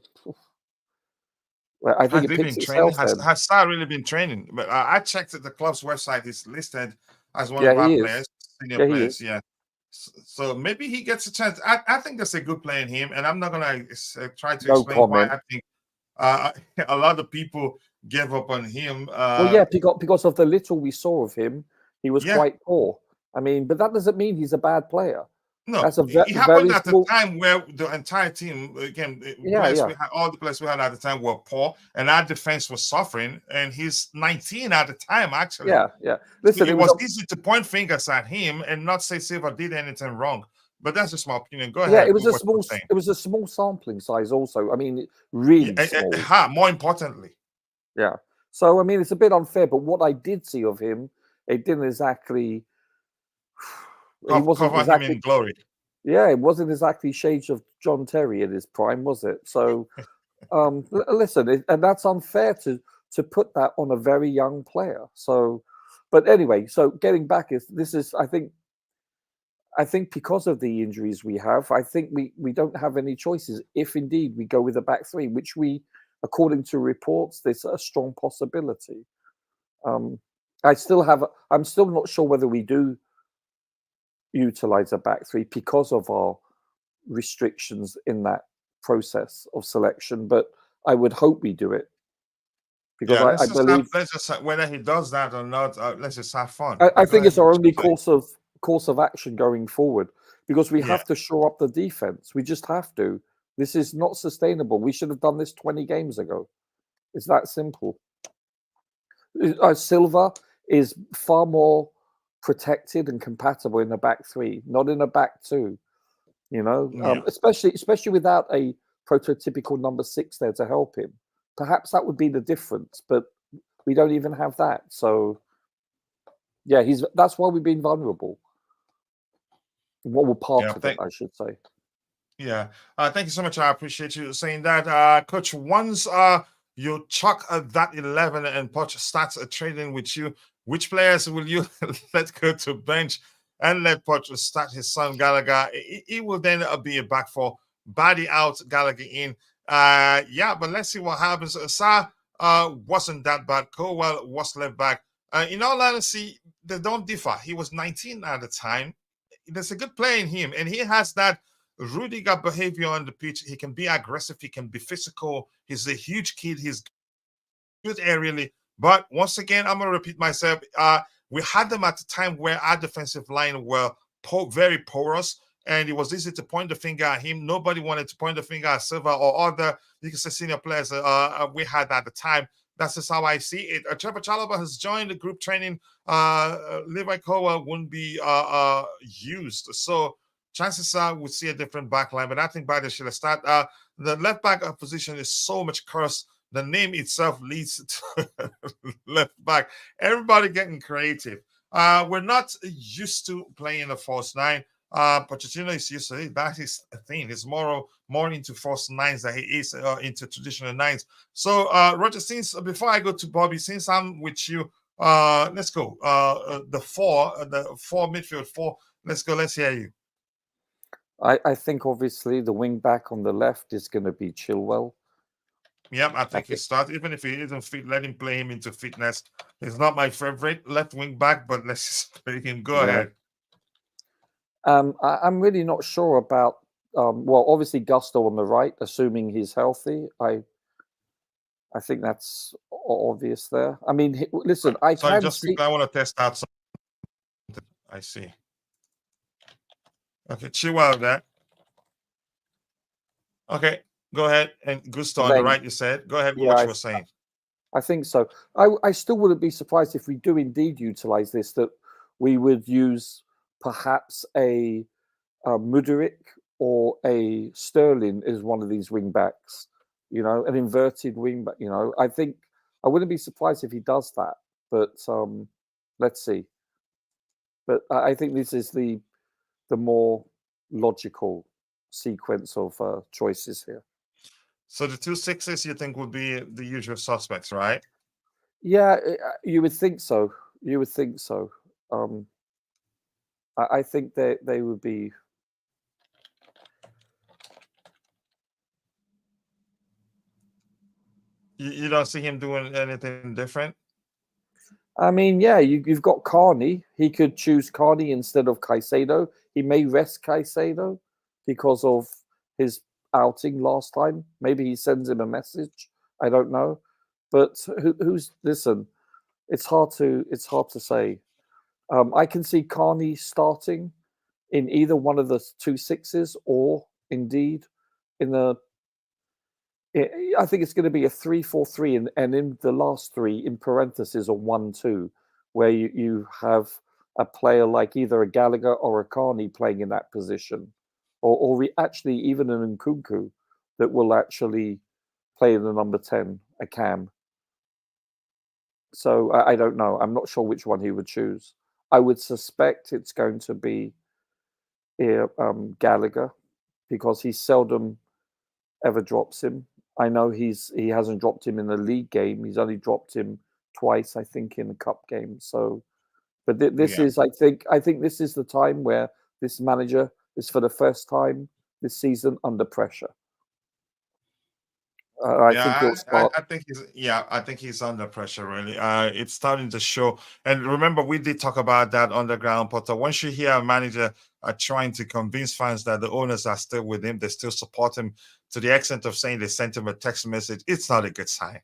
I think it picks itself. Has Sarr really been training? But I checked at the club's website. He's listed as one of our players, senior players. Yeah. So maybe he gets a chance. I think that's a good play in him, and I'm not gonna try to explain why I think a lot of people gave up on him. Well, yeah, because of the little we saw of him, he was quite poor. I mean, but that doesn't mean he's a bad player. No, that's it happened at a time where the entire team, again, all the players we had at the time were poor, and our defense was suffering. And he's 19 at the time, actually. Yeah. Listen, so it was easy to point fingers at him and not say Silva did anything wrong. But that's just my opinion. Go ahead. Yeah, it was a small sampling size. Also, I mean, really small. More importantly. Yeah. So I mean, it's a bit unfair. But what I did see of him, it didn't exactly. He wasn't exactly him in glory. Yeah, it wasn't exactly shades of John Terry in his prime, was it? So, listen, and that's unfair to put that on a very young player. So, but anyway, so getting back I think because of the injuries we have, I think we don't have any choices. If indeed we go with a back three, which according to reports, there's a strong possibility. I'm still not sure whether we do utilize a back three because of our restrictions in that process of selection, but I would hope we do it because I believe whether he does that or not, let's just have fun. I think it's our only course of action going forward because we have to shore up the defense. We just have to. This is not sustainable. We should have done this 20 games ago. It's that simple. Silva is far more protected and compatible in the back three, not in a back two. You know, especially without a prototypical number 6 there to help him. Perhaps that would be the difference, but we don't even have that. So, yeah, that's why we've been vulnerable. What will part of it, I should say. Yeah. Thank you so much. I appreciate you saying that. Coach, once you chuck that 11 and Poch starts trading with you, which players will you let go to bench and let Poch start his son Gallagher? It will then be a back four. Body out, Gallagher in. But let's see what happens. Sarr wasn't that bad. Colwell was left back. In all honesty, they don't differ. He was 19 at the time. There's a good play in him, and he has that Rudiger behavior on the pitch. He can be aggressive. He can be physical. He's a huge kid. He's good aerially. But once again, I'm going to repeat myself. We had them at the time where our defensive line were very porous, and it was easy to point the finger at him. Nobody wanted to point the finger at Silva or other, you can say, senior players we had at the time. That's just how I see it. Trevor Chalobah has joined the group training. Levi Kowa wouldn't be used. So chances are we'll see a different back line. But I think Biden should start. The left back position is so much cursed. The name itself leads to left back. Everybody getting creative. We're not used to playing a false nine. Pochettino is used to it. That is a thing. He's more into false nines than he is into traditional nines. So, Roger, since before I go to Bobby, since I'm with you, let's go. The four midfield four. Let's go. Let's hear you. I think obviously the wing back on the left is going to be Chilwell. Yep, I think he starts. Even if he isn't fit, let him play him into fitness. He's not my favorite left wing back, but let's just play him. Go ahead. I'm really not sure about. Well, obviously Gusto on the right, assuming he's healthy. I think that's obvious there. I mean, listen, I want to test out something. I see. Okay, Chilwell there. Okay. Go ahead. And Gusto on the right, you said. Go ahead with what you were saying. I think so. I still wouldn't be surprised if we do indeed utilize this, that we would use perhaps a Mudryk or a Sterling as one of these wing backs, an inverted wing back. I think I wouldn't be surprised if he does that, but let's see. But I think this is the more logical sequence of choices here. So the 2 6s you think would be the usual suspects, right? Yeah, you would think so. I think they would be. You don't see him doing anything different? I mean, yeah, you've got Carney. He could choose Carney instead of Caicedo. He may rest Caicedo because of his outing last time. Maybe he sends him a message. I don't know. But listen, it's hard to say. I can see Carney starting in either one of the 2 6s or indeed in I think it's going to be a 3-4-3 and in the last 3 in parentheses a 1-2, where you have a player like either a Gallagher or a Carney playing in that position, or actually even an Nkunku that will actually play in the number 10, a Cam. So I don't know. I'm not sure which one he would choose. I would suspect it's going to be Gallagher, because he seldom ever drops him. I know he hasn't dropped him in the league game. He's only dropped him twice, I think, in the cup game. So, but this is, I think this is the time where this manager is for the first time this season under pressure. I think he's under pressure, really. It's starting to show. And remember, we did talk about that underground, Potter. Once you hear a manager trying to convince fans that the owners are still with him, they still support him to the extent of saying they sent him a text message, it's not a good sign.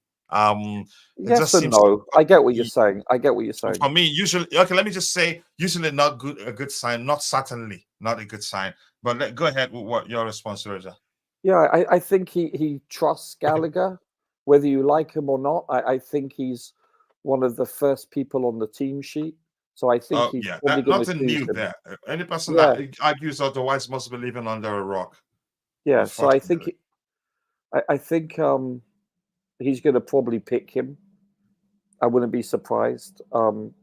Yes and no. I get what you're saying. For me, usually, okay, let me just say, usually not good, a good sign, not certainly not a good sign. But go ahead with what your response, Roger. Yeah, I think he trusts Gallagher, whether you like him or not. I think he's one of the first people on the team sheet. So I think he's probably going to nothing new him. there. Any person that argues otherwise must be living under a rock. Yeah, so I think he's going to probably pick him. I wouldn't be surprised. But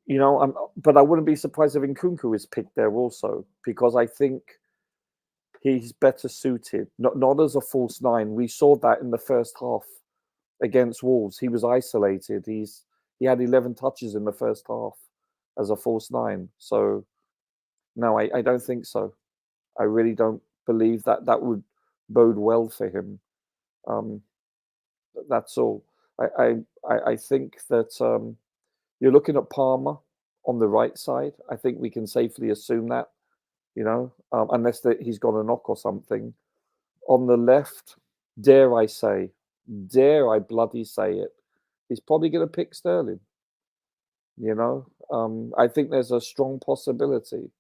I wouldn't be surprised if Nkunku is picked there also, because I think he's better suited, not as a false 9. We saw that in the first half against Wolves. He was isolated. He had 11 touches in the first half as a false 9. So, no, I don't think so. I really don't believe that would bode well for him. That's all. I think that You're looking at Palmer on the right side. I think we can safely assume that, unless he's got a knock or something. On the left, dare I bloody say it, he's probably going to pick Sterling. I think there's a strong possibility.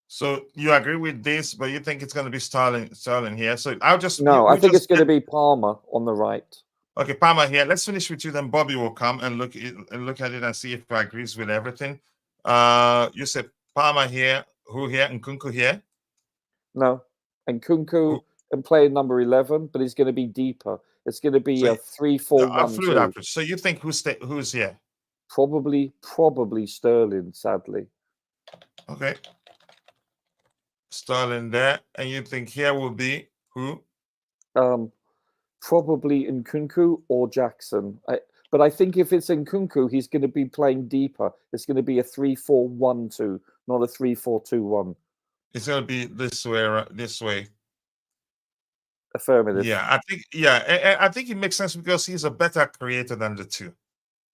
So you agree with this, but you think it's going to be Sterling here. So I think it's going to be Palmer on the right. Okay, Palmer here. Let's finish with you. Then Bobby will come and look at it and see if he agrees with everything. You said Palmer here. Who here? Nkunku here? No, Nkunku and playing number 11, but he's going to be deeper. It's going to be a 3-4-1-2. So you think who's here? Probably Sterling. Sadly. Okay. Sterling there, and you think here will be who? Probably Nkunku or Jackson. But I think if it's Nkunku, he's going to be playing deeper. It's going to be a 3-4-1-2, not a 3-4-2-1. It's going to be this way. Affirmative. Yeah, I think it makes sense because he's a better creator than the two,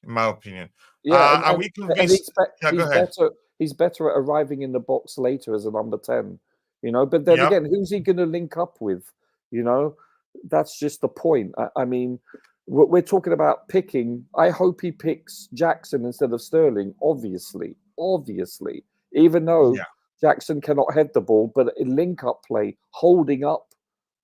in my opinion. Yeah, are we convinced? Go ahead. He's better at arriving in the box later as a number 10, But then again, who's he going to link up with? That's just the point. I mean, we're talking about picking. I hope he picks Jackson instead of Sterling, obviously. Even though Jackson cannot head the ball, but a link-up play, holding up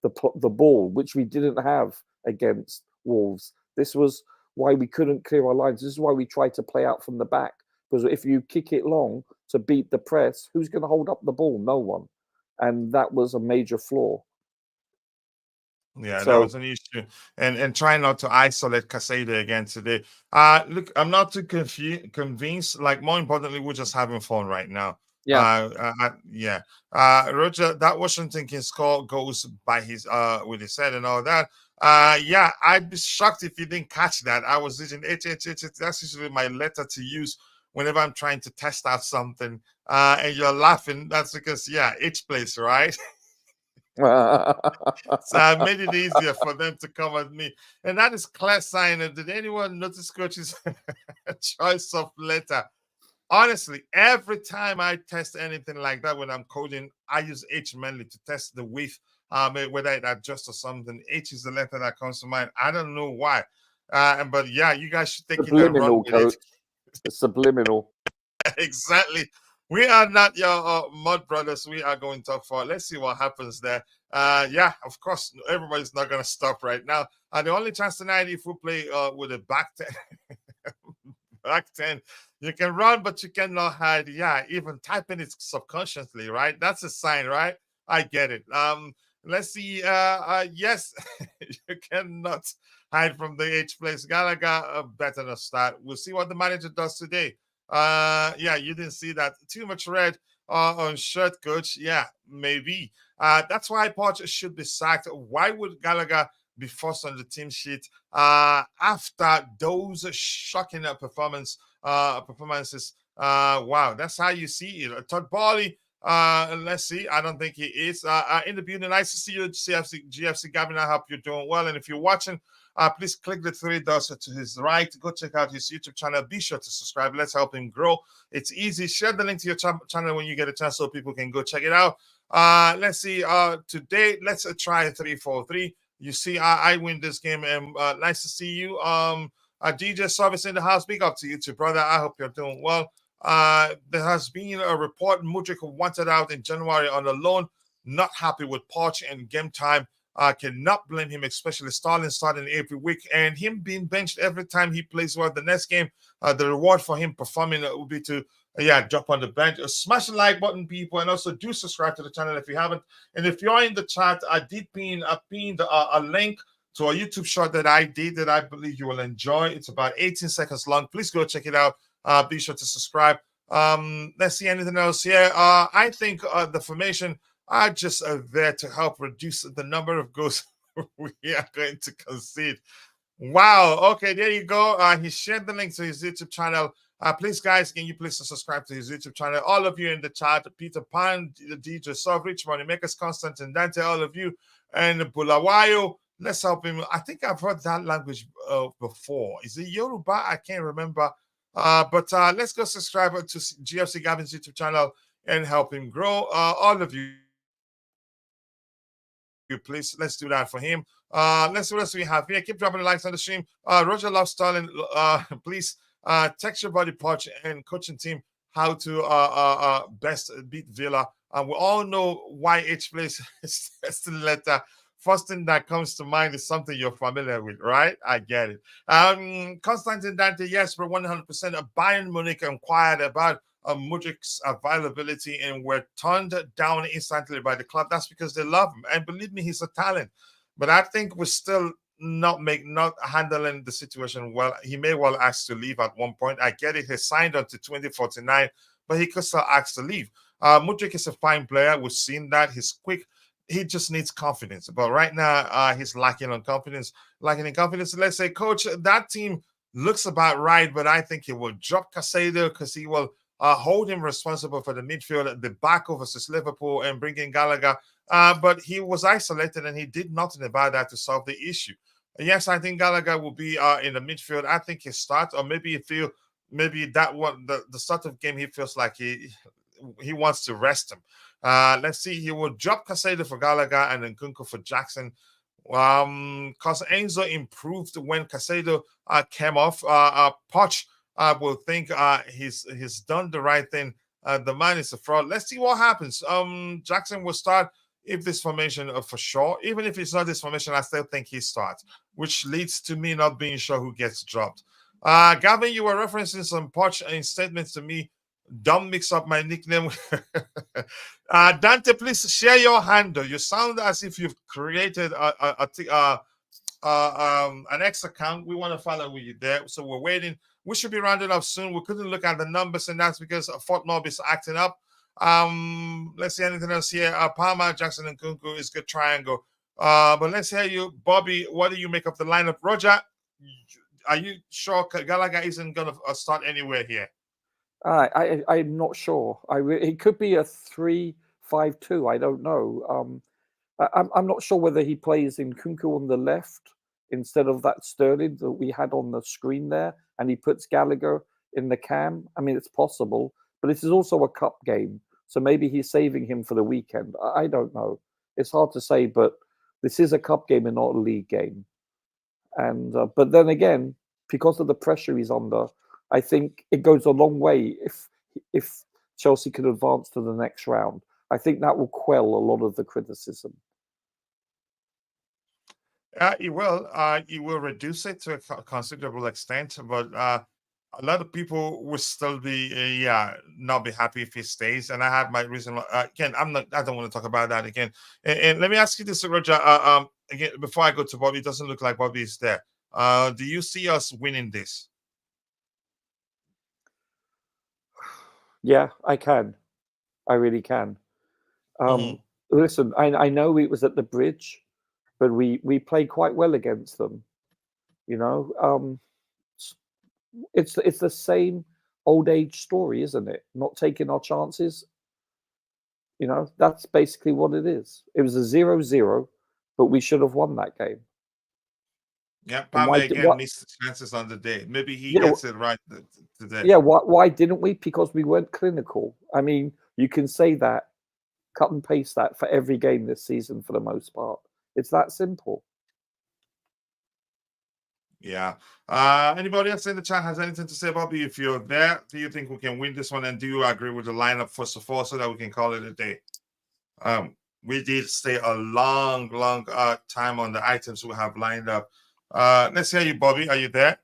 the ball, which we didn't have against Wolves. This was why we couldn't clear our lines. This is why we tried to play out from the back. Because if you kick it long to beat the press, who's going to hold up the ball? No one. And that was a major flaw. Yeah, that was an issue. And try not to isolate Casado again today. Look, I'm not too convinced. Like, more importantly, we're just having fun right now. Yeah. Roger, that Washington can score goals by his with his head and all that. I'd be shocked if you didn't catch that. I was using that's usually my letter to use whenever I'm trying to test out something. And you're laughing. That's because H place, right? So I made it easier for them to come at me. And that is clear sign. Did anyone notice Coach's choice of letter? Honestly, every time I test anything like that when I'm coding, I use H mainly to test the width, whether it adjusts or something. H is the letter that comes to mind. I don't know why. But you guys should take it and run with it. It's subliminal. Exactly. We are not your mud brothers. We are going top 4. Let's see what happens there. Of course, everybody's not going to stop right now. The only chance tonight, if we play with a back 10, back 10, you can run, but you cannot hide. Even typing it subconsciously, right? That's a sign, right? I get it. Let's see. Yes, you cannot hide from the H place. Gallagher better than start. We'll see what the manager does today. You didn't see that. Too much red on shirt, coach. Yeah, maybe. That's why Poch should be sacked. Why would Gallagher be forced on the team sheet after those shocking performances? Wow, that's how you see it. Todd Bowley, let's see. I don't think he is. In the building, nice to see you, GFC Gavin. I hope you're doing well. And if you're watching, please click the 3 dots to his right. Go check out his YouTube channel. Be sure to subscribe. Let's help him grow. It's easy. Share the link to your channel when you get a chance so people can go check it out. Let's see. Today, let's try a 3-4-3. You see, I win this game. And nice to see you. DJ Service in the house. Big up to you too, brother. I hope you're doing well. There has been a report Mudryk wanted out in January on a loan. Not happy with Poch and game time. I cannot blame him, especially Stalin starting every week and him being benched every time he plays well. The next game, the reward for him performing will be to drop on the bench. Smash the like button, people, and also do subscribe to the channel if you haven't. And if you're in the chat, I did pinned a link to a YouTube short that I did that I believe you will enjoy. It's about 18 seconds long. Please go check it out. Be sure to subscribe. Let's see anything else here. I think the formation are just there to help reduce the number of goals we are going to concede. Wow. Okay, there you go. He shared the link to his YouTube channel. Please, guys, can you please subscribe to his YouTube channel? All of you in the chat, Peter Pan, DJ Sov, Rich Money Makers, Constantine Dante, all of you, and Bulawayo. Let's help him. I think I've heard that language before. Is it Yoruba? I can't remember. But let's go subscribe to GFC Gavin's YouTube channel and help him grow. All of you, please, let's do that for him. Let's see what else we have here. Keep dropping the likes on the stream. Roger Love Stalin, please text your body Poch and coaching team how to best beat Villa. We all know why each place is testing letter. First thing that comes to mind is something you're familiar with, right? I get it. Constantine Dante, yes, but 100% Bayern Munich inquired about Mudrik's availability and were turned down instantly by the club. That's because they love him. And believe me, he's a talent. But I think we're still not handling the situation well. He may well ask to leave at one point. I get it. He signed on to 2049, but he could still ask to leave. Mudrik is a fine player. We've seen that. He's quick. He just needs confidence. But right now, he's lacking in confidence. Let's say, coach, that team looks about right, but I think he will drop Caicedo because he will hold him responsible for the midfield at the back versus Liverpool and bring in Gallagher. But he was isolated and he did nothing about that to solve the issue. Yes, I think Gallagher will be in the midfield. I think he starts, or maybe that one, the start of game, he feels like he wants to rest him. Let's see. He will drop Caicedo for Gallagher and then Nkunku for Jackson. Because Enzo improved when Caicedo came off. Poch will think he's done the right thing. The man is a fraud. Let's see what happens. Jackson will start if this formation for sure. Even if it's not this formation, I still think he starts, which leads to me not being sure who gets dropped. Gavin, you were referencing some Poch in statements to me. Don't mix up my nickname. Dante, please share your handle. You sound as if you've created an X account. We want to follow you there, so we're waiting. We should be rounded up soon. We couldn't look at the numbers, and that's because Fort Mob is acting up. Let's see anything else here. Palmer, Jackson, and Nkunku is good triangle. But let's hear you, Bobby. What do you make of the lineup? Roger, are you sure Gallagher isn't going to start anywhere here? I'm not sure. It could be a 3-5-2. I don't know. I'm not sure whether he plays Nkunku on the left instead of that Sterling that we had on the screen there, and he puts Gallagher in the cam. I mean, it's possible, but this is also a cup game, so maybe he's saving him for the weekend. I don't know. It's hard to say, but this is a cup game and not a league game. And but then again, because of the pressure he's under, I think it goes a long way if Chelsea can advance to the next round. I think that will quell a lot of the criticism. It will. It will reduce it to a considerable extent, but a lot of people will still be, not be happy if he stays. And I have my reason. Again, I don't want to talk about that again. And let me ask you this, Roger. Again, before I go to Bobby, it doesn't look like Bobby is there. Do you see us winning this? Yeah, I can. I really can. Listen, I know it was at the Bridge, but we played quite well against them. You know, it's the same old age story, isn't it? Not taking our chances. You know, that's basically what it is. It was a 0-0, but we should have won that game. Yeah, Palmer again missed the chances on the day. Maybe he gets it right today. Yeah, why didn't we? Because we weren't clinical. I mean, you can say that, cut and paste that for every game this season for the most part. It's that simple. Yeah. Anybody else in the chat has anything to say, Bobby? If you're there, do you think we can win this one? And do you agree with the lineup first of all, so that we can call it a day? We did stay a long time on the items we have lined up. Let's hear you, Bobby. Are you there?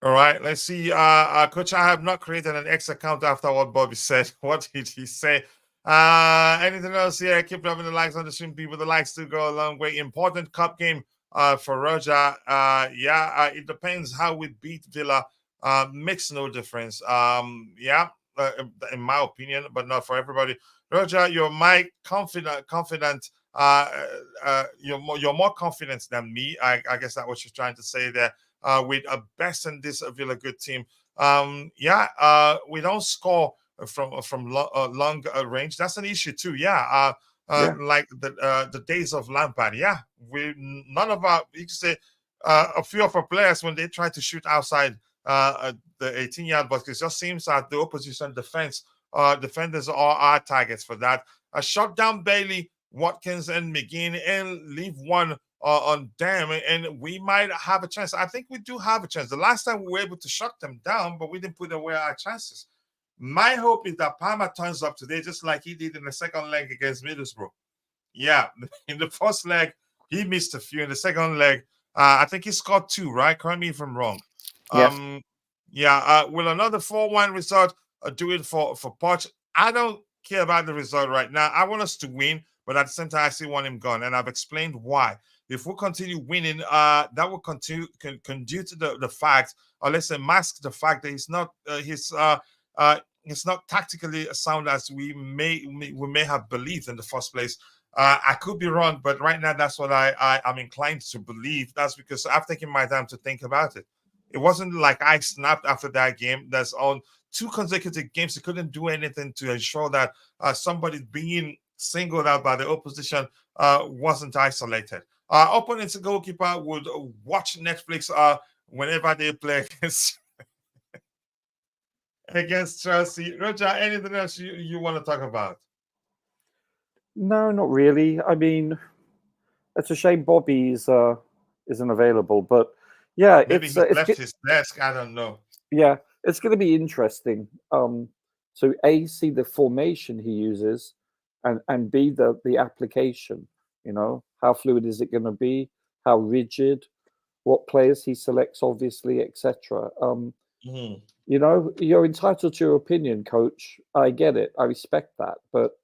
All right. Let's see. Coach, I have not created an X account after what Bobby said. What did he say? Anything else here? Keep dropping the likes on the stream, people. The likes do go a long way. Important cup game for Roger. It depends how we beat Villa. Makes no difference. In my opinion, but not for everybody. Roger, you're my confident. You're more confident than me. I guess that's what you're trying to say there. With a best in this Villa good team. We don't score from long range. That's an issue too. Like the days of Lampard. None of our, you can say, a few of our players, when they try to shoot outside the 18-yard box, it just seems that the opposition defenders are our targets for that. Shut down Bailey, Watkins, and McGinn, and leave one on them, and we might have a chance. I think we do have a chance. The last time we were able to shut them down, but we didn't put away our chances. My hope is that Palmer turns up today, just like he did in the second leg against Middlesbrough. Yeah, in the first leg, he missed a few. In the second leg, I think he scored 2, right? Correct me if I'm wrong. Yes. Will another 4-1 result do it for Poch? I don't care about the result right now. I want us to win, but at the same time, I still want him gone, and I've explained why. If we continue winning, that will continue conduce to the fact, or let's say mask the fact that he's not tactically sound as we may have believed in the first place. I could be wrong, but right now that's what I'm inclined to believe. That's because I've taken my time to think about it. It wasn't like I snapped after that game. That's on 2 consecutive games. He couldn't do anything to ensure that somebody being singled out by the opposition wasn't isolated. Opponent's goalkeeper would watch Netflix whenever they play against Chelsea. Roger, anything else you want to talk about? No, not really. I mean, it's a shame Bobby isn't available, but yeah, Maybe he left his desk. I don't know. Yeah, it's going to be interesting. So A, see the formation he uses, and B, the application. You know, how fluid is it going to be? How rigid? What players he selects, obviously, etc. You know, you're entitled to your opinion, coach. I get it. I respect that, but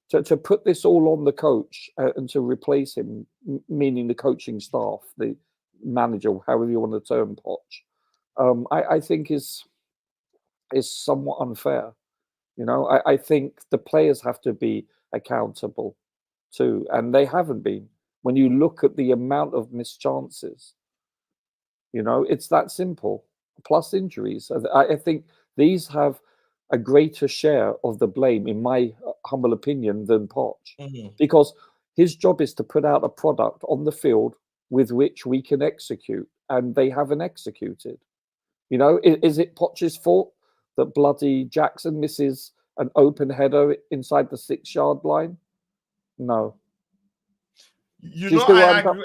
to put this all on the coach and to replace him, meaning the coaching staff, the manager, however you want to term Poch, I think is somewhat unfair. You know, I think the players have to be accountable too, and they haven't been. When you look at the amount of missed chances, you know, it's that simple. Plus injuries. I think these have a greater share of the blame, in my humble opinion, than Poch, because his job is to put out a product on the field with which we can execute, and they haven't executed. You know, is it Poch's fault that bloody Jackson misses an open header inside the 6-yard line? No. You know,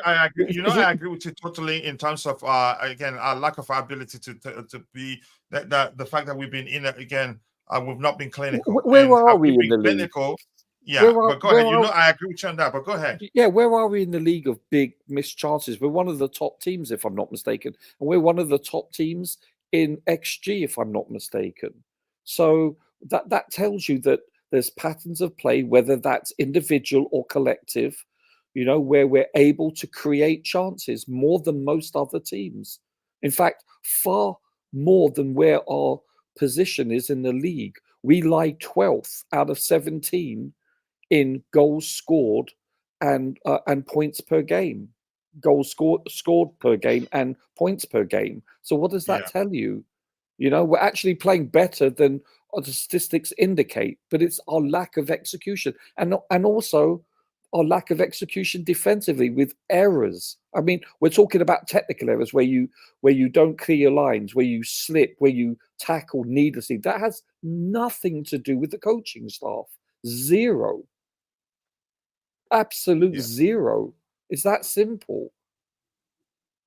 I agree. You know, I agree with you totally in terms of again our lack of ability to be the fact that we've been in it again. We've not been clinical. Where are we in the league? Yeah, but go ahead. You know, I agree with you on that. But go ahead. Yeah, where are we in the league of big missed chances? We're one of the top teams, if I'm not mistaken, and we're one of the top teams in XG, if I'm not mistaken. So that tells you that there's patterns of play, whether that's individual or collective, you know, where we're able to create chances more than most other teams. In fact, far more than where our position is in the league. We lie 12th out of 17 in goals scored and points per game. Goals scored per game and points per game. So what does that tell you? You know, we're actually playing better than the statistics indicate, but it's our lack of execution and also our lack of execution defensively with errors. I mean, we're talking about technical errors where you don't clear lines, where you slip, where you tackle needlessly. That has nothing to do with the coaching staff. Zero. Absolute zero. It's that simple.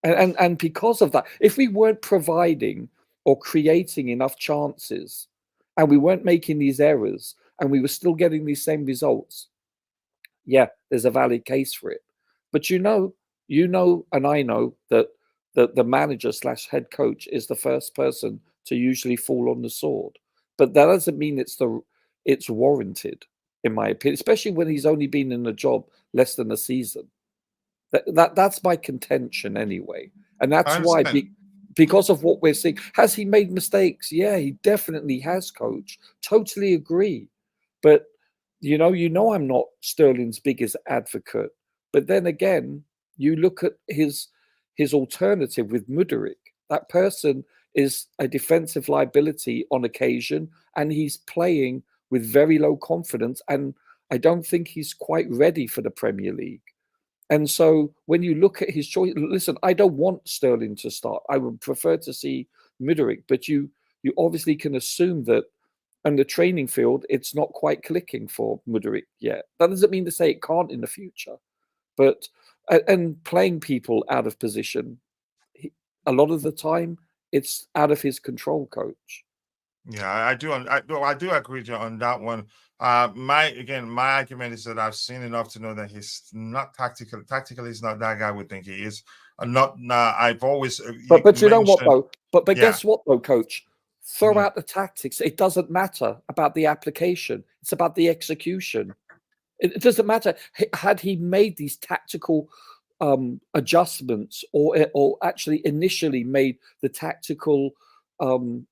And because of that, if we weren't providing or creating enough chances and we weren't making these errors and we were still getting these same results, yeah, there's a valid case for it. But you know, and I know that the manager / head coach is the first person to usually fall on the sword. But that doesn't mean it's warranted, in my opinion, especially when he's only been in the job less than a season. That's my contention anyway. And that's why, because of what we're seeing, has he made mistakes? Yeah, he definitely has, coach. Totally agree. But you know, I'm not Sterling's biggest advocate. But then again, you look at his alternative with Mudryk. That person is a defensive liability on occasion, and he's playing with very low confidence. And I don't think he's quite ready for the Premier League. And so when you look at his choice, listen, I don't want Sterling to start. I would prefer to see Mudryk, but you obviously can assume that on the training field, it's not quite clicking for Mudryk yet. That doesn't mean to say it can't in the future, but and playing people out of position, a lot of the time, it's out of his control, coach. Yeah, I do. I do agree with you on that one. My argument is that I've seen enough to know that he's not tactical. Tactically, he's not that guy we think he is. Not. I've always. But you know what though? But yeah. Guess what though, coach? Throw Mhm. out the tactics. It doesn't matter about the application. It's about the execution. It doesn't matter. Had he made these tactical adjustments, or actually initially made the tactical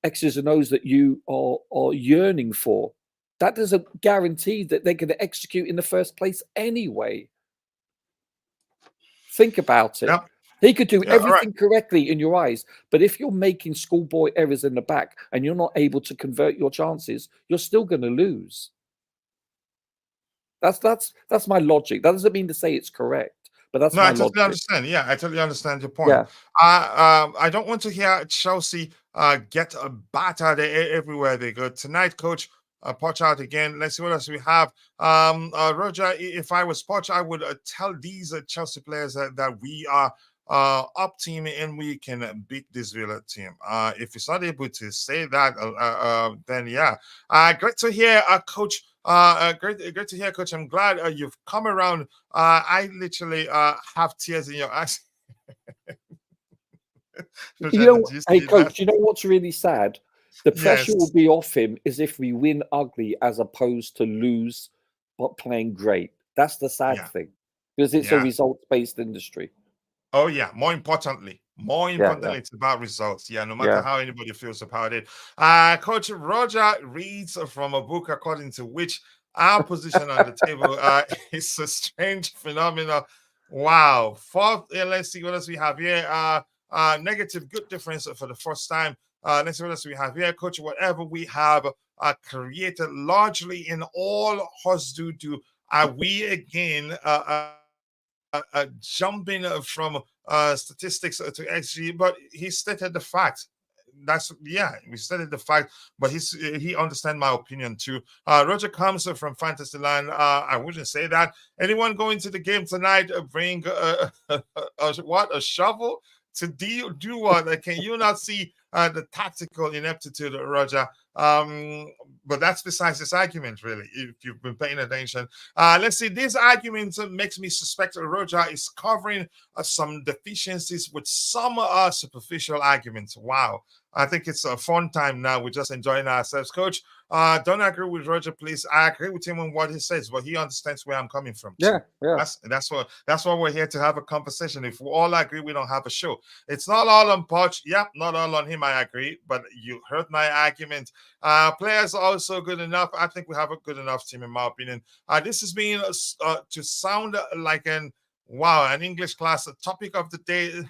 X's and O's that you are yearning for, that doesn't guarantee that they're going to execute in the first place anyway. Think about it. Yep. He could do Yeah, everything correctly in your eyes, but if you're making schoolboy errors in the back and you're not able to convert your chances, you're still going to lose. That's my logic. That doesn't mean to say it's correct, but that's my I totally logic. understand. Yeah, I totally understand your point. Yeah. I don't want to hear Chelsea get battered everywhere they go tonight, Coach. Poch out again. Let's see what else we have. Roger, if I was Poch, I would tell these Chelsea players that we are up team and we can beat this Villa team. If he's not able to say that, then yeah. Great to hear, Coach. Great to hear, Coach. I'm glad you've come around. I literally have tears in your eyes. Hey, Coach, you know what's really sad? The pressure Yes. will be off him is if we win ugly as opposed to lose but playing great. That's the sad thing, because it's a results-based industry. Oh yeah, more importantly, it's about results. Yeah, no matter how anybody feels about it. Coach Roger reads from a book according to which our position on the table is a strange phenomenon. Wow. Fourth, let's see what else we have here. Negative good difference for the first time. Let's see what else we have here, Coach. Whatever we have created largely in all us due to we again jumping from statistics to XG, but he stated the fact. We stated the fact, but he understands my opinion too. Roger comes from Fantasyland. I wouldn't say that. Anyone going to the game tonight bring a shovel to do what? Can you not see the tactical ineptitude, Roger? But that's besides this argument, really, if you've been paying attention. Let's see, this argument makes me suspect Roger is covering some deficiencies with some superficial arguments. Wow. I think it's a fun time now. We're just enjoying ourselves. Coach, don't agree with Roger, please. I agree with him on what he says, but he understands where I'm coming from. Yeah. That's why we're here to have a conversation. If we all agree, we don't have a show. It's not all on Poch. Yep, not all on him, I agree. But you heard my argument. Players are also good enough. I think we have a good enough team, in my opinion. This has been to sound like an English class topic of the day.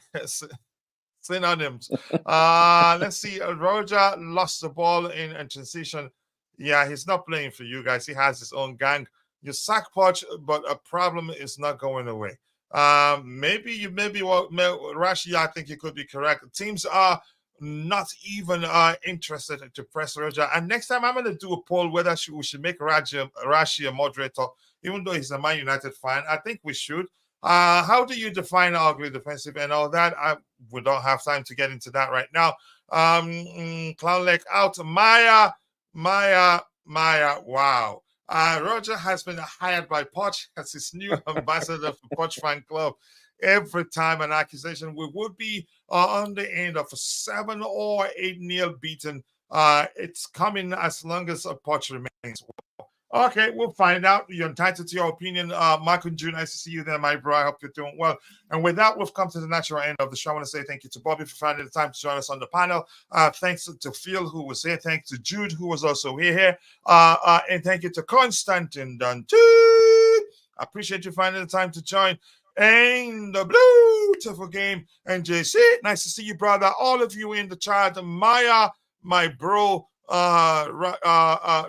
Synonyms. Let's see. Roger lost the ball in transition. Yeah, he's not playing for you guys. He has his own gang. You sack Poch, but a problem is not going away. Maybe Rashi, I think you could be correct. Teams are not even interested to press Roger. And next time I'm going to do a poll whether we should make Rashi a moderator, even though he's a Man United fan. I think we should. How do you define ugly defensive and all that? We don't have time to get into that right now. Clown leg out. Maya. Wow. Roger has been hired by Poch as his new ambassador for Poch fan club. Every time an accusation, we would be on the end of a 7 or 8-0 beaten. It's coming as long as Poch remains. Okay, we'll find out. You're entitled to your opinion. Michael Jr., nice to see you there, my bro. I hope you're doing well. And with that, we've come to the natural end of the show. I want to say thank you to Bobby for finding the time to join us on the panel. Thanks to Phil, who was here. Thanks to Jude, who was also here. And thank you to Constantine Dante. I appreciate you finding the time to join. And the beautiful game. And JC, nice to see you, brother. All of you in the chat. Maya, my bro,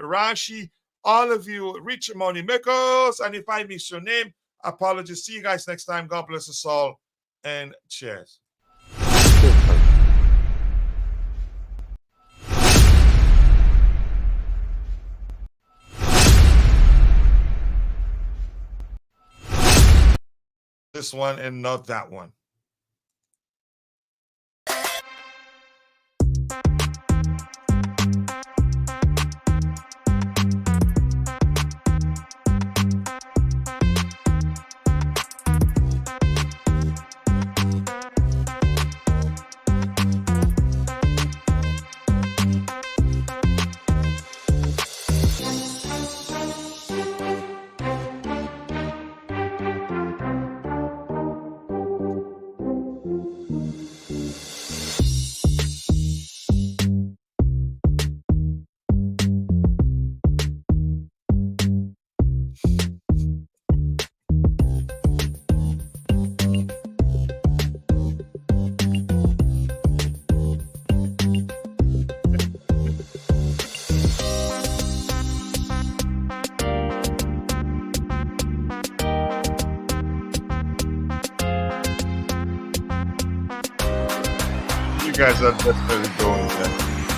Rashi, all of you rich money makers, and if I miss your name, Apologies. See you guys next time. God bless us all, and cheers. This one and not that one. You guys are definitely going there.